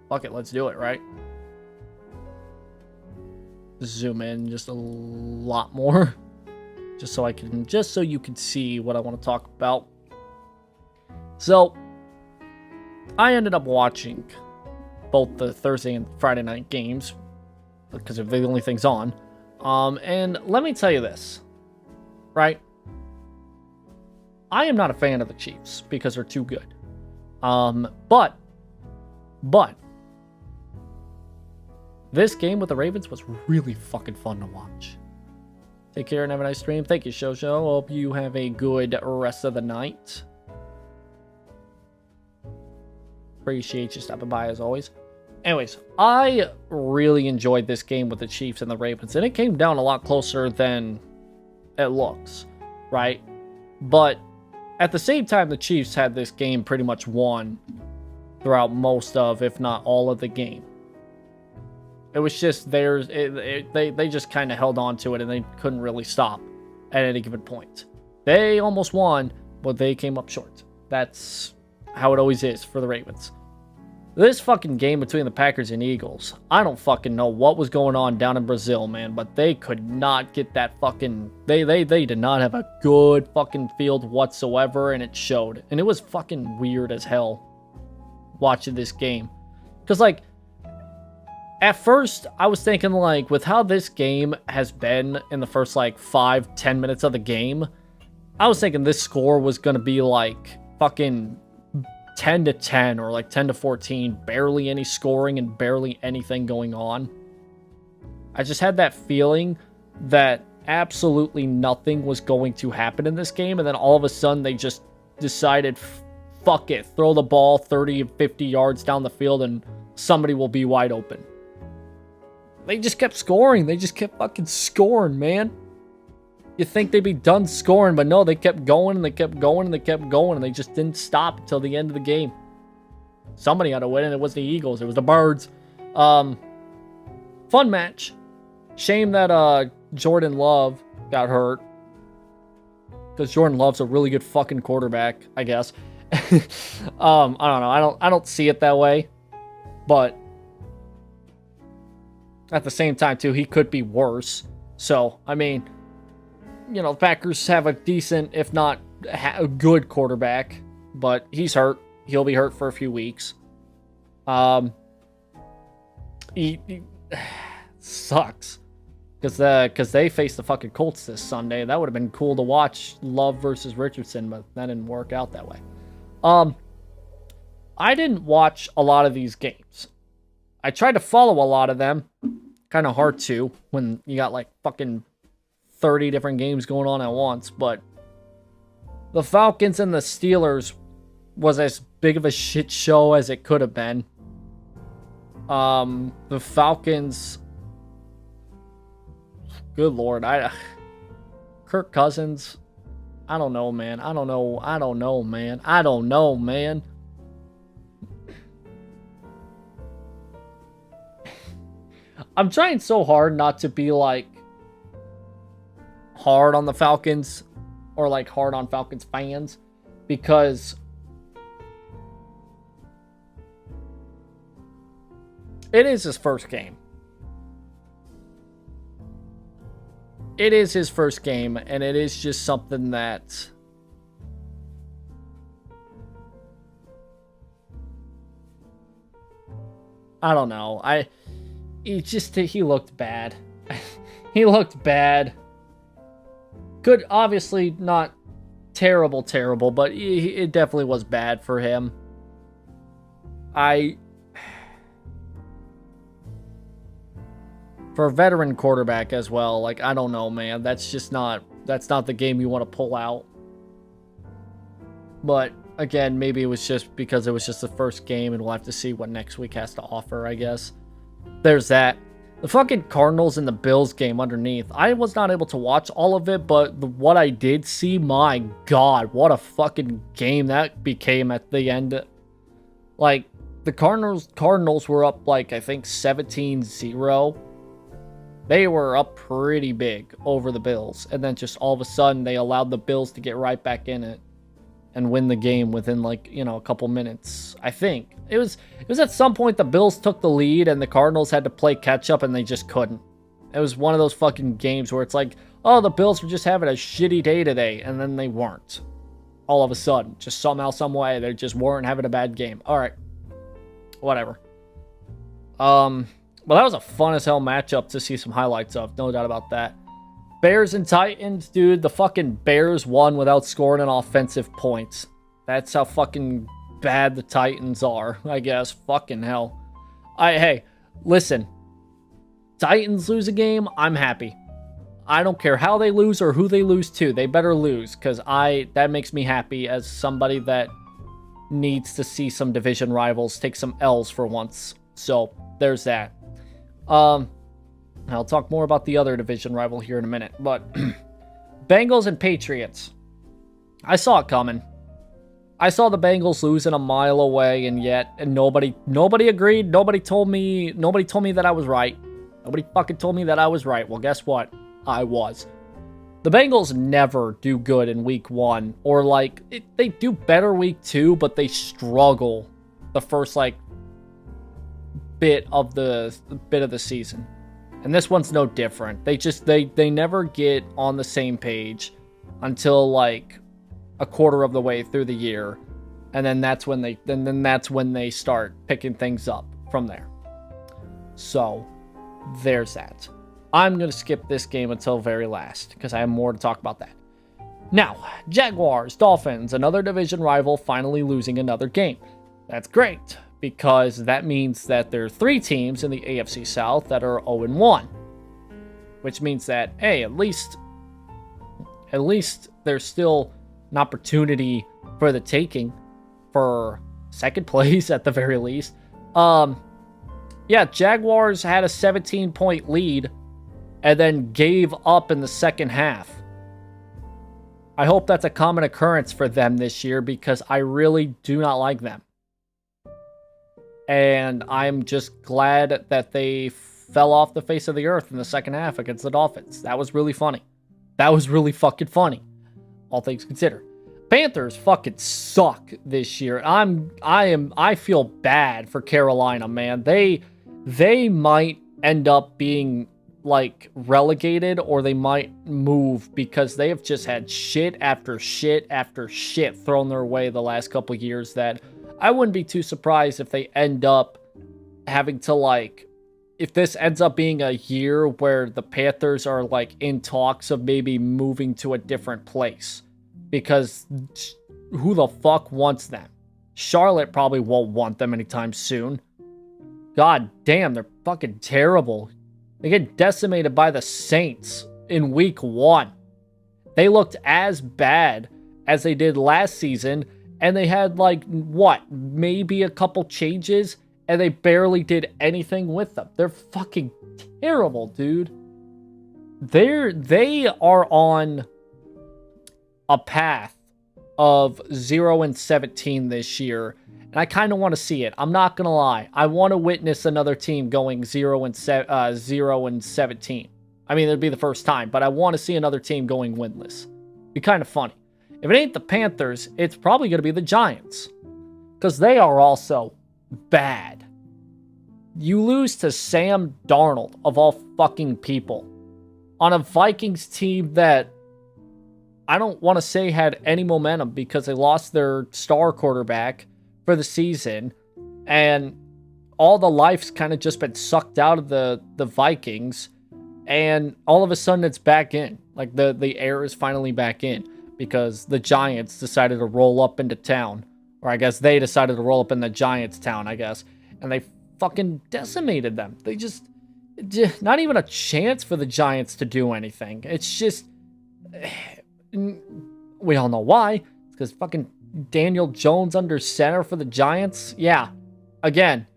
fuck it, let's do it, right? Zoom in just a lot more. Just so you can see what I want to talk about. So, I ended up watching both the Thursday and Friday night games because they're the only things on. And let me tell you this, right? I am not a fan of the Chiefs because they're too good. But this game with the Ravens was really fucking fun to watch. Take care and have a nice stream. Thank you, Shosho. Hope you have a good rest of the night. Appreciate you stopping by as always. Anyways, I really enjoyed this game with the Chiefs and the Ravens, and it came down a lot closer than it looks, right? But at the same time, the Chiefs had this game pretty much won throughout most of, if not all of the game. It was just theirs. They just kind of held on to it, and they couldn't really stop at any given point. They almost won, but they came up short. That's how it always is for the Ravens. This fucking game between the Packers and Eagles, I don't fucking know what was going on down in Brazil, man, but they could not get that fucking... They did not have a good fucking field whatsoever, and it showed. And it was fucking weird as hell watching this game. Because, like, at first, I was thinking, like, with how this game has been in the first, like, 5-10 minutes of the game, I was thinking this score was going to be, like, fucking 10-10 or, like, 10-14. Barely any scoring and barely anything going on. I just had that feeling that absolutely nothing was going to happen in this game, and then all of a sudden they just decided, fuck it, throw the ball 30 and 50 yards down the field and somebody will be wide open. They just kept scoring. They just kept fucking scoring, man. you think they'd be done scoring, but no, they kept going and they kept going and they kept going and they just didn't stop until the end of the game. Somebody had to win, and it was the Eagles. It was the Birds. Fun match. Shame that Jordan Love got hurt, because Jordan Love's a really good fucking quarterback, I guess. I don't know. I don't see it that way, but at the same time too, he could be worse. So I mean, you know, the Packers have a decent, if not a good quarterback, but he's hurt. He'll be hurt for a few weeks. He sucks because they faced the fucking Colts this Sunday. That would have been cool to watch, Love versus Richardson, but that didn't work out that way. I didn't watch a lot of these games. I tried to follow a lot of them. Kind of hard to when you got like fucking 30 different games going on at once, but the Falcons and the Steelers was as big of a shit show as it could have been. The Falcons, good lord, Kirk Cousins, I don't know, man. I don't know, man. I'm trying so hard not to be like hard on the Falcons or like hard on Falcons fans, because it is his first game. It is his first game, and it is just something that I don't know. He looked bad. He looked bad. Good, obviously not terrible, but it definitely was bad for him. For a veteran quarterback as well, like, I don't know, man. That's not the game you want to pull out. But again, maybe it was just because it was just the first game, and we'll have to see what next week has to offer, I guess. There's that. The fucking Cardinals and the Bills game underneath. I was not able to watch all of it, but what I did see, my God, what a fucking game that became at the end. Like, the Cardinals were up, like, I think 17-0. They were up pretty big over the Bills. And then just all of a sudden, they allowed the Bills to get right back in it and win the game within, like, you know, a couple minutes. I think it was at some point the Bills took the lead and the Cardinals had to play catch up, and they just couldn't. It was one of those fucking games where it's like, oh, the Bills were just having a shitty day today, and then they weren't. All of a sudden, just somehow, some way, they just weren't having a bad game. All right, whatever. Well, that was a fun as hell matchup to see some highlights of, no doubt about that. Bears and Titans, dude, the fucking Bears won without scoring an offensive points. That's how fucking bad the Titans are, I guess. Fucking hell. Hey, listen. Titans lose a game, I'm happy. I don't care how they lose or who they lose to. They better lose, because that makes me happy as somebody that needs to see some division rivals take some L's for once. So, there's that. I'll talk more about the other division rival here in a minute, but Bengals and Patriots. I saw it coming. I saw the Bengals losing a mile away, and nobody agreed. Nobody told me that I was right. Nobody fucking told me that I was right. Well, guess what? I was. The Bengals never do good in week 1, or like they do better week 2, but they struggle the first like bit of the season. And this one's no different. They never get on the same page until like a quarter of the way through the year, and then that's when they start picking things up from there. So there's that. I'm gonna skip this game until very last because I have more to talk about that. Now, Jaguars, Dolphins, another division rival finally losing another game. That's great, because that means that there are 3 teams in the AFC South that are 0-1. Which means that, hey, at least there's still an opportunity for the taking for second place at the very least. Yeah, Jaguars had a 17-point lead and then gave up in the second half. I hope that's a common occurrence for them this year because I really do not like them. And I'm just glad that they fell off the face of the earth in the second half against the Dolphins. That was really funny. That was really fucking funny, all things considered. Panthers fucking suck this year. I feel bad for Carolina, man. They might end up being like relegated, or they might move because they have just had shit after shit after shit thrown their way the last couple of years that I wouldn't be too surprised if they end up having to like, if this ends up being a year where the Panthers are like in talks of maybe moving to a different place, because who the fuck wants them? Charlotte probably won't want them anytime soon. God damn, they're fucking terrible. They get decimated by the Saints in week 1. They looked as bad as they did last season, and they had like, what, maybe a couple changes, and they barely did anything with them. They're fucking terrible, dude. They are on a path of 0-17 this year, and I kind of want to see it. I'm not gonna lie. I want to witness another team going 0-17. I mean, it'd be the first time, but I want to see another team going winless. Be kind of funny. If it ain't the Panthers, it's probably gonna be the Giants, because they are also bad. You lose to Sam Darnold, of all fucking people, on a Vikings team that I don't want to say had any momentum because they lost their star quarterback for the season, and all the life's kind of just been sucked out of the Vikings, and all of a sudden it's back in. Like the air is finally back in because the Giants decided to roll up into town, or I guess they decided to roll up in the Giants town, I guess, and they fucking decimated them. They just not even a chance for the Giants to do anything. It's just, we all know why. It's because fucking Daniel Jones under center for the Giants. Yeah, again,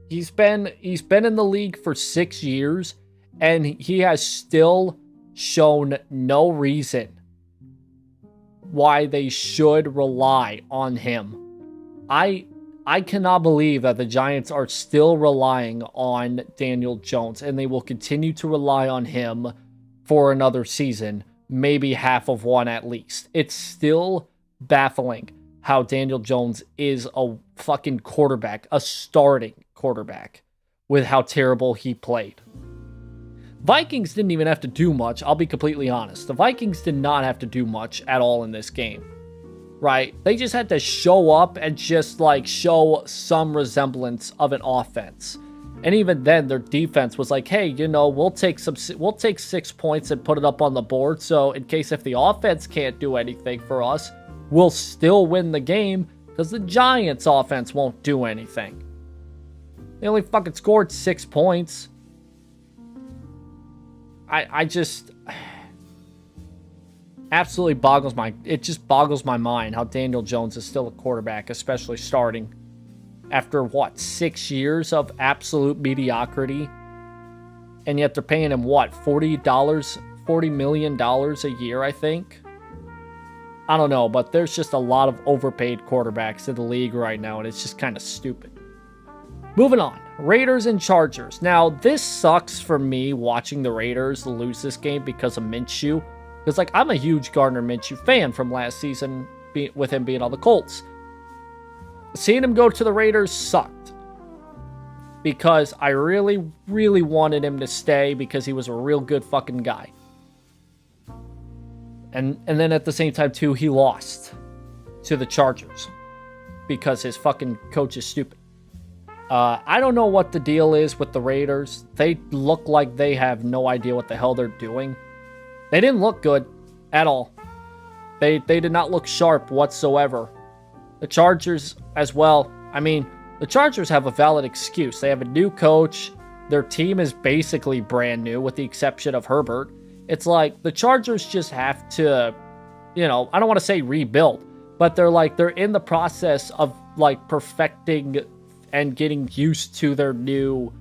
he's been in the league for 6 years, and he has still shown no reason why they should rely on him. I cannot believe that the Giants are still relying on Daniel Jones, and they will continue to rely on him for another season, maybe half of one at least. It's still baffling how Daniel Jones is a fucking quarterback, a starting quarterback, with how terrible he played. Vikings didn't even have to do much, I'll be completely honest. The Vikings did not have to do much at all in this game, right? They just had to show up and just like show some resemblance of an offense. And even then, their defense was like, hey, you know, we'll take 6 points and put it up on the board. So in case if the offense can't do anything for us, we'll still win the game because the Giants offense won't do anything. They only fucking scored 6 points. I just absolutely boggles my mind how Daniel Jones is still a quarterback, especially starting after what, 6 years of absolute mediocrity, and yet they're paying him what, $40 million a year, I think. I don't know, but there's just a lot of overpaid quarterbacks in the league right now, and it's just kind of stupid. Moving on, Raiders and Chargers. Now, this sucks for me watching the Raiders lose this game because of Minshew. Because, like, I'm a huge Gardner Minshew fan from last season with him being on the Colts. Seeing him go to the Raiders sucked. Because I really, really wanted him to stay because he was a real good fucking guy. And then at the same time, too, he lost to the Chargers because his fucking coach is stupid. I don't know what the deal is with the Raiders. They look like they have no idea what the hell they're doing. They didn't look good at all. They did not look sharp whatsoever. The Chargers as well. I mean, the Chargers have a valid excuse. They have a new coach. Their team is basically brand new with the exception of Herbert. It's like the Chargers just have to, you know, I don't want to say rebuild, but they're in the process of like perfecting and getting used to their new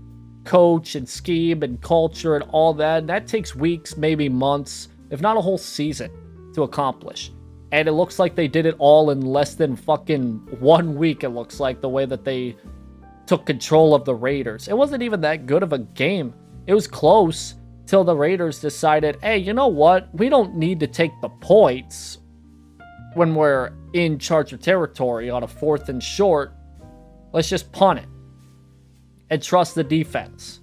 coach and scheme and culture and all that. And that takes weeks, maybe months, if not a whole season. to accomplish. And it looks like they did it all in less than fucking 1 week, it looks like, the way that they took control of the Raiders. It wasn't even that good of a game. It was close till the Raiders decided, hey, you know what? We don't need to take the points when we're in Charger territory on a 4th and short. Let's just punt it and trust the defense.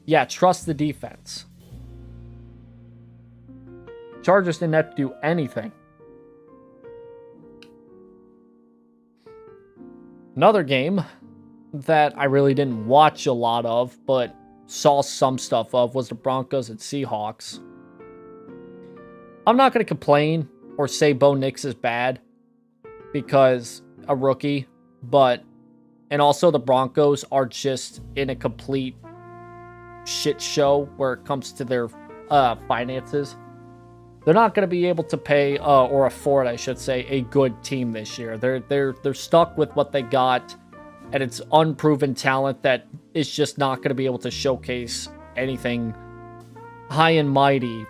Yeah, trust the defense. Chargers didn't have to do anything. Another game that I really didn't watch a lot of, but saw some stuff of, was the Broncos and Seahawks. I'm not going to complain or say Bo Nix is bad because a rookie, and also the Broncos are just in a complete shit show where it comes to their finances. They're not going to be able to pay or afford, I should say, a good team this year. They're stuck with what they got, and it's unproven talent that is just not going to be able to showcase anything high and mighty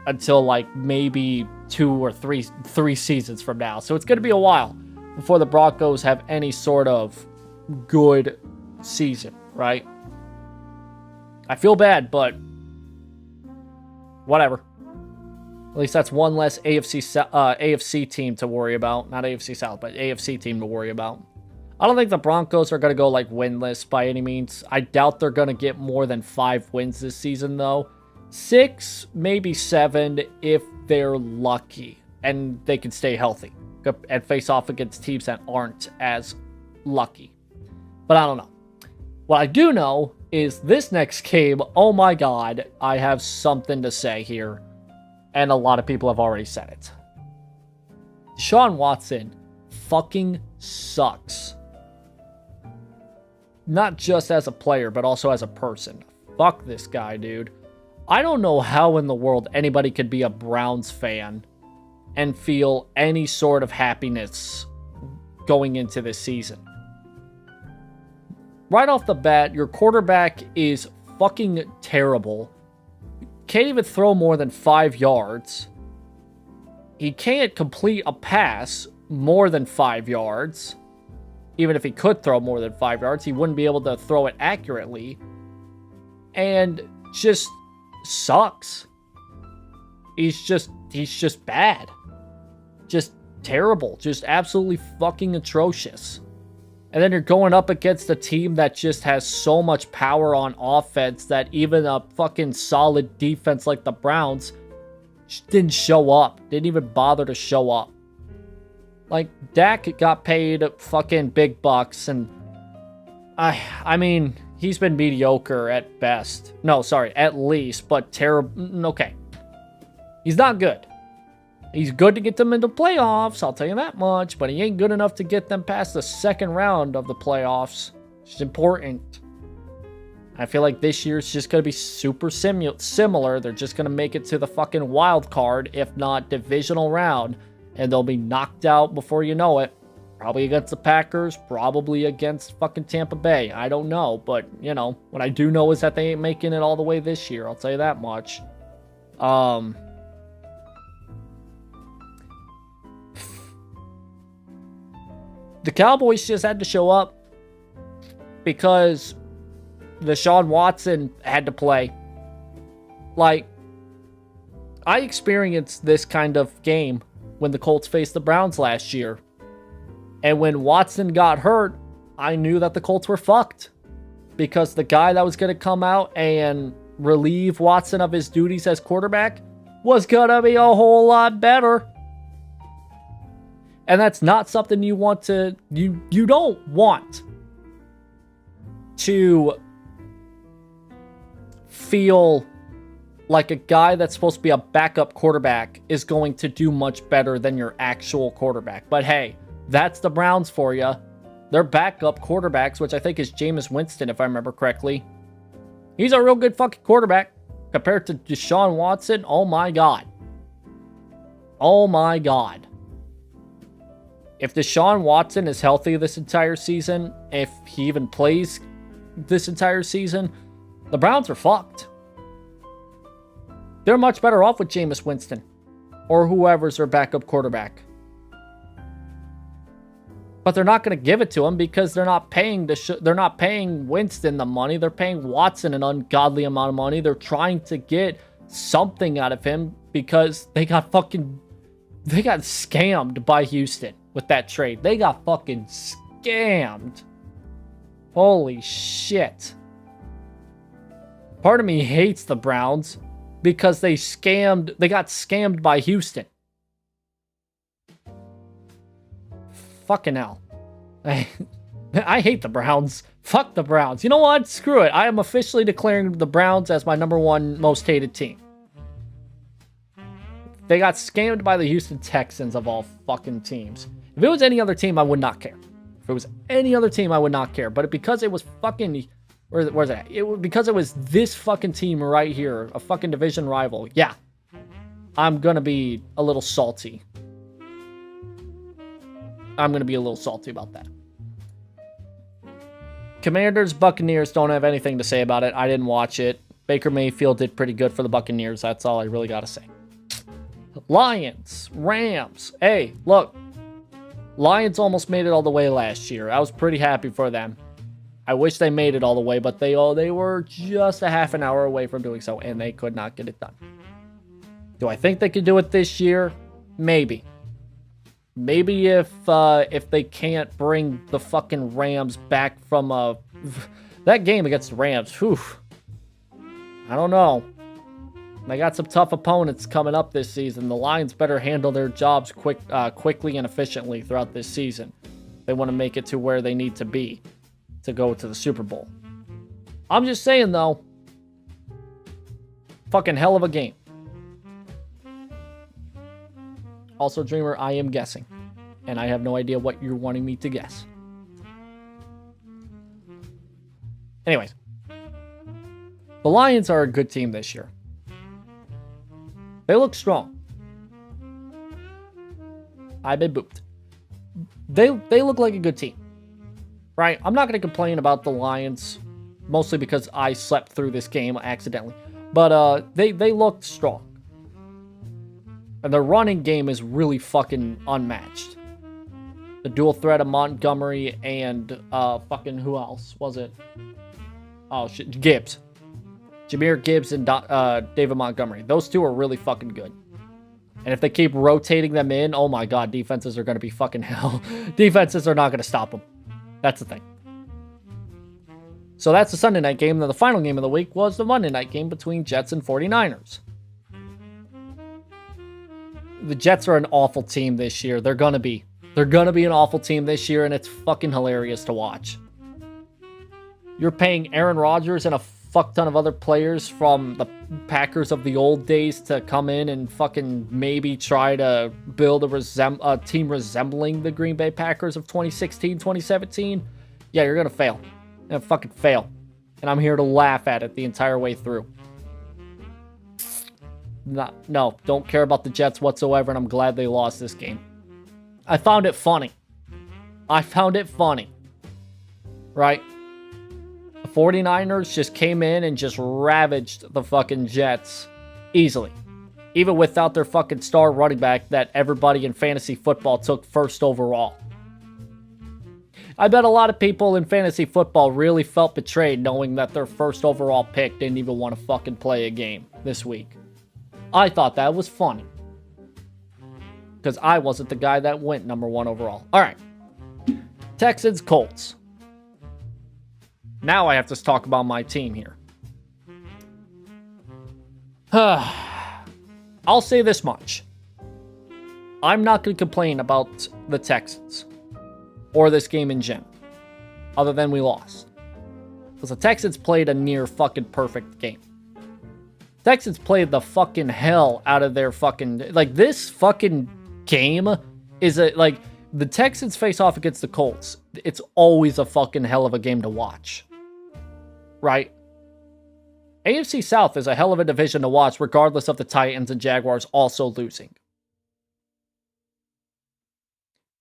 until like maybe 2 or 3 seasons from now. So it's going to be a while before the Broncos have any sort of good season, right? I feel bad, but whatever. At least that's one less AFC team to worry about. Not AFC South, but AFC team to worry about. I don't think the Broncos are going to go like winless by any means. I doubt they're going to get more than 5 wins this season, though. 6, maybe 7 if they're lucky and they can stay healthy and face off against teams that aren't as lucky. But I don't know. What I do know is this next game, oh my god, I have something to say here. And a lot of people have already said it. Deshaun Watson fucking sucks. Not just as a player, but also as a person. Fuck this guy, dude. I don't know how in the world anybody could be a Browns fan and feel any sort of happiness going into this season. Right off the bat, your quarterback is fucking terrible. Can't even throw more than 5 yards. He can't complete a pass more than 5 yards. Even if he could throw more than 5 yards, he wouldn't be able to throw it accurately. And just sucks. He's just bad. Just terrible. Just absolutely fucking atrocious. And then you're going up against a team that just has so much power on offense that even a fucking solid defense like the Browns just didn't show up. Didn't even bother to show up. Like, Dak got paid fucking big bucks, and I mean, he's been mediocre at best. No, sorry, at least, but terrible. Okay. He's not good. He's good to get them into playoffs, I'll tell you that much, but he ain't good enough to get them past the second round of the playoffs. It's important. I feel like this year's just going to be super similar. They're just going to make it to the fucking wild card, if not divisional round, and they'll be knocked out before you know it. Probably against the Packers, probably against fucking Tampa Bay. I don't know, but, you know, what I do know is that they ain't making it all the way this year. I'll tell you that much. The Cowboys just had to show up because Deshaun Watson had to play. Like, I experienced this kind of game when the Colts faced the Browns last year. And when Watson got hurt, I knew that the Colts were fucked. Because the guy that was going to come out and relieve Watson of his duties as quarterback was going to be a whole lot better. And that's not something you want to... You don't want to feel like a guy that's supposed to be a backup quarterback is going to do much better than your actual quarterback. But hey, that's the Browns for you. Their backup quarterbacks, which I think is Jameis Winston, if I remember correctly. He's a real good fucking quarterback compared to Deshaun Watson. Oh my God. Oh my God. If Deshaun Watson is healthy this entire season, if he even plays this entire season, the Browns are fucked. They're much better off with Jameis Winston or whoever's their backup quarterback. But they're not going to give it to him because they're not paying they're not paying Winston the money. They're paying Watson an ungodly amount of money. They're trying to get something out of him because they got scammed by Houston with that trade. They got fucking scammed. Holy shit. Part of me hates the Browns because they got scammed by Houston. Fucking hell. I hate the Browns. Fuck the Browns. You know what? Screw it. I am officially declaring the Browns as my #1 most hated team. They got scammed by the Houston Texans of all fucking teams. If it was any other team, I would not care. If it was any other team, I would not care. But because it was fucking... Where's it at? Because it was this fucking team right here, a fucking division rival. Yeah. I'm gonna be a little salty. I'm going to be a little salty about that. Commanders, Buccaneers, don't have anything to say about it. I didn't watch it. Baker Mayfield did pretty good for the Buccaneers. That's all I really got to say. Lions, Rams. Hey, look. Lions almost made it all the way last year. I was pretty happy for them. I wish they made it all the way, but they were just a half an hour away from doing so, and they could not get it done. Do I think they could do it this year? Maybe. Maybe if they can't bring the fucking Rams back from that game against the Rams. Whew. I don't know. They got some tough opponents coming up this season. The Lions better handle their jobs quickly and efficiently throughout this season. They want to make it to where they need to be to go to the Super Bowl. I'm just saying, though. Fucking hell of a game. Also, Dreamer, I am guessing. And I have no idea what you're wanting me to guess. Anyways. The Lions are a good team this year. They look strong. I've been booped. They look like a good team. Right? I'm not going to complain about the Lions. Mostly because I slept through this game accidentally. But they looked strong. And the running game is really fucking unmatched. The dual threat of Montgomery and fucking who else was it? Oh shit, Gibbs. Jahmyr Gibbs and David Montgomery. Those two are really fucking good. And if they keep rotating them in, oh my god, defenses are going to be fucking hell. Defenses are not going to stop them. That's the thing. So that's the Sunday night game. Then the final game of the week was the Monday night game between Jets and 49ers. The Jets are an awful team this year. They're gonna be an awful team this year, and it's fucking hilarious to watch. You're paying Aaron Rodgers and a fuck ton of other players from the Packers of the old days to come in and fucking maybe try to build a team resembling the Green Bay Packers of 2016, 2017. Yeah, you're gonna fail. You're gonna fucking fail. And I'm here to laugh at it the entire way through. No, don't care about the Jets whatsoever, and I'm glad they lost this game. I found it funny. Right? The 49ers just came in and just ravaged the fucking Jets easily. Even without their fucking star running back that everybody in fantasy football took first overall. I bet a lot of people in fantasy football really felt betrayed knowing that their first overall pick didn't even want to fucking play a game this week. I thought that was funny. Because I wasn't the guy that went #1 overall. Alright. Texans, Colts. Now I have to talk about my team here. I'll say this much. I'm not going to complain about the Texans. Or this game in general. Other than we lost. Because the Texans played a near fucking perfect game. Texans played the fucking hell out of their fucking... Like, this fucking game is the Texans face off against the Colts. It's always a fucking hell of a game to watch. Right? AFC South is a hell of a division to watch, regardless of the Titans and Jaguars also losing.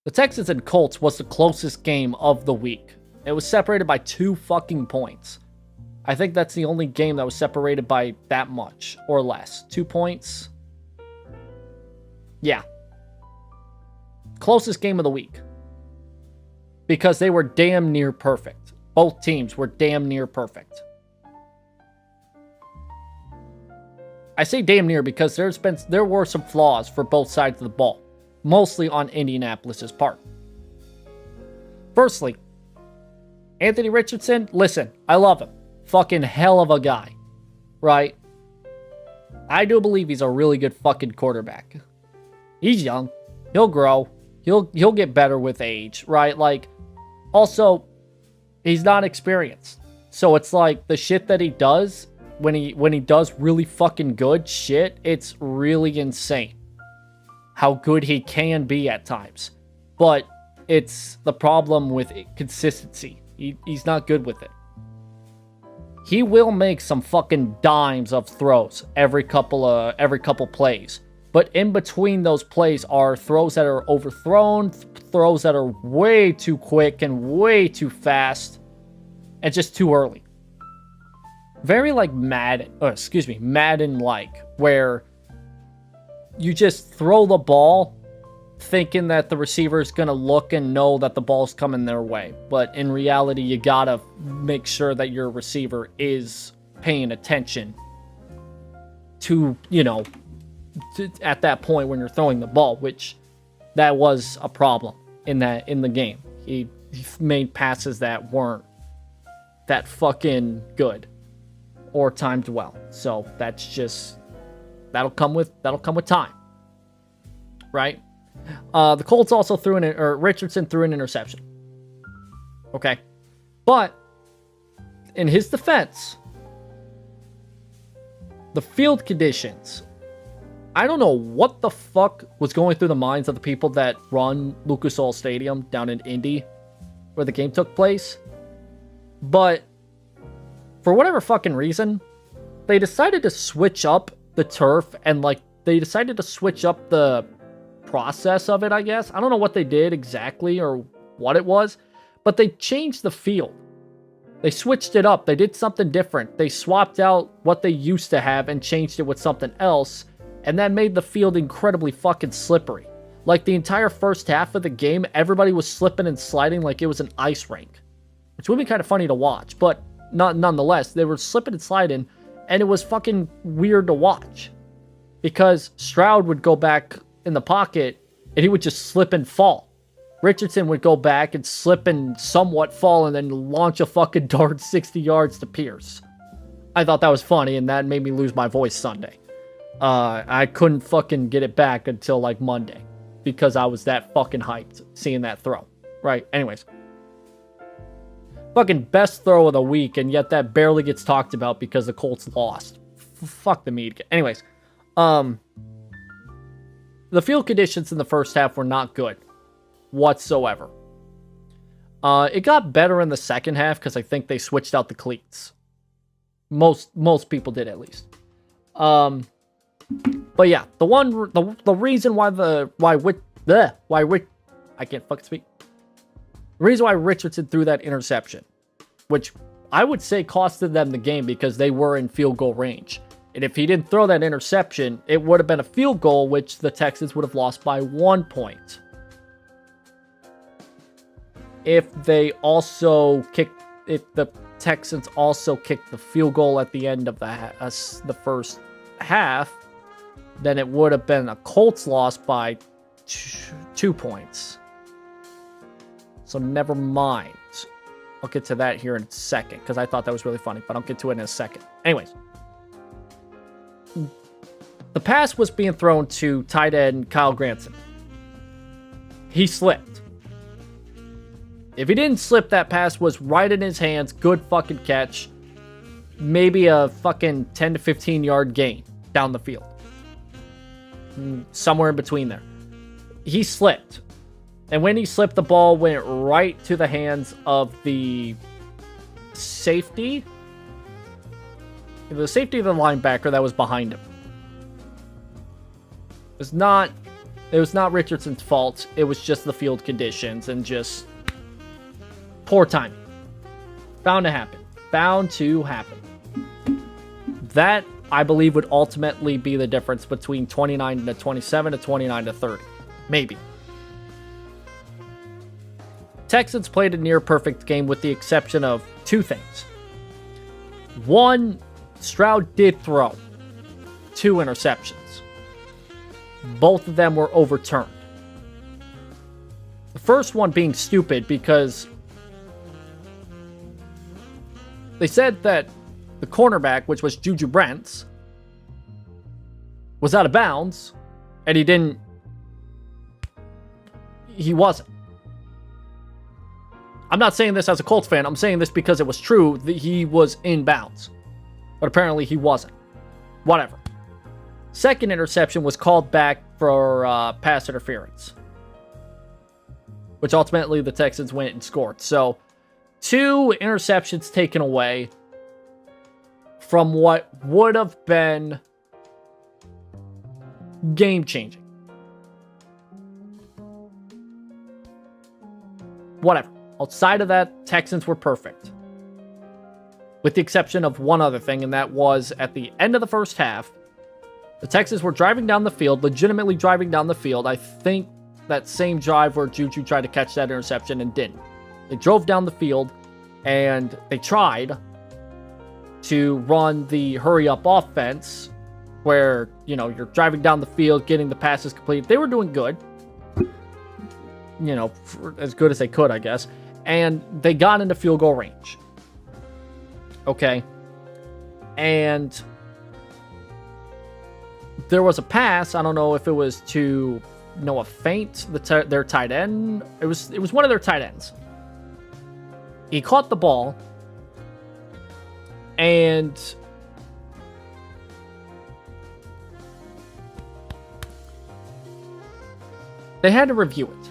The Texans and Colts was the closest game of the week. It was separated by 2 fucking points. I think that's the only game that was separated by that much or less. 2 points. Yeah. Closest game of the week. Because they were damn near perfect. Both teams were damn near perfect. I say damn near because there were some flaws for both sides of the ball. Mostly on Indianapolis's part. Firstly, Anthony Richardson, listen, I love him. Fucking hell of a guy. Right? I do believe he's a really good fucking quarterback. He's young. He'll grow. He'll get better with age, right? Like, also, he's not experienced. So it's like the shit that he does, when he does really fucking good shit, it's really insane how good he can be at times. But it's the problem with consistency. He's not good with it. He will make some fucking dimes of throws every couple plays. But in between those plays are throws that are overthrown, throws that are way too quick and way too fast, and just too early. Very like Madden-like, where you just throw the ball thinking that the receiver is going to look and know that the ball's coming their way. But in reality, you got to make sure that your receiver is paying attention to, at that point when you're throwing the ball, which that was a problem in the game. He made passes that weren't that fucking good or timed well. So that's just, that'll come with time, right? The Colts also Richardson threw an interception. Okay. But in his defense, the field conditions, I don't know what the fuck was going through the minds of the people that run Lucas Oil Stadium down in Indy, where the game took place. But for whatever fucking reason, they decided to switch up the turf and they decided to switch up the process of it, I guess. I don't know what they did exactly or what it was, but they changed the field. They switched it up. They did something different. They swapped out what they used to have and changed it with something else. And that made the field incredibly fucking slippery. Like the entire first half of the game, everybody was slipping and sliding like it was an ice rink. Which would be kind of funny to watch, but nonetheless, they were slipping and sliding, and it was fucking weird to watch. Because Stroud would go back in the pocket, and he would just slip and fall. Richardson would go back and slip and somewhat fall, and then launch a fucking dart 60 yards to Pierce. I thought that was funny, and that made me lose my voice Sunday. I couldn't fucking get it back until like Monday, because I was that fucking hyped seeing that throw. Right? Anyways. Fucking best throw of the week, and yet that barely gets talked about because the Colts lost. Fuck the media. Anyways. The field conditions in the first half were not good whatsoever. It got better in the second half because I think they switched out the cleats. Most people did, at least. But yeah, the reason why I can't fucking speak. The reason why Richardson threw that interception, which I would say costed them the game because they were in field goal range. And if he didn't throw that interception, it would have been a field goal, which the Texans would have lost by 1 point. If the Texans also kicked the field goal at the end of the first half, then it would have been a Colts loss by 2 points. So never mind. I'll get to that here in a second, because I thought that was really funny, but I'll get to it in a second. Anyways. The pass was being thrown to tight end Kyle Granson. He slipped. If he didn't slip, that pass was right in his hands. Good fucking catch. Maybe a fucking 10 to 15 yard gain down the field. Somewhere in between there. He slipped. And when he slipped, the ball went right to the hands of the safety. The safety of the linebacker that was behind him. It was not Richardson's fault. It was just the field conditions and just poor timing. Bound to happen. bound to happen. That, I believe, would ultimately be the difference between 29 to 27 to 29 to 30. Maybe. Texans played a near perfect game with the exception of two things. One, Stroud did throw 2 interceptions. Both of them were overturned. The first one being stupid because they said that the cornerback, which was Juju Brents, was out of bounds, and he wasn't. I'm not saying this as a Colts fan. I'm saying this because it was true that he was in bounds. But apparently he wasn't. Whatever. Second interception was called back for pass interference, which ultimately the Texans went and scored. So, 2 interceptions taken away from what would have been game-changing. Whatever. Outside of that, Texans were perfect. With the exception of one other thing, and that was at the end of the first half, the Texans were driving down the field, legitimately driving down the field. I think that same drive where Juju tried to catch that interception and didn't. They drove down the field, and they tried to run the hurry-up offense where, you know, you're driving down the field, getting the passes complete. They were doing good. You know, as good as they could, I guess. And they got into field goal range. Okay. And there was a pass. I don't know if it was to Noah Fant, their tight end. It was one of their tight ends. He caught the ball. And they had to review it.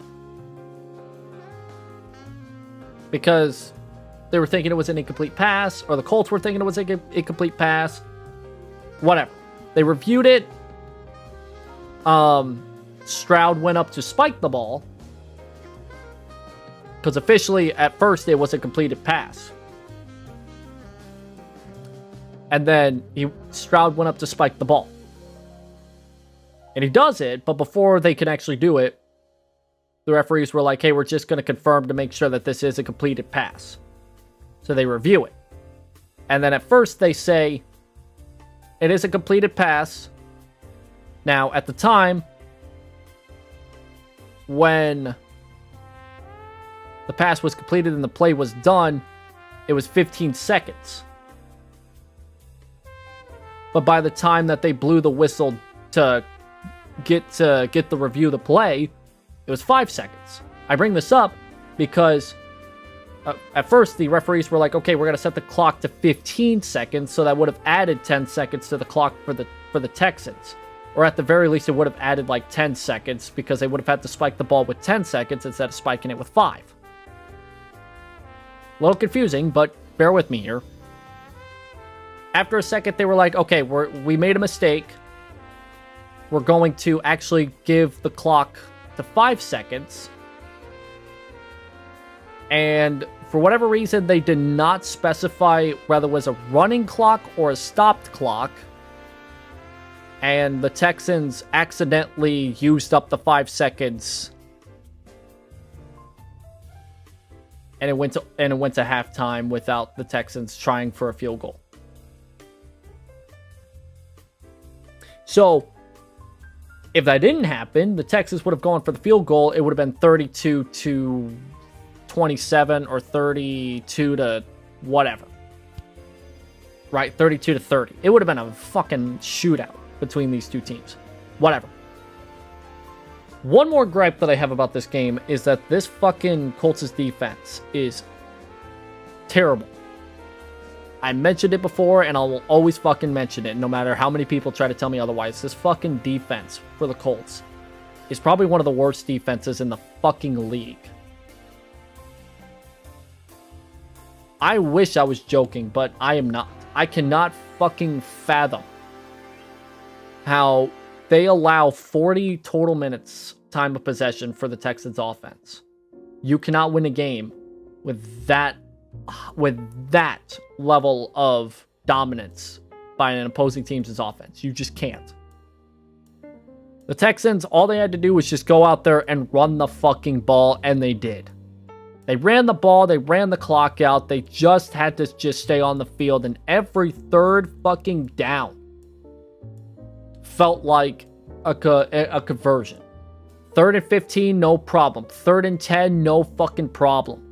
Because they were thinking it was an incomplete pass, or the Colts were thinking it was an incomplete pass. Whatever. They reviewed it. Stroud went up to spike the ball. Because officially, at first, it was a completed pass. And then Stroud went up to spike the ball. And he does it, but before they can actually do it, the referees were like, hey, we're just going to confirm to make sure that this is a completed pass. So they review it. And then at first they say, it is a completed pass. Now, at the time, when the pass was completed and the play was done, it was 15 seconds. But by the time that they blew the whistle to get the review of the play, it was 5 seconds. I bring this up because at first the referees were like, okay, we're going to set the clock to 15 seconds, so that would have added 10 seconds to the clock for the Texans. Or at the very least, it would have added like 10 seconds because they would have had to spike the ball with 10 seconds instead of spiking it with 5. A little confusing, but bear with me here. After a second, they were like, okay, we made a mistake. We're going to actually give the clock to 5 seconds. And for whatever reason, they did not specify whether it was a running clock or a stopped clock. And the Texans accidentally used up the 5 seconds. And it went to halftime without the Texans trying for a field goal. So, if that didn't happen, the Texans would have gone for the field goal. It would have been 32-27 or 32 to whatever. Right? 32-30. It would have been a fucking shootout between these two teams. Whatever. One more gripe that I have about this game is that this fucking Colts' defense is terrible. I mentioned it before, and I will always fucking mention it, no matter how many people try to tell me otherwise. This fucking defense for the Colts is probably one of the worst defenses in the fucking league. I wish I was joking, but I am not. I cannot fucking fathom how they allow 40 total minutes time of possession for the Texans offense. You cannot win a game with that that level of dominance by an opposing team's offense. You just can't. The Texans, all they had to do was just go out there and run the fucking ball, and they did. They ran the ball, they ran the clock out, they just had to just stay on the field, and every third fucking down felt like a conversion. 3rd and 15, no problem. 3rd and 10, no fucking problem.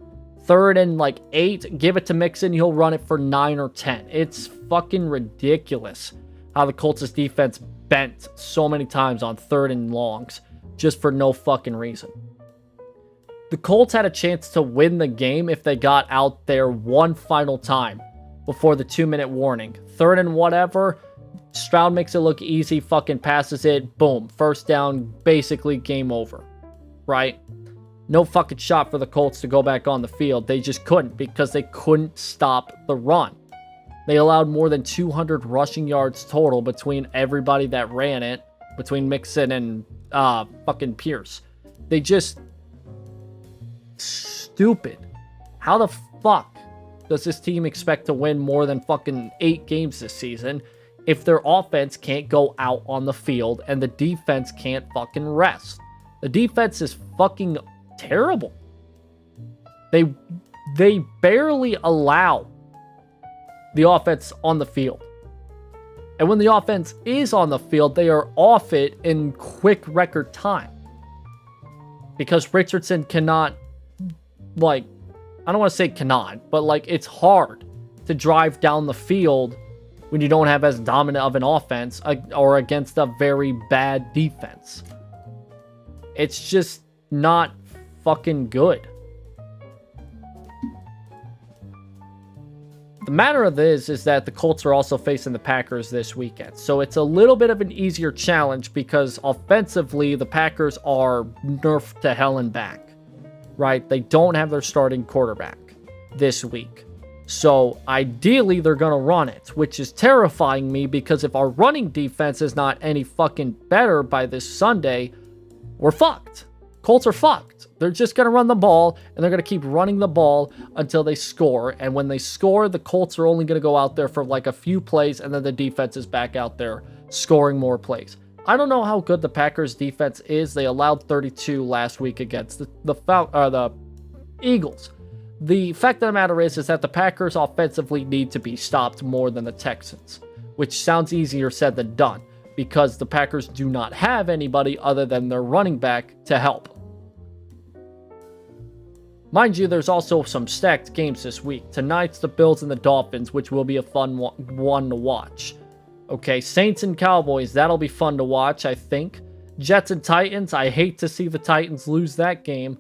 3rd and like 8, give it to Mixon, he'll run it for 9 or 10. It's fucking ridiculous how the Colts' defense bent so many times on 3rd and longs just for no fucking reason. The Colts had a chance to win the game if they got out there one final time before the 2-minute warning. 3rd and whatever, Stroud makes it look easy, fucking passes it, boom, 1st down, basically game over, right? No fucking shot for the Colts to go back on the field. They just couldn't because they couldn't stop the run. They allowed more than 200 rushing yards total between everybody that ran it, between Mixon and fucking Pierce. They just... stupid. How the fuck does this team expect to win more than fucking 8 games this season if their offense can't go out on the field and the defense can't fucking rest? The defense is fucking terrible. They barely allow the offense on the field. And when the offense is on the field, they are off it in quick record time. Because Richardson cannot, like, I don't want to say cannot, but like it's hard to drive down the field when you don't have as dominant of an offense or against a very bad defense. It's just not fucking good. The matter of this is that the Colts are also facing the Packers this weekend. So it's a little bit of an easier challenge because offensively, the Packers are nerfed to hell and back, right? They don't have their starting quarterback this week. So ideally, they're going to run it, which is terrifying me because if our running defense is not any fucking better by this Sunday, we're fucked. Colts are fucked. They're just going to run the ball, and they're going to keep running the ball until they score. And when they score, the Colts are only going to go out there for like a few plays, and then the defense is back out there scoring more plays. I don't know how good the Packers defense is. They allowed 32 last week against the Eagles. The fact of the matter is that the Packers offensively need to be stopped more than the Texans, which sounds easier said than done because the Packers do not have anybody other than their running back to help. Mind you, there's also some stacked games this week. Tonight's the Bills and the Dolphins, which will be a fun one to watch. Okay, Saints and Cowboys, that'll be fun to watch, I think. Jets and Titans, I hate to see the Titans lose that game.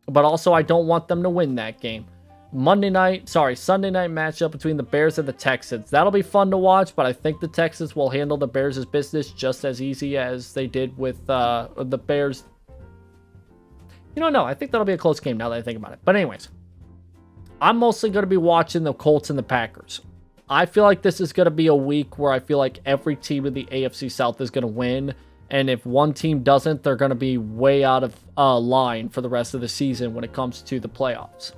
But also, I don't want them to win that game. Sunday night matchup between the Bears and the Texans. That'll be fun to watch, but I think the Texans will handle the Bears' business just as easy as they did with the Bears. You know, no, I think that'll be a close game now that I think about it. But anyways, I'm mostly going to be watching the Colts and the Packers. I feel like this is going to be a week where I feel like every team in the AFC South is going to win. And if one team doesn't, they're going to be way out of line for the rest of the season when it comes to the playoffs.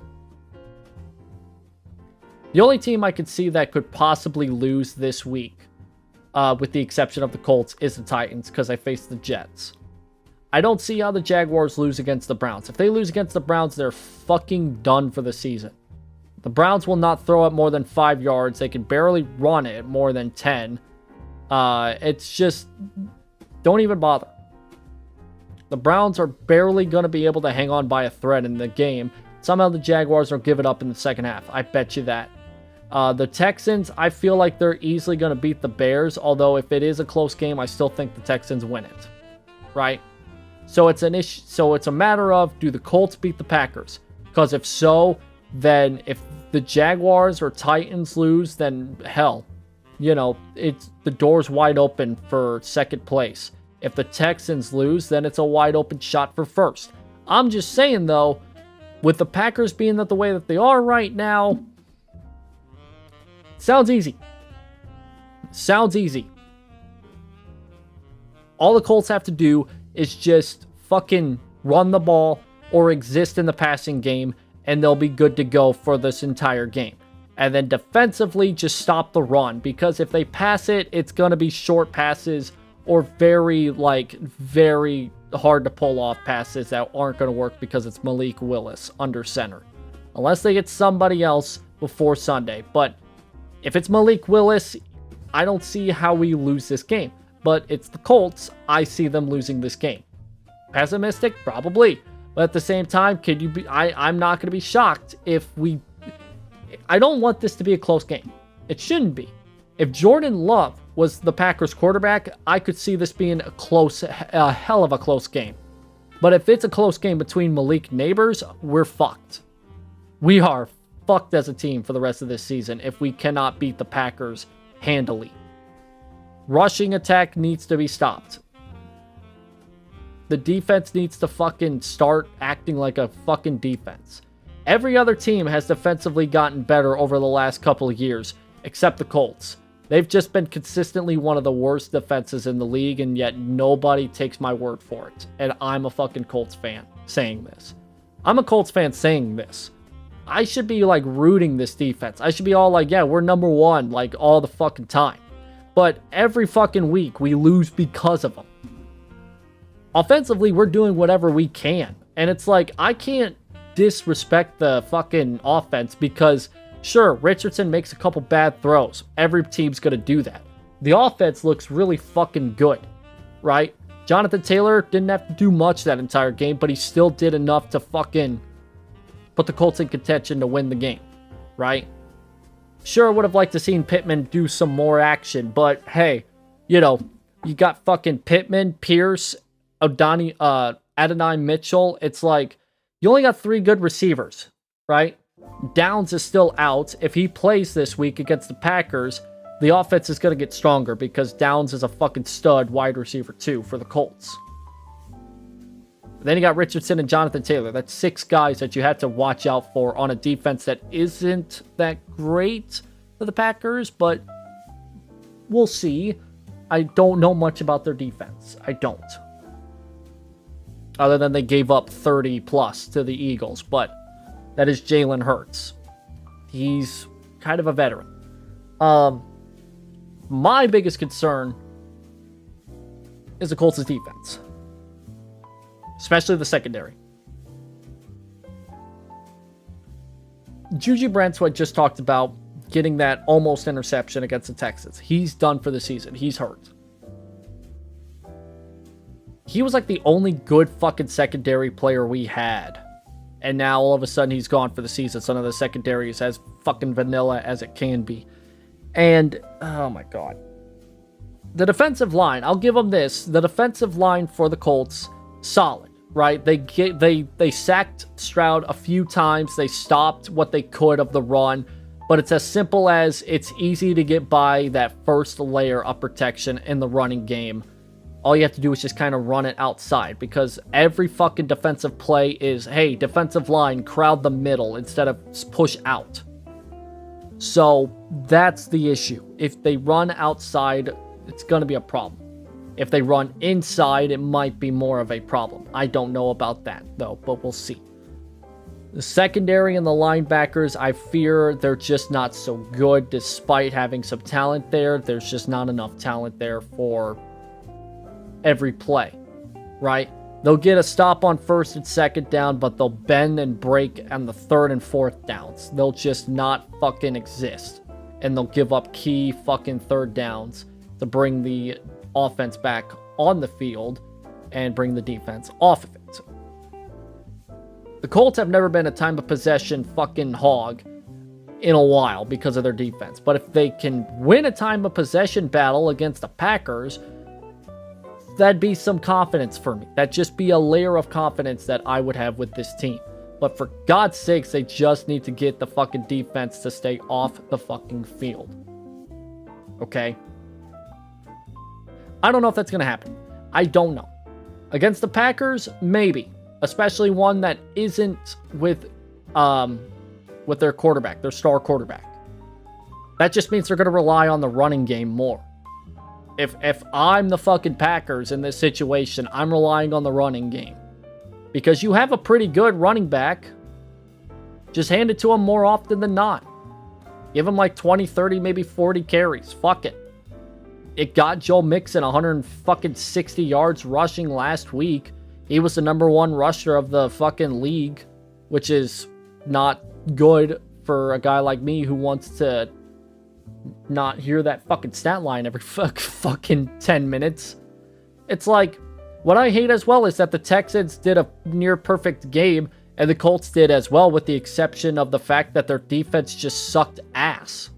The only team I could see that could possibly lose this week, with the exception of the Colts, is the Titans because I face the Jets. I don't see how the Jaguars lose against the Browns. If they lose against the Browns, they're fucking done for the season. The Browns will not throw it more than 5 yards. They can barely run it more than 10. It's just... don't even bother. The Browns are barely going to be able to hang on by a thread in the game. Somehow the Jaguars will give it up in the second half. I bet you that. The Texans, I feel like they're easily going to beat the Bears. Although if it is a close game, I still think the Texans win it. Right? So it's an issue. So it's a matter of, do the Colts beat the Packers? Because if so, then if the Jaguars or Titans lose, then hell, you know, it's the door's wide open for second place. If the Texans lose, then it's a wide open shot for first. I'm just saying though, with the Packers being the way that they are right now, sounds easy. Sounds easy. All the Colts have to do is just fucking run the ball or exist in the passing game, and they'll be good to go for this entire game. And then defensively, just stop the run, because if they pass it, it's going to be short passes or very hard to pull off passes that aren't going to work because it's Malik Willis under center. Unless they get somebody else before Sunday. But if it's Malik Willis, I don't see how we lose this game. But it's the Colts. I see them losing this game. Pessimistic? Probably. But at the same time, I'm not going to be shocked if we... I don't want this to be a close game. It shouldn't be. If Jordan Love was the Packers quarterback, I could see this being a hell of a close game. But if it's a close game between Malik Neighbors, we're fucked. We are fucked as a team for the rest of this season if we cannot beat the Packers handily. Rushing attack needs to be stopped. The defense needs to fucking start acting like a fucking defense. Every other team has defensively gotten better over the last couple of years, except the Colts. They've just been consistently one of the worst defenses in the league, and yet nobody takes my word for it. And I'm a fucking Colts fan saying this. I'm a Colts fan saying this. I should be, like, rooting this defense. I should be all like, yeah, we're number one, like, all the fucking time. But every fucking week, we lose because of them. Offensively, we're doing whatever we can. And it's like, I can't disrespect the fucking offense because, sure, Richardson makes a couple bad throws. Every team's gonna do that. The offense looks really fucking good, right? Jonathan Taylor didn't have to do much that entire game, but he still did enough to fucking put the Colts in contention to win the game, right? Sure, I would have liked to seen Pittman do some more action, but hey, you know, you got fucking Pittman, Pierce, Adonai Mitchell. It's like, you only got 3 good receivers, right? Downs is still out. If he plays this week against the Packers, the offense is going to get stronger because Downs is a fucking stud wide receiver too for the Colts. Then you got Richardson and Jonathan Taylor. That's 6 guys that you have to watch out for on a defense that isn't that great for the Packers, but we'll see. I don't know much about their defense. I don't. Other than they gave up 30 plus to the Eagles, but that is Jalen Hurts. He's kind of a veteran. My biggest concern is the Colts' defense. Especially the secondary. Juju Brents, who I just talked about, getting that almost interception against the Texans. He's done for the season. He's hurt. He was like the only good fucking secondary player we had. And now all of a sudden he's gone for the season. So none of the secondary is as fucking vanilla as it can be. And, oh my god. The defensive line, I'll give them this. The defensive line for the Colts, solid, right? They sacked Stroud a few times. They stopped what they could of the run. But it's as simple as it's easy to get by that first layer of protection in the running game. All you have to do is just kind of run it outside, because every fucking defensive play is, hey, defensive line, crowd the middle instead of push out. So that's the issue. If they run outside, it's going to be a problem. If they run inside, it might be more of a problem. I don't know about that, though, but we'll see. The secondary and the linebackers, I fear they're just not so good. Despite having some talent there, there's just not enough talent there for every play, right? They'll get a stop on 1st and 2nd down, but they'll bend and break on the 3rd and 4th downs. They'll just not fucking exist. And they'll give up key fucking 3rd downs to bring the offense back on the field and bring the defense off of it. The Colts have never been a time of possession fucking hog in a while because of their defense. But if they can win a time of possession battle against the Packers, that'd be some confidence for me. That'd just be a layer of confidence that I would have with this team. But for God's sakes, they just need to get the fucking defense to stay off the fucking field. Okay? I don't know if that's going to happen. I don't know. Against the Packers, maybe. Especially one that isn't with their quarterback, their star quarterback. That just means they're going to rely on the running game more. If I'm the fucking Packers in this situation, I'm relying on the running game. Because you have a pretty good running back. Just hand it to him more often than not. Give him like 20, 30, maybe 40 carries. Fuck it. It got Joe Mixon 160 yards rushing last week. He was the #1 rusher of the fucking league, which is not good for a guy like me who wants to not hear that fucking stat line every fucking 10 minutes. It's like, what I hate as well is that the Texans did a near perfect game and the Colts did as well, with the exception of the fact that their defense just sucked ass.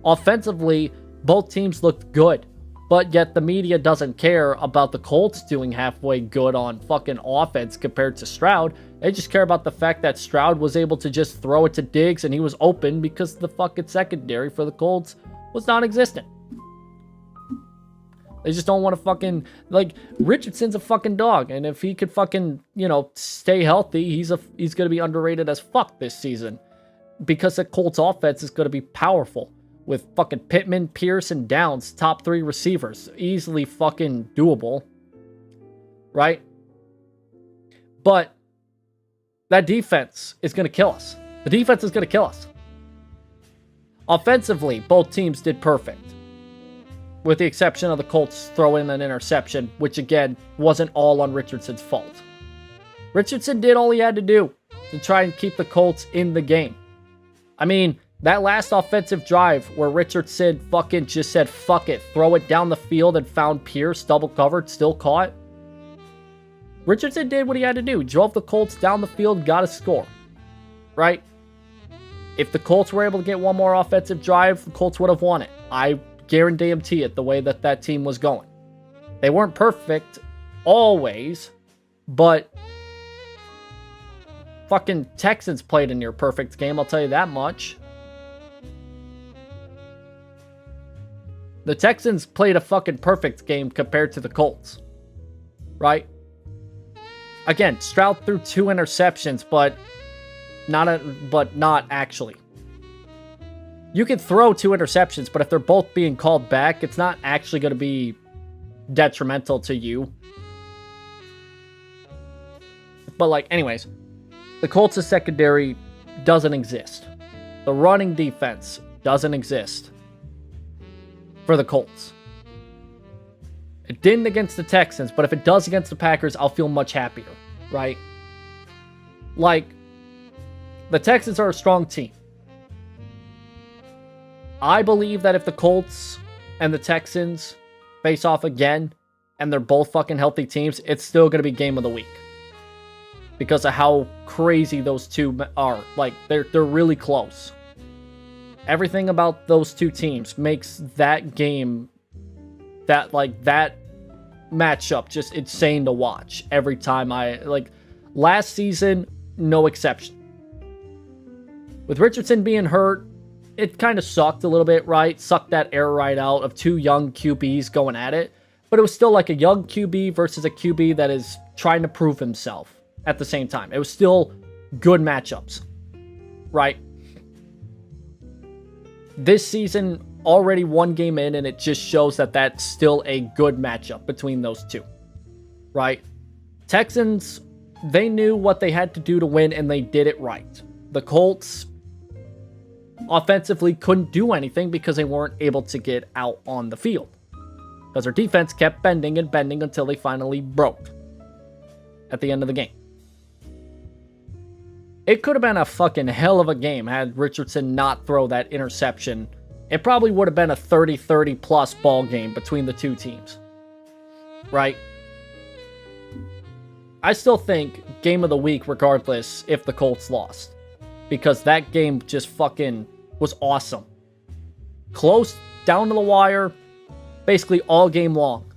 Offensively, both teams looked good, but yet the media doesn't care about the Colts doing halfway good on fucking offense compared to Stroud. They just care about the fact that Stroud was able to just throw it to Diggs and he was open because the fucking secondary for the Colts was non-existent. They just don't want to fucking, like, Richardson's a fucking dog, and if he could fucking, you know, stay healthy, he's going to be underrated as fuck this season, because the Colts offense is going to be powerful with fucking Pittman, Pierce, and Downs, top 3 receivers, easily fucking doable, right? But that defense is going to kill us. The defense is going to kill us. Offensively, both teams did perfect, with the exception of the Colts throwing an interception, which again wasn't all on Richardson's fault. Richardson did all he had to do to try and keep the Colts in the game. I mean, that last offensive drive where Richardson fucking just said, fuck it, throw it down the field and found Pierce double covered, still caught. Richardson did what he had to do. He drove the Colts down the field, got a score. Right? If the Colts were able to get one more offensive drive, the Colts would have won it. I guarantee it, the way that team was going. They weren't perfect always, but fucking Texans played a near perfect game, I'll tell you that much. The Texans played a fucking perfect game compared to the Colts. Right? Again, Stroud threw 2 interceptions, but not actually. You can throw 2 interceptions, but if they're both being called back, it's not actually going to be detrimental to you. But, like, anyways, the Colts' secondary doesn't exist. The running defense doesn't exist for the Colts. It didn't against the Texans, but if it does against the Packers, I'll feel much happier, right? Like, the Texans are a strong team. I believe that if the Colts and the Texans face off again, and they're both fucking healthy teams, it's still going to be game of the week. Because of how crazy those two are. Like, they're really close. Everything about those two teams makes that game, that matchup just insane to watch every time last season, no exception. With Richardson being hurt, it kind of sucked a little bit, right? Sucked that air right out of 2 young QBs going at it. But it was still like a young QB versus a QB that is trying to prove himself at the same time. It was still good matchups, right? This season, already 1 game in, and it just shows that that's still a good matchup between those two, right? Texans, they knew what they had to do to win, and they did it right. The Colts offensively couldn't do anything because they weren't able to get out on the field. Because their defense kept bending and bending until they finally broke at the end of the game. It could have been a fucking hell of a game had Richardson not throw that interception. It probably would have been a 30-30 plus ball game between the two teams. Right? I still think game of the week regardless if the Colts lost. Because that game just fucking was awesome. Close, down to the wire, basically all game long.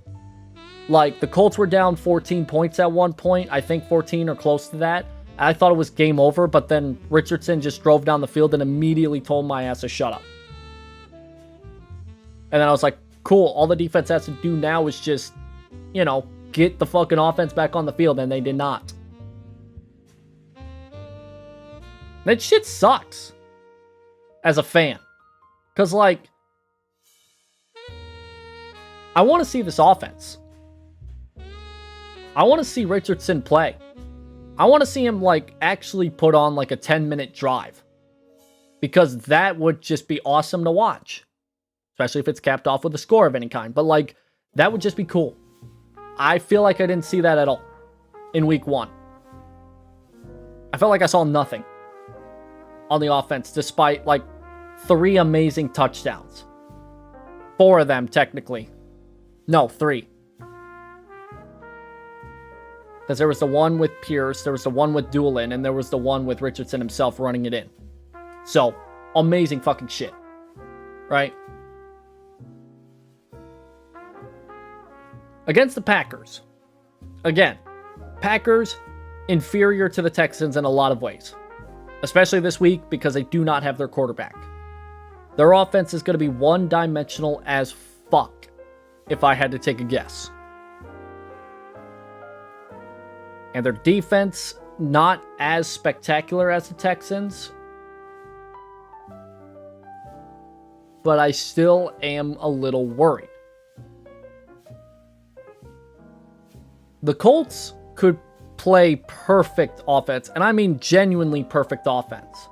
Like, the Colts were down 14 points at one point. I think 14 or close to that. I thought it was game over, but then Richardson just drove down the field and immediately told my ass to shut up. And then I was like, cool, all the defense has to do now is just, get the fucking offense back on the field, and they did not. That shit sucks as a fan. Because, I want to see this offense. I want to see Richardson play. I want to see him, like, actually put on, like, a 10-minute drive. Because that would just be awesome to watch. Especially if it's capped off with a score of any kind. But, like, that would just be cool. I feel like I didn't see that at all in week 1. I felt like I saw nothing on the offense, despite, like, 3 amazing touchdowns. 4 of them, technically. No, 3. Because there was the one with Pierce, there was the one with Doolin, and there was the one with Richardson himself running it in. So, amazing fucking shit. Right? Against the Packers. Again, Packers inferior to the Texans in a lot of ways. Especially this week because they do not have their quarterback. Their offense is going to be one-dimensional as fuck, if I had to take a guess. And their defense, not as spectacular as the Texans. But I still am a little worried. The Colts could play perfect offense, and I mean genuinely perfect offense.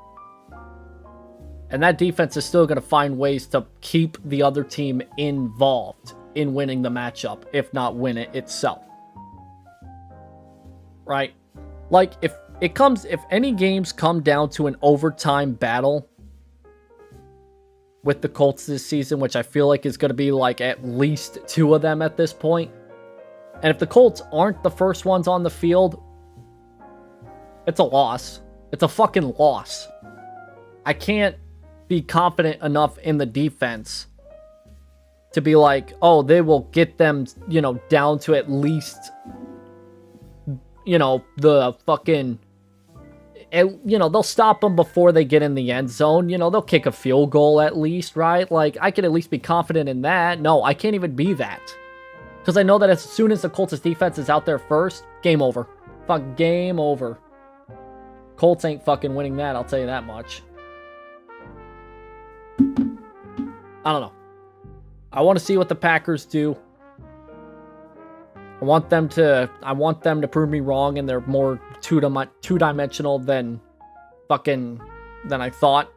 And that defense is still going to find ways to keep the other team involved in winning the matchup, if not win it itself. Right? Like, if any games come down to an overtime battle with the Colts this season, which I feel like is going to be like at least 2 of them at this point, and if the Colts aren't the first ones on the field, it's a loss. It's a fucking loss. I can't be confident enough in the defense to be like, oh, they will get them, you know, down to at least, you know, the fucking, you know, they'll stop them before they get in the end zone. You know, they'll kick a field goal at least, right? Like, I can at least be confident in that. No, I can't even be that. Because I know that as soon as the Colts' defense is out there first, game over. Fuck, game over. Colts ain't fucking winning that, I'll tell you that much. I don't know. I want to see what the Packers do. I want them to prove me wrong, and they're more two-dimensional than I thought.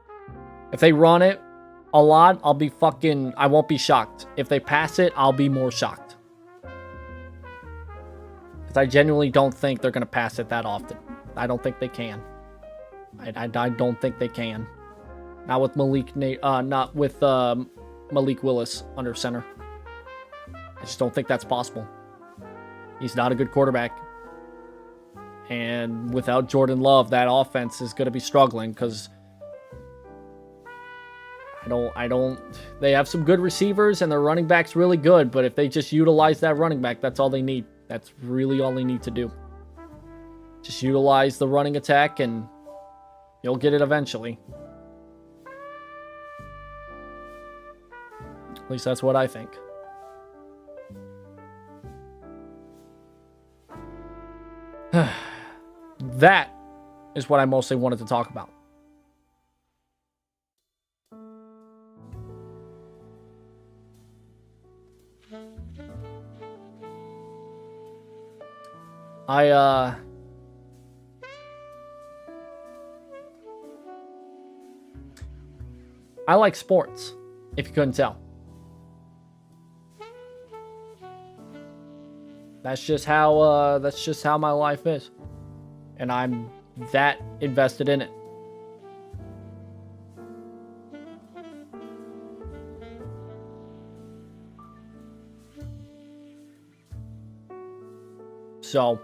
If they run it a lot, I won't be shocked. If they pass it, I'll be more shocked. Because I genuinely don't think they're going to pass it that often. I don't think they can. I don't think they can. Not with Malik Willis under center. I just don't think that's possible. He's not a good quarterback. And without Jordan Love, that offense is going to be struggling because they have some good receivers and their running back's really good, but if they just utilize that running back, that's all they need. That's really all they need to do. Just utilize the running attack and you'll get it eventually. At least that's what I think. That is what I mostly wanted to talk about. I like sports, if you couldn't tell. That's just how my life is. And I'm that invested in it. So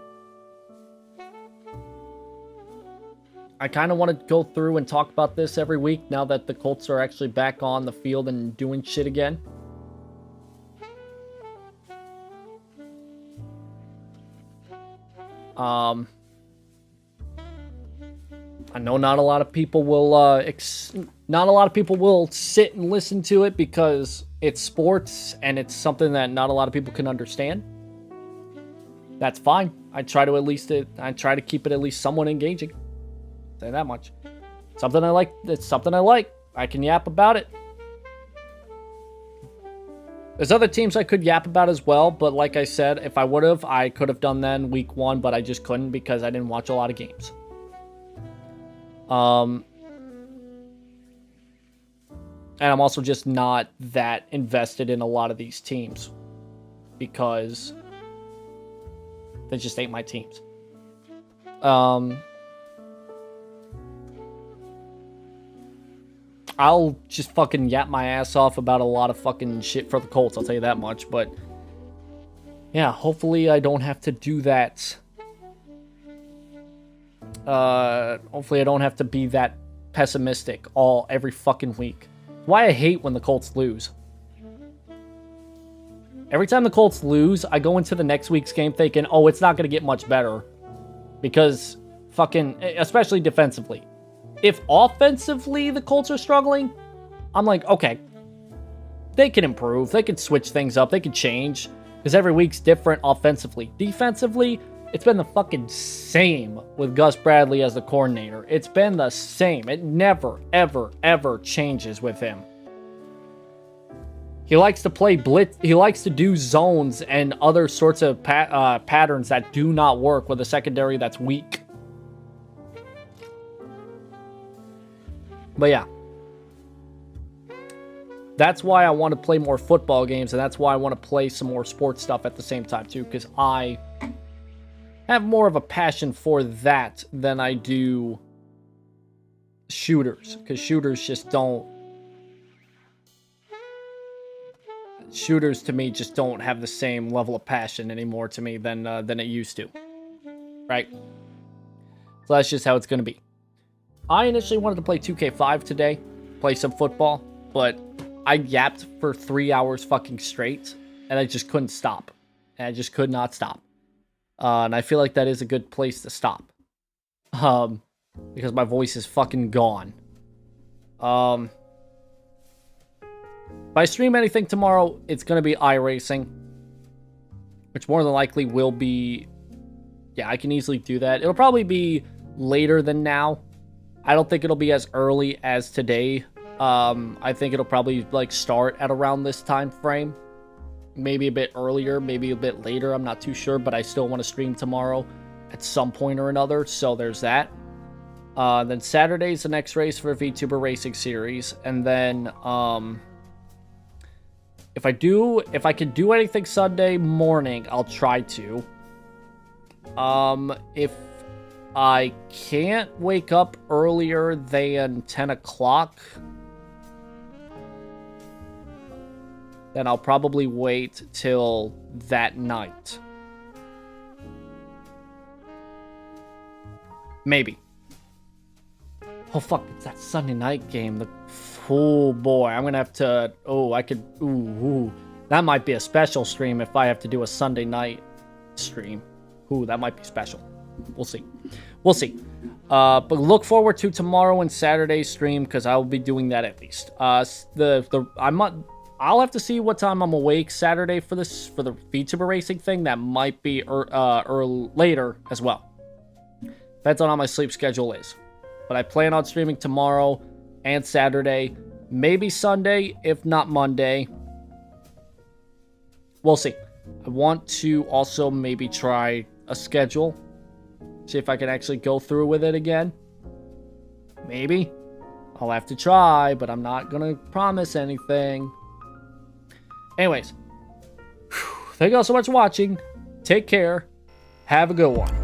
I kind of want to go through and talk about this every week now that the Colts are actually back on the field and doing shit again. I know not a lot of people will sit and listen to it because it's sports and it's something that not a lot of people can understand. That's fine. I try to keep it at least somewhat engaging. Say that much. Something I like. It's something I like. I can yap about it. There's other teams I could yap about as well, but like I said, if I would have, I could have done then week 1, but I just couldn't because I didn't watch a lot of games. And I'm also just not that invested in a lot of these teams because they just ain't my teams. I'll just fucking yap my ass off about a lot of fucking shit for the Colts, I'll tell you that much, but yeah, hopefully I don't have to do that. Hopefully I don't have to be that pessimistic every fucking week. Why I hate when the Colts lose. Every time the Colts lose, I go into the next week's game thinking, oh, it's not going to get much better. Because fucking, especially defensively. If offensively the Colts are struggling, I'm like, okay, they can improve. They can switch things up. They can change. Because every week's different offensively. Defensively, it's been the fucking same with Gus Bradley as the coordinator. It's been the same. It never, ever, ever changes with him. He likes to play blitz. He likes to do zones and other sorts of patterns that do not work with a secondary that's weak. But yeah. That's why I want to play more football games, and that's why I want to play some more sports stuff at the same time too, because I have more of a passion for that than I do shooters, because shooters just don't. Shooters to me just don't have the same level of passion anymore to me than it used to, right? So that's just how it's gonna be. I initially wanted to play 2K5 today, play some football, but I yapped for 3 hours fucking straight, and I just couldn't stop. And I just could not stop. And I feel like that is a good place to stop. Because my voice is fucking gone. If I stream anything tomorrow, it's going to be iRacing. Which more than likely will be... Yeah, I can easily do that. It'll probably be later than now. I don't think it'll be as early as today. I think it'll probably like start at around this time frame. Maybe a bit earlier, maybe a bit later. I'm not too sure, but I still want to stream tomorrow at some point or another. So there's that. Then Saturday's the next race for VTuber Racing Series. And then if I can do anything Sunday morning, I'll try to. If I can't wake up earlier than 10 o'clock, then I'll probably wait till that night. Maybe. Oh, fuck. It's that Sunday night game. Oh, boy. I'm going to have to... Oh, I could... Ooh. That might be a special stream if I have to do a Sunday night stream. Ooh, that might be special. We'll see. We'll see. But look forward to tomorrow and Saturday's stream, because I will be doing that at least. I'll have to see what time I'm awake Saturday for the VTuber Racing thing. That might be later as well. Depends on how my sleep schedule is. But I plan on streaming tomorrow and Saturday. Maybe Sunday, if not Monday. We'll see. I want to also maybe try a schedule. See if I can actually go through with it again. Maybe. I'll have to try, but I'm not going to promise anything. Anyways, thank you all so much for watching. Take care. Have a good one.